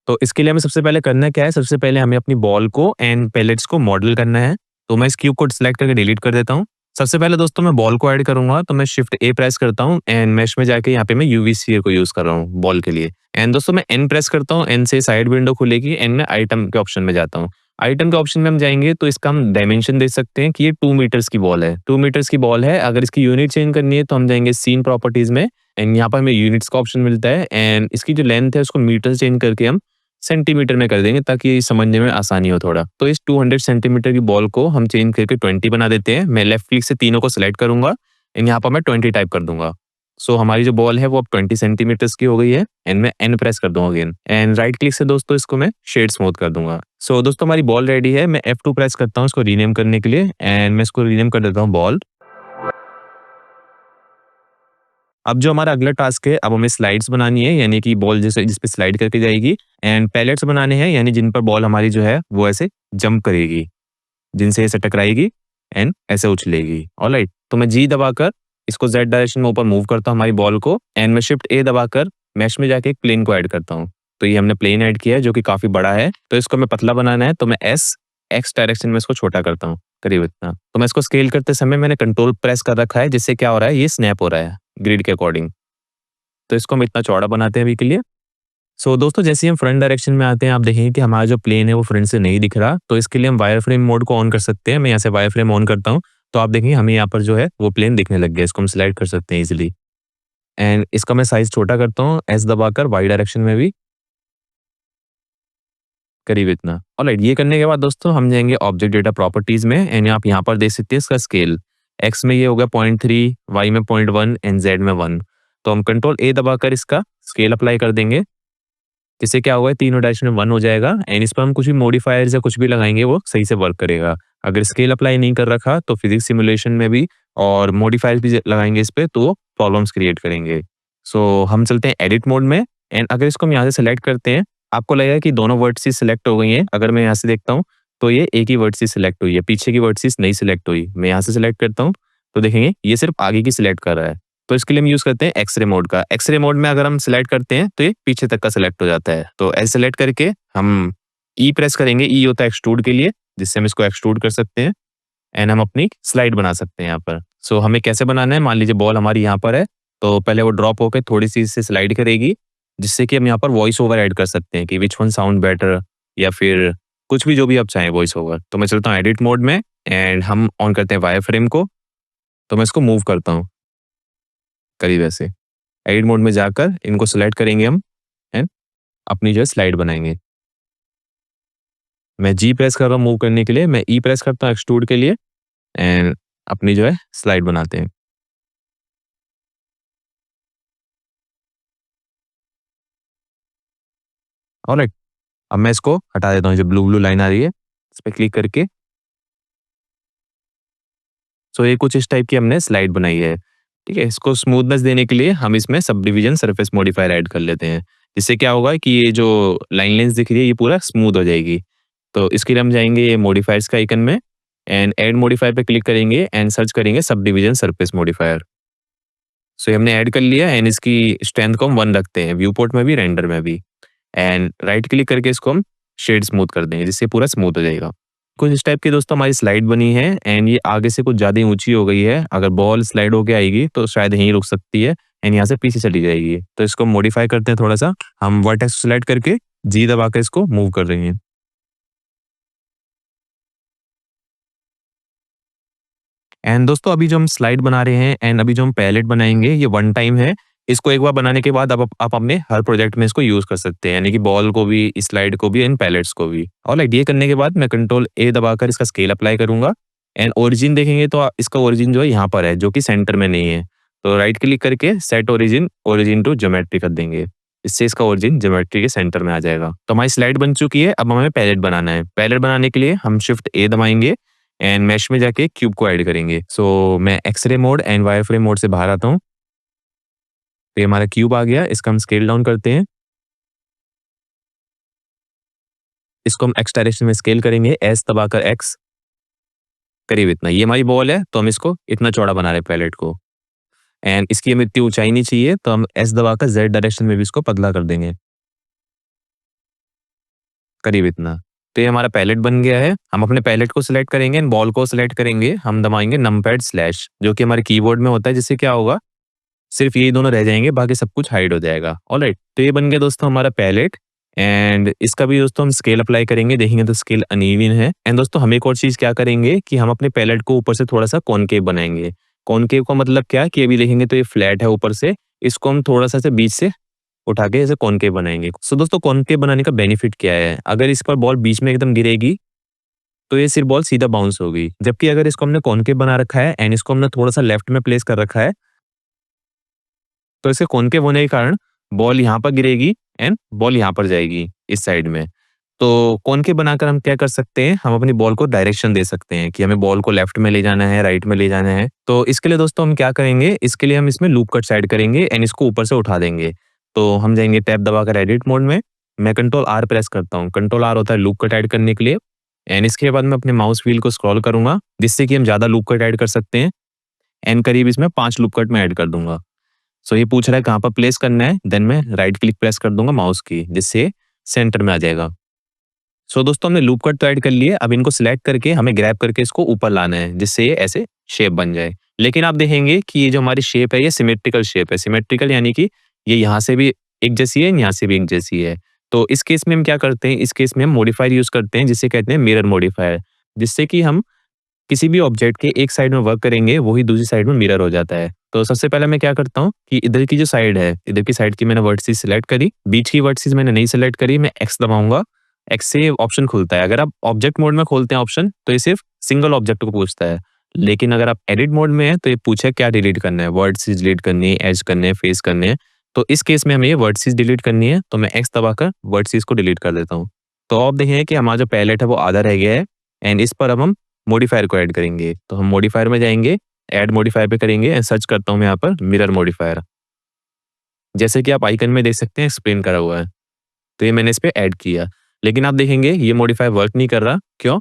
तो इसके लिए हमें सबसे पहले करना क्या है, सबसे पहले हमें अपनी बॉल को एंड पैलेट्स को मॉडल करना है। तो मैं इस क्यूब को सिलेक्ट करके डिलीट कर देता हूँ। सबसे पहले दोस्तों मैं बॉल को ऐड करूंगा, तो मैं शिफ्ट ए प्रेस करता हूँ एंड मेश में जाके यहाँ पे मैं यूवी स्फीयर को यूज कर रहा हूँ बॉल के लिए। एंड दोस्तों मैं एन प्रेस करता हूँ, एन से साइड विंडो खुलेगी एंड मैं आइटम के ऑप्शन में जाता हूँ। आइटम के ऑप्शन में हम जाएंगे तो इसका हम डायमेंशन दे सकते हैं कि ये 2 मीटर्स की बॉल है, 2 मीटर्स की बॉल है। अगर इसकी यूनिट चेंज करनी है तो हम जाएंगे सीन प्रॉपर्टीज में एंड यहाँ पर हमें यूनिट्स का ऑप्शन मिलता है एंड इसकी जो लेंथ है उसको मीटर चेंज करके हम सेंटीमीटर में कर देंगे ताकि समझने में आसानी हो थोड़ा। तो इस 200 सेंटीमीटर की बॉल को हम चेंज करके 20 बना देते हैं। मैं लेफ्ट क्लिक से तीनों को सिलेक्ट करूंगा एंड यहाँ पर मैं 20 टाइप कर दूंगा। सो हमारी जो बॉल है वो अब 20 सेंटीमीटर्स की हो गई है एंड मैं एन प्रेस कर दूंगा अगेन एंड राइट क्लिक से दोस्तों इसको मैं शेड स्मूथ कर दूंगा। सो दोस्तों हमारी बॉल रेडी है। मैं F2 प्रेस करता हूँ इसको रीनेम करने के लिए एंड मैं इसको रीनेम कर देता हूँ बॉल। अब जो हमारा अगला टास्क है, अब हमें स्लाइड्स बनानी है, यानी कि बॉल जैसे जिस पे स्लाइड करके जाएगी, एंड पैलेट्स बनाने हैं, यानी जिन पर बॉल हमारी जो है वो ऐसे जंप करेगी, जिनसे ऐसे टकराएगी एंड ऐसे उछलेगी। ऑलराइट, तो मैं जी दबाकर इसको जेड डायरेक्शन में ऊपर मूव करता हूँ हमारी बॉल को एंड मैं शिफ्ट ए दबाकर मैश में जाके एक प्लेन को ऐड करता हूँ। तो ये हमने प्लेन ऐड किया है जो कि काफी बड़ा है, तो इसको मैं पतला बनाना है तो मैं एस एक्स डायरेक्शन में इसको छोटा करता हूँ करीब इतना। तो मैं इसको स्केल करते समय मैंने कंट्रोल प्रेस कर रखा है, जिससे क्या हो रहा है ये स्नैप हो रहा है ग्रिड के अकॉर्डिंग। तो इसको हम इतना चौड़ा बनाते हैं अभी के लिए। सो दोस्तों जैसे ही हम फ्रंट डायरेक्शन में आते हैं, आप देखेंगे कि हमारा जो प्लेन है वो फ्रंट से नहीं दिख रहा, तो इसके लिए हम वायर फ्रेम मोड को ऑन कर सकते हैं। मैं यहाँ से वायर फ्रेम ऑन करता हूँ तो आप देखेंगे हमें यहाँ पर जो है वो प्लेन दिखने लग गया। इसको हम स्लाइड कर सकते हैं इजिली एंड इसका मैं साइज छोटा करता हूँ एस दबाकर वाई डायरेक्शन में भी करीब इतना। ऑलराइट, ये करने के बाद दोस्तों हम जाएंगे ऑब्जेक्ट डेटा प्रॉपर्टीज में एंड आप यहाँ पर देख सकते हैं इसका स्केल। एक्स में ये होगा 0.3, वाई में 0.1 एंड जेड में 1। तो हम कंट्रोल ए दबाकर इसका स्केल अप्लाई कर देंगे, जिससे क्या होगा तीनों डायरेक्शन में 1 हो जाएगा एंड इस पर हम कुछ भी मॉडिफायर्स या कुछ भी लगाएंगे वो सही से वर्क करेगा। अगर स्केल अप्लाई नहीं कर रखा तो फिजिक्स सिमुलेशन में भी और मॉडिफायर्स भी लगाएंगे इस पे तो प्रॉब्लम्स क्रिएट करेंगे। सो हम चलते हैं एडिट मोड में एंड अगर इसको हम यहाँ से सेलेक्ट करते हैं, आपको लगेगा कि दोनों वर्डसीज सिलेक्ट हो गई हैं। अगर मैं यहाँ से देखता हूँ तो ये एक ही वर्डसीज सिलेक्ट हुई है, पीछे की वर्डसीज नहीं सिलेक्ट हुई। मैं यहाँ से सिलेक्ट करता हूँ तो देखेंगे ये सिर्फ आगे की सिलेक्ट कर रहा है। तो इसके लिए हम यूज करते हैं एक्सरे मोड का। एक्सरे मोड में अगर हम सिलेक्ट करते हैं तो ये पीछे तक का सिलेक्ट हो जाता है। तो ऐसे सिलेक्ट करके हम ई प्रेस करेंगे, ई होता है एक्सट्रूड के लिए, जिससे हम इसको एक्सट्रूड कर सकते हैं एंड हम अपनी स्लाइड बना सकते हैं यहाँ पर। सो हमें कैसे बनाना है, मान लीजिए बॉल हमारी यहाँ पर है तो पहले वो ड्रॉप होकर थोड़ी सी इससे स्लाइड करेगी, जिससे कि हम यहाँ पर वॉइस ओवर ऐड कर सकते हैं कि विच वन साउंड बेटर या फिर कुछ भी जो भी आप चाहें वॉइस ओवर। तो मैं चलता हूँ एडिट मोड में एंड हम ऑन करते हैं वायर फ्रेम को। तो मैं इसको मूव करता हूँ करीब ऐसे। एडिट मोड में जाकर इनको सिलेक्ट करेंगे हम एंड अपनी जो है स्लाइड बनाएंगे। मैं जी प्रेस कर रहा हूँ मूव करने के लिए, मैं ई प्रेस करता हूँ एक्सट्रूड के लिए एंड अपनी जो है स्लाइड बनाते हैं। ऑलराइट, अब मैं इसको हटा देता हूँ, जो ब्लू ब्लू लाइन आ रही है इस पर क्लिक करके। सो ये कुछ इस टाइप की हमने स्लाइड बनाई है। ठीक है, इसको स्मूथनेस देने के लिए हम इसमें sub division surface modifier add कर लेते हैं जिससे क्या होगा कि ये जो लाइन लेंस दिख रही है ये पूरा स्मूथ हो जाएगी। तो इसके लिए हम जाएँगे ये मॉडिफायर्स के आइकन में एंड ऐड मॉडिफायर पे क्लिक करेंगे एंड सर्च करेंगे सब डिवीजन सरफेस मॉडिफायर। सो ये हमने ऐड कर लिया एंड इसकी स्ट्रेंथ को हम 1 रखते हैं, व्यू पोर्ट में भी, रेंडर में भी। एंड राइट क्लिक करके इसको हम शेड स्मूथ कर देंगे जिससे पूरा स्मूथ हो जाएगा। कुछ इस टाइप की दोस्तों हमारी स्लाइड बनी है एंड ये आगे से कुछ ज़्यादा ही ऊँची हो गई है। अगर बॉल स्लाइड होके आएगी तो शायद यहीं रुक सकती है एंड यहाँ से पीछे चली जाएगी। तो इसको मॉडिफाई करते हैं थोड़ा-सा। हम वर्टेक्स सेलेक्ट करके जी दबा के इसको मूव कर रहे हैं। एंड दोस्तों अभी जो हम स्लाइड बना रहे हैं एंड अभी जो हम पैलेट बनाएँगे ये वन टाइम है। इसको एक बार बनाने के बाद आप अपने हर प्रोजेक्ट में इसको यूज़ कर सकते हैं। यानी कि बॉल को भी, स्लाइड को भी एंड पैलेट्स को भी। ऑलराइट, ये करने के बाद मैं कंट्रोल ए दबाकर इसका स्केल अप्लाई करूँगा एंड ओरिजिन देखेंगे तो इसका ओरिजिन जो है यहाँ पर है, जो कि सेंटर में नहीं है। तो राइट क्लिक करके set origin, origin to geometry कर देंगे। इससे इसका ओरिजिन ज्योमेट्री के सेंटर में आ जाएगा। तो हमारी स्लाइड बन चुकी है, अब हमें पैलेट बनाना है। पैलेट बनाने के लिए हम शिफ्ट ए दबाएँगे एंड मेश में जाके क्यूब को ऐड करेंगे। सो मैं X-ray mode and wireframe mode से बाहर आता हूँ। तो ये हमारा क्यूब आ गया, इसका हम स्केल डाउन करते हैं। इसको हम एक्स डायरेक्शन में स्केल करेंगे, एस दबाकर एक्स, करीब इतना। ये हमारी बॉल है, तो हम इसको इतना चौड़ा बना रहे हैं पैलेट को एंड इसकी हमें इतनी ऊँचाई नहीं चाहिए, तो हम एस दबाकर जेड डायरेक्शन में भी इसको पतला कर देंगे, करीब इतना। तो ये हमारा पैलेट बन गया है। हम अपने पैलेट को सिलेक्ट करेंगे एंड बॉल को सिलेक्ट करेंगे। हम दबाएँगे नमपैड स्लैश, जो कि हमारे कीबोर्ड में होता है, जिससे क्या होगा, सिर्फ यही दोनों रह जाएँगे, बाकी सब कुछ हाइड हो जाएगा। ऑलराइट, तो ये बन गया दोस्तों हमारा पैलेट एंड इसका भी दोस्तों हम स्केल अप्लाई करेंगे, देखेंगे तो स्केल अनइवन है। एंड दोस्तों हम एक और चीज़ क्या करेंगे कि हम अपने पैलेट को ऊपर से थोड़ा-सा कॉनकेव बनाएँगे। कॉनकेव का मतलब क्या, कि अभी देखेंगे तो ये फ्लैट है ऊपर से, इसको हम थोड़ा-सा ऐसे बीच से उठा के ऐसे कॉनकेव बनाएँगे। सो दोस्तों कॉनकेव बनाने का बेनिफिट क्या है? अगर इस पर बॉल बीच में एकदम गिरेगी, तो ये सिर्फ बॉल सीधा बाउंस होगी। जबकि अगर इसको हमने कॉनकेव बना रखा है एंड इसको हमने थोड़ा-सा लेफ्ट में प्लेस कर रखा है, तो इसके कॉनकेव होने के कारण बॉल यहाँ पर गिरेगी एंड बॉल यहाँ पर जाएगी इस साइड में। तो कॉनकेव बनाकर हम क्या कर सकते हैं, हम अपनी बॉल को डायरेक्शन दे सकते हैं कि हमें बॉल को लेफ्ट में ले जाना है, राइट में ले जाना है। तो इसके लिए दोस्तों हम क्या करेंगे, इसके लिए हम इसमें लूप कट्स ऐड करेंगे एंड इसको ऊपर से उठा देंगे। तो हम जाएँगे टैब दबाकर एडिट मोड में, मैं कंट्रोल आर प्रेस करता हूँ। कंट्रोल आर होता है लूप कट ऐड करने के लिए एंड इसके बाद मैं अपने माउस व्हील को स्क्रॉल करूँगा, जिससे कि हम ज़्यादा लूप कट ऐड कर सकते हैं एंड करीब इसमें 5 लूप कट मैं ऐड कर दूँगा। सो ये पूछ रहा है कहाँ पर प्लेस करना है, देन मैं राइट क्लिक प्रेस कर दूंगा माउस की, जिससे सेंटर में आ जाएगा। सो दोस्तों हमने लूप कट तो ऐड कर लिए, अब इनको सिलेक्ट करके हमें ग्रैब करके इसको ऊपर लाना है, जिससे ये ऐसे शेप बन जाए। लेकिन आप देखेंगे कि ये जो हमारी शेप है ये सिमेट्रिकल शेप है। सिमेट्रिकल यानी कि ये यहाँ से भी एक जैसी है, यहाँ से भी एक जैसी है। तो इस केस में हम क्या करते हैं, इस केस में हम मॉडिफायर यूज करते हैं, जिसे कहते हैं मिरर मॉडिफायर, जिससे कि हम किसी भी ऑब्जेक्ट के एक साइड में वर्क करेंगे, वही दूसरी साइड में मिरर हो जाता है। तो सबसे पहले मैं क्या करता हूँ कि इधर की जो साइड है, इधर की साइड की मैंने वर्टिसेस सिलेक्ट करी, बीच की वर्टिसेस मैंने नहीं सिलेक्ट करी, मैं एक्स दबाऊंगा। एक्स से ऑप्शन खुलता है। अगर आप ऑब्जेक्ट मोड में खोलते हैं ऑप्शन, तो ये सिर्फ सिंगल ऑब्जेक्ट को पूछता है। लेकिन अगर आप एडिट मोड में है, तो ये पूछे क्या डिलीट करना है, वर्टिसेस डिलीट करनी है, एज करने हैं, फेस करने हैं। तो इस केस में हमें ये वर्टिसेस डिलीट करनी है, तो मैं एक्स दबाकर वर्टिसेस को डिलीट कर देता हूँ। तो अब देखें कि हमारा जो पैलेट है वो आधा रह गया है एंड इस पर अब हम मॉडिफायर को ऐड करेंगे। तो हम मॉडिफायर में जाएँगे, ऐड मॉडिफायर पे करेंगे एंड सर्च करता हूँ मैं यहाँ पर मिरर मॉडिफायर। जैसे कि आप आइकन में देख सकते हैं एक्सप्लेन करा हुआ है। तो ये मैंने इस पे ऐड किया। लेकिन आप देखेंगे ये मॉडिफायर वर्क नहीं कर रहा, क्यों?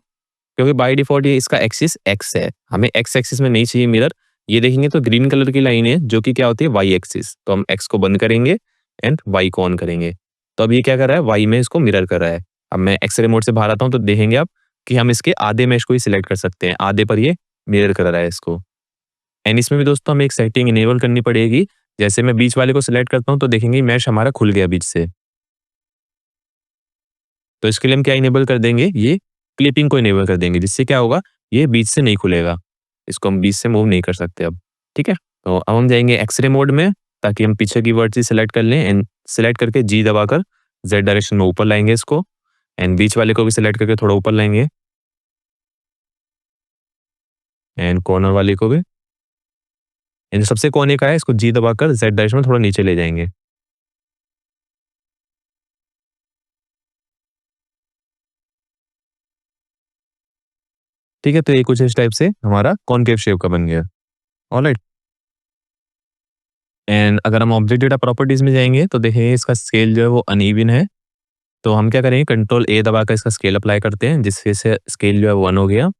क्योंकि बाय डिफ़ॉल्ट ये इसका एक्सिस एक्स है। हमें एक्स एक्सिस में नहीं चाहिए मिरर। ये देखेंगे तो ग्रीन कलर की लाइन है, जो कि क्या होती है, वाई एक्सिस। तो हम एक्स को बंद करेंगे एंड वाई को ऑन करेंगे। तो अब ये क्या कर रहा है, वाई में इसको मिरर कर रहा है। अब मैं एक्स-रे मोड से बाहर आता हूँ, तो देखेंगे आप कि हम इसके आधे मेश को ही सिलेक्ट कर सकते हैं। आधे पर ये मिरर कर रहा है इसको। एंड इसमें भी दोस्तों हमें एक सेटिंग इनेबल करनी पड़ेगी। जैसे मैं बीच वाले को सिलेक्ट करता हूँ, तो देखेंगे मैश हमारा खुल गया बीच से। तो इसके लिए हम क्या इनेबल कर देंगे, ये क्लिपिंग को इनेबल कर देंगे, जिससे क्या होगा, ये बीच से नहीं खुलेगा। इसको हम बीच से मूव नहीं कर सकते अब, ठीक है? तो अब हम जाएँगे एक्स-रे मोड में, ताकि हम पीछे की वर्टिसेस सेलेक्ट कर लें एंड सेलेक्ट करके जी दबाकर ज़ेड डायरेक्शन में ऊपर लाएँगे इसको एंड बीच वाले को भी सेलेक्ट करके थोड़ा ऊपर लाएँगे एंड कॉर्नर वाले को भी। एंड सबसे कोने का है, इसको जी दबाकर ज़ेड डायरेक्शन में थोड़ा नीचे ले जाएँगे। ठीक है? तो ये कुछ इस टाइप से हमारा कॉनकेव शेप का बन गया। ऑलराइट? एंड अगर हम ऑब्जेक्ट डेटा प्रॉपर्टीज़ में जाएँगे तो देखेंगे इसका स्केल जो है वो अनइवन है। तो हम क्या करेंगे, कंट्रोल ए दबाकर इसका स्केल अप्लाई करते हैं, जिससे से स्केल जो है 1 हो गया।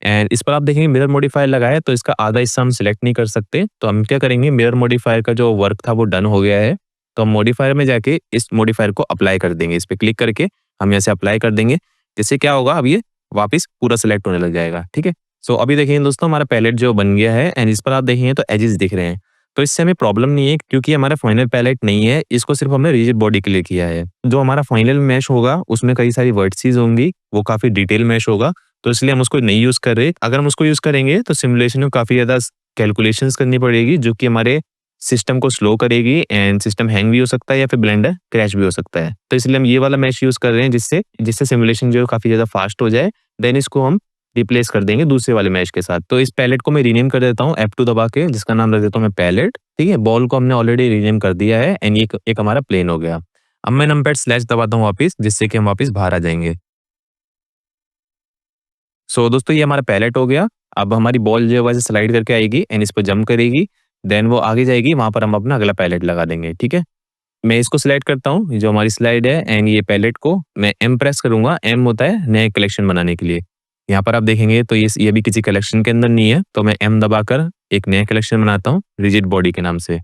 एंड इस पर आप देखेंगे मिरर मॉडिफायर लगा है, तो इसका आधा हिस्सा हम सिलेक्ट नहीं कर सकते। तो हम क्या करेंगे, मिरर मॉडिफायर का जो वर्क था वो डन हो गया है। तो हम मॉडिफायर में जाके इस मॉडिफायर को अप्लाई कर देंगे। इस पे क्लिक करके हम यहाँ से अप्लाई कर देंगे। जिससे क्या होगा, अब ये वापस पूरा सिलेक्ट होने लग जाएगा। ठीक है? सो अभी देखिए दोस्तों, हमारा पैलेट जो बन गया है एंड इस पर आप देखेंगे तो एजेस दिख रहे हैं। तो इससे हमें प्रॉब्लम नहीं है, क्योंकि हमारा फाइनल पैलेट नहीं है, इसको सिर्फ हमने रिजिड बॉडी के लिए किया है। जो हमारा फाइनल मैश होगा उसमें कई सारी वर्टिसेस होंगी, वो काफी डिटेल मैश होगा। तो इसलिए हम उसको नहीं यूज कर रहे। अगर हम उसको यूज करेंगे तो सिमुलेशन में काफी ज्यादा कैलकुलेशंस करनी पड़ेगी, जो कि हमारे सिस्टम को स्लो करेगी एंड सिस्टम हैंग भी हो सकता है या फिर ब्लेंडर क्रैश भी हो सकता है। तो इसलिए हम ये वाला मैश यूज कर रहे हैं, जिससे जिससे सिमुलेशन जो है काफी ज्यादा फास्ट हो जाए। देन इसको हम रिप्लेस कर देंगे दूसरे वाले मैश के साथ। तो इस पैलेट को मैं रीनेम कर देता हूँ F2 दबा के, जिसका नाम रख देता हूँ मैं पैलेट। ठीक है, बॉल को हमने ऑलरेडी रीनेम कर दिया है एंड ये एक हमारा प्लेन हो गया। अब मैं नंपैड स्लैश दबाता हूँ वापिस, जिससे कि हम वापिस बाहर आ जाएंगे। सो दोस्तों, ये हमारा पैलेट हो गया। अब हमारी बॉल जो है वैसे स्लाइड करके आएगी एंड इस पर जंप करेगी। देन वो आगे जाएगी, वहां पर हम अपना अगला पैलेट लगा देंगे। ठीक है, मैं इसको सिलेक्ट करता हूँ, जो हमारी स्लाइड है, एंड ये पैलेट को मैं एम प्रेस करूंगा। एम होता है नए कलेक्शन बनाने के लिए। यहाँ पर आप देखेंगे तो ये भी किसी कलेक्शन के अंदर नहीं है, तो मैं एम दबाकर एक नया कलेक्शन बनाता हूँ रिजिड बॉडी के नाम से।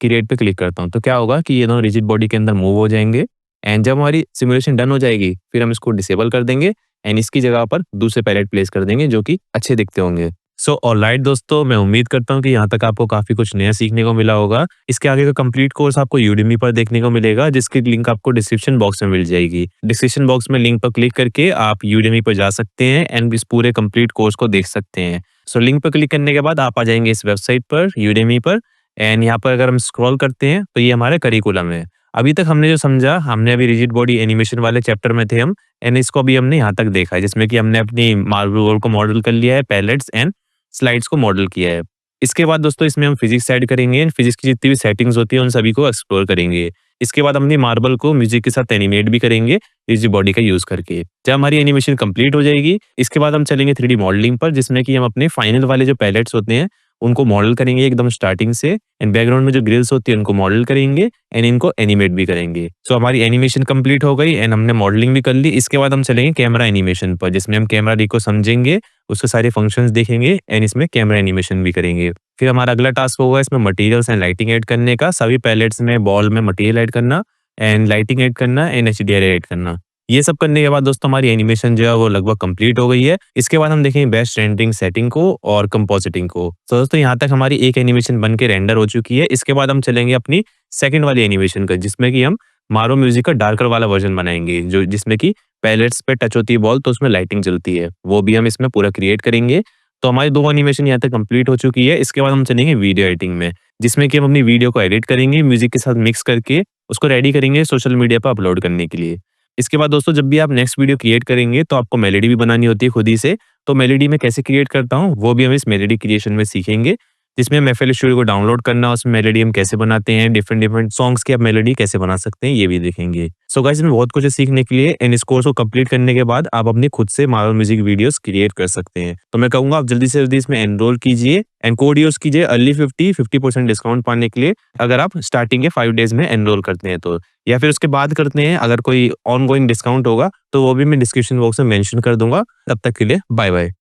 क्रिएट पे क्लिक करता हूँ, तो क्या होगा कि ये दोनों रिजिड बॉडी के अंदर मूव हो जाएंगे। एंड जब हमारी सिमुलेशन डन हो जाएगी, फिर हम इसको डिसेबल कर देंगे एंड इसकी जगह पर दूसरे पैलेट प्लेस कर देंगे, जो कि अच्छे दिखते होंगे। सो ऑलराइट दोस्तों, मैं उम्मीद करता हूँ कि यहाँ तक आपको काफी कुछ नया सीखने को मिला होगा। इसके आगे का कंप्लीट कोर्स आपको यूडेमी पर देखने को मिलेगा, जिसकी लिंक आपको डिस्क्रिप्शन बॉक्स में मिल जाएगी। डिस्क्रिप्शन बॉक्स में लिंक पर क्लिक करके आप यूडेमी पर जा सकते हैं एंड इस पूरे कंप्लीट कोर्स को देख सकते हैं। सो लिंक पर क्लिक करने के बाद आप आ जाएंगे इस वेबसाइट पर, यूडेमी पर। एंड यहाँ पर अगर हम स्क्रॉल करते हैं तो ये हमारे करिकुलम है। अभी तक हमने जो समझा, हमने अभी रिजिड बॉडी एनिमेशन वाले चैप्टर में थे हम, एंड इसको अभी हमने यहाँ तक देखा है, जिसमें कि हमने अपनी मार्बल वर्ल्ड को मॉडल कर लिया है, पैलेट्स एंड स्लाइड्स को मॉडल किया है। इसके बाद दोस्तों इसमें हम फिजिक्स ऐड करेंगे एंड फिजिक्स की जितनी भी सेटिंग्स होती है उन सभी को एक्सप्लोर करेंगे। इसके बाद अपनी मार्बल को म्यूजिक के साथ एनिमेट भी करेंगे रिजिड बॉडी का यूज करके। जब हमारी एनिमेशन कंप्लीट हो जाएगी, इसके बाद हम चलेंगे 3D मॉडलिंग पर, जिसमें कि हम अपने फाइनल वाले जो पैलेट्स होते हैं उनको मॉडल करेंगे एकदम स्टार्टिंग से, एंड बैकग्राउंड में जो ग्रिल्स होती है उनको मॉडल करेंगे एंड इनको एनिमेट भी करेंगे। सो हमारी एनिमेशन कंप्लीट हो गई एंड हमने मॉडलिंग भी कर ली। इसके बाद हम चलेंगे कैमरा एनिमेशन पर, जिसमें हम कैमरा री को समझेंगे, उसके सारे फंक्शंस देखेंगे एंड इसमें कैमरा एनिमेशन भी करेंगे। फिर हमारा अगला टास्क होगा इसमें मटेरियल्स एंड लाइटिंग ऐड करने का। सभी पैलेट्स में बॉल में मटेरियल ऐड करना एंड लाइटिंग ऐड करना एंड HDR ऐड करना। ये सब करने के बाद दोस्तों हमारी एनिमेशन जो है वो लगभग कंप्लीट हो गई है। इसके बाद हम देखेंगे बेस्ट रेंडरिंग सेटिंग को और कंपोजिटिंग को। तो दोस्तों यहाँ तक हमारी एक एनिमेशन बन के रेंडर हो चुकी है। इसके बाद हम चलेंगे अपनी सेकंड वाली एनिमेशन का, जिसमें कि हम मारो म्यूजिक का डार्कर वाला वर्जन बनाएंगे, जो जिसमें कि पैलेट्स पे टच होती है बॉल तो उसमें लाइटिंग जलती है, वो भी हम इसमें पूरा क्रिएट करेंगे। तो हमारी 2 एनिमेशन यहाँ तक कंप्लीट हो चुकी है। इसके बाद हम चलेंगे वीडियो एडिटिंग में, जिसमें कि हम अपनी वीडियो को एडिट करेंगे, म्यूजिक के साथ मिक्स करके उसको रेडी करेंगे सोशल मीडिया पर अपलोड करने के लिए। इसके बाद दोस्तों जब भी आप नेक्स्ट वीडियो क्रिएट करेंगे तो आपको मेलोडी भी बनानी होती है खुद ही से। तो मेलोडी मैं कैसे क्रिएट करता हूँ वो भी हम इस मेलोडी क्रिएशन में सीखेंगे, जिसमें हम FL स्टूडियो को डाउनलोड करना, उसमें मेलोडी हम कैसे बनाते हैं, डिफरेंट डिफरेंट सॉन्ग्स की आप मेलोडी कैसे बना सकते हैं, ये भी देखेंगे। सो गाइस, इसमें बहुत कुछ है सीखने के लिए एंड इस कोर्स को कंप्लीट करने के बाद आप अपनी खुद से मार्वल म्यूजिक वीडियोस क्रिएट कर सकते हैं। तो मैं कहूंगा आप जल्दी से जल्दी इसमें एनरोल कीजिए एंड कोड यूज कीजिए अर्ली 50% डिस्काउंट पाने के लिए, अगर आप स्टार्टिंग के 5 डेज में एनरोल करते हैं तो, या फिर उसके बाद करते हैं अगर कोई ऑन गोइंग डिस्काउंट होगा तो वो भी मैं डिस्क्रिप्शन बॉक्स में मेंशन कर दूंगा। तब तक के लिए बाय बाय।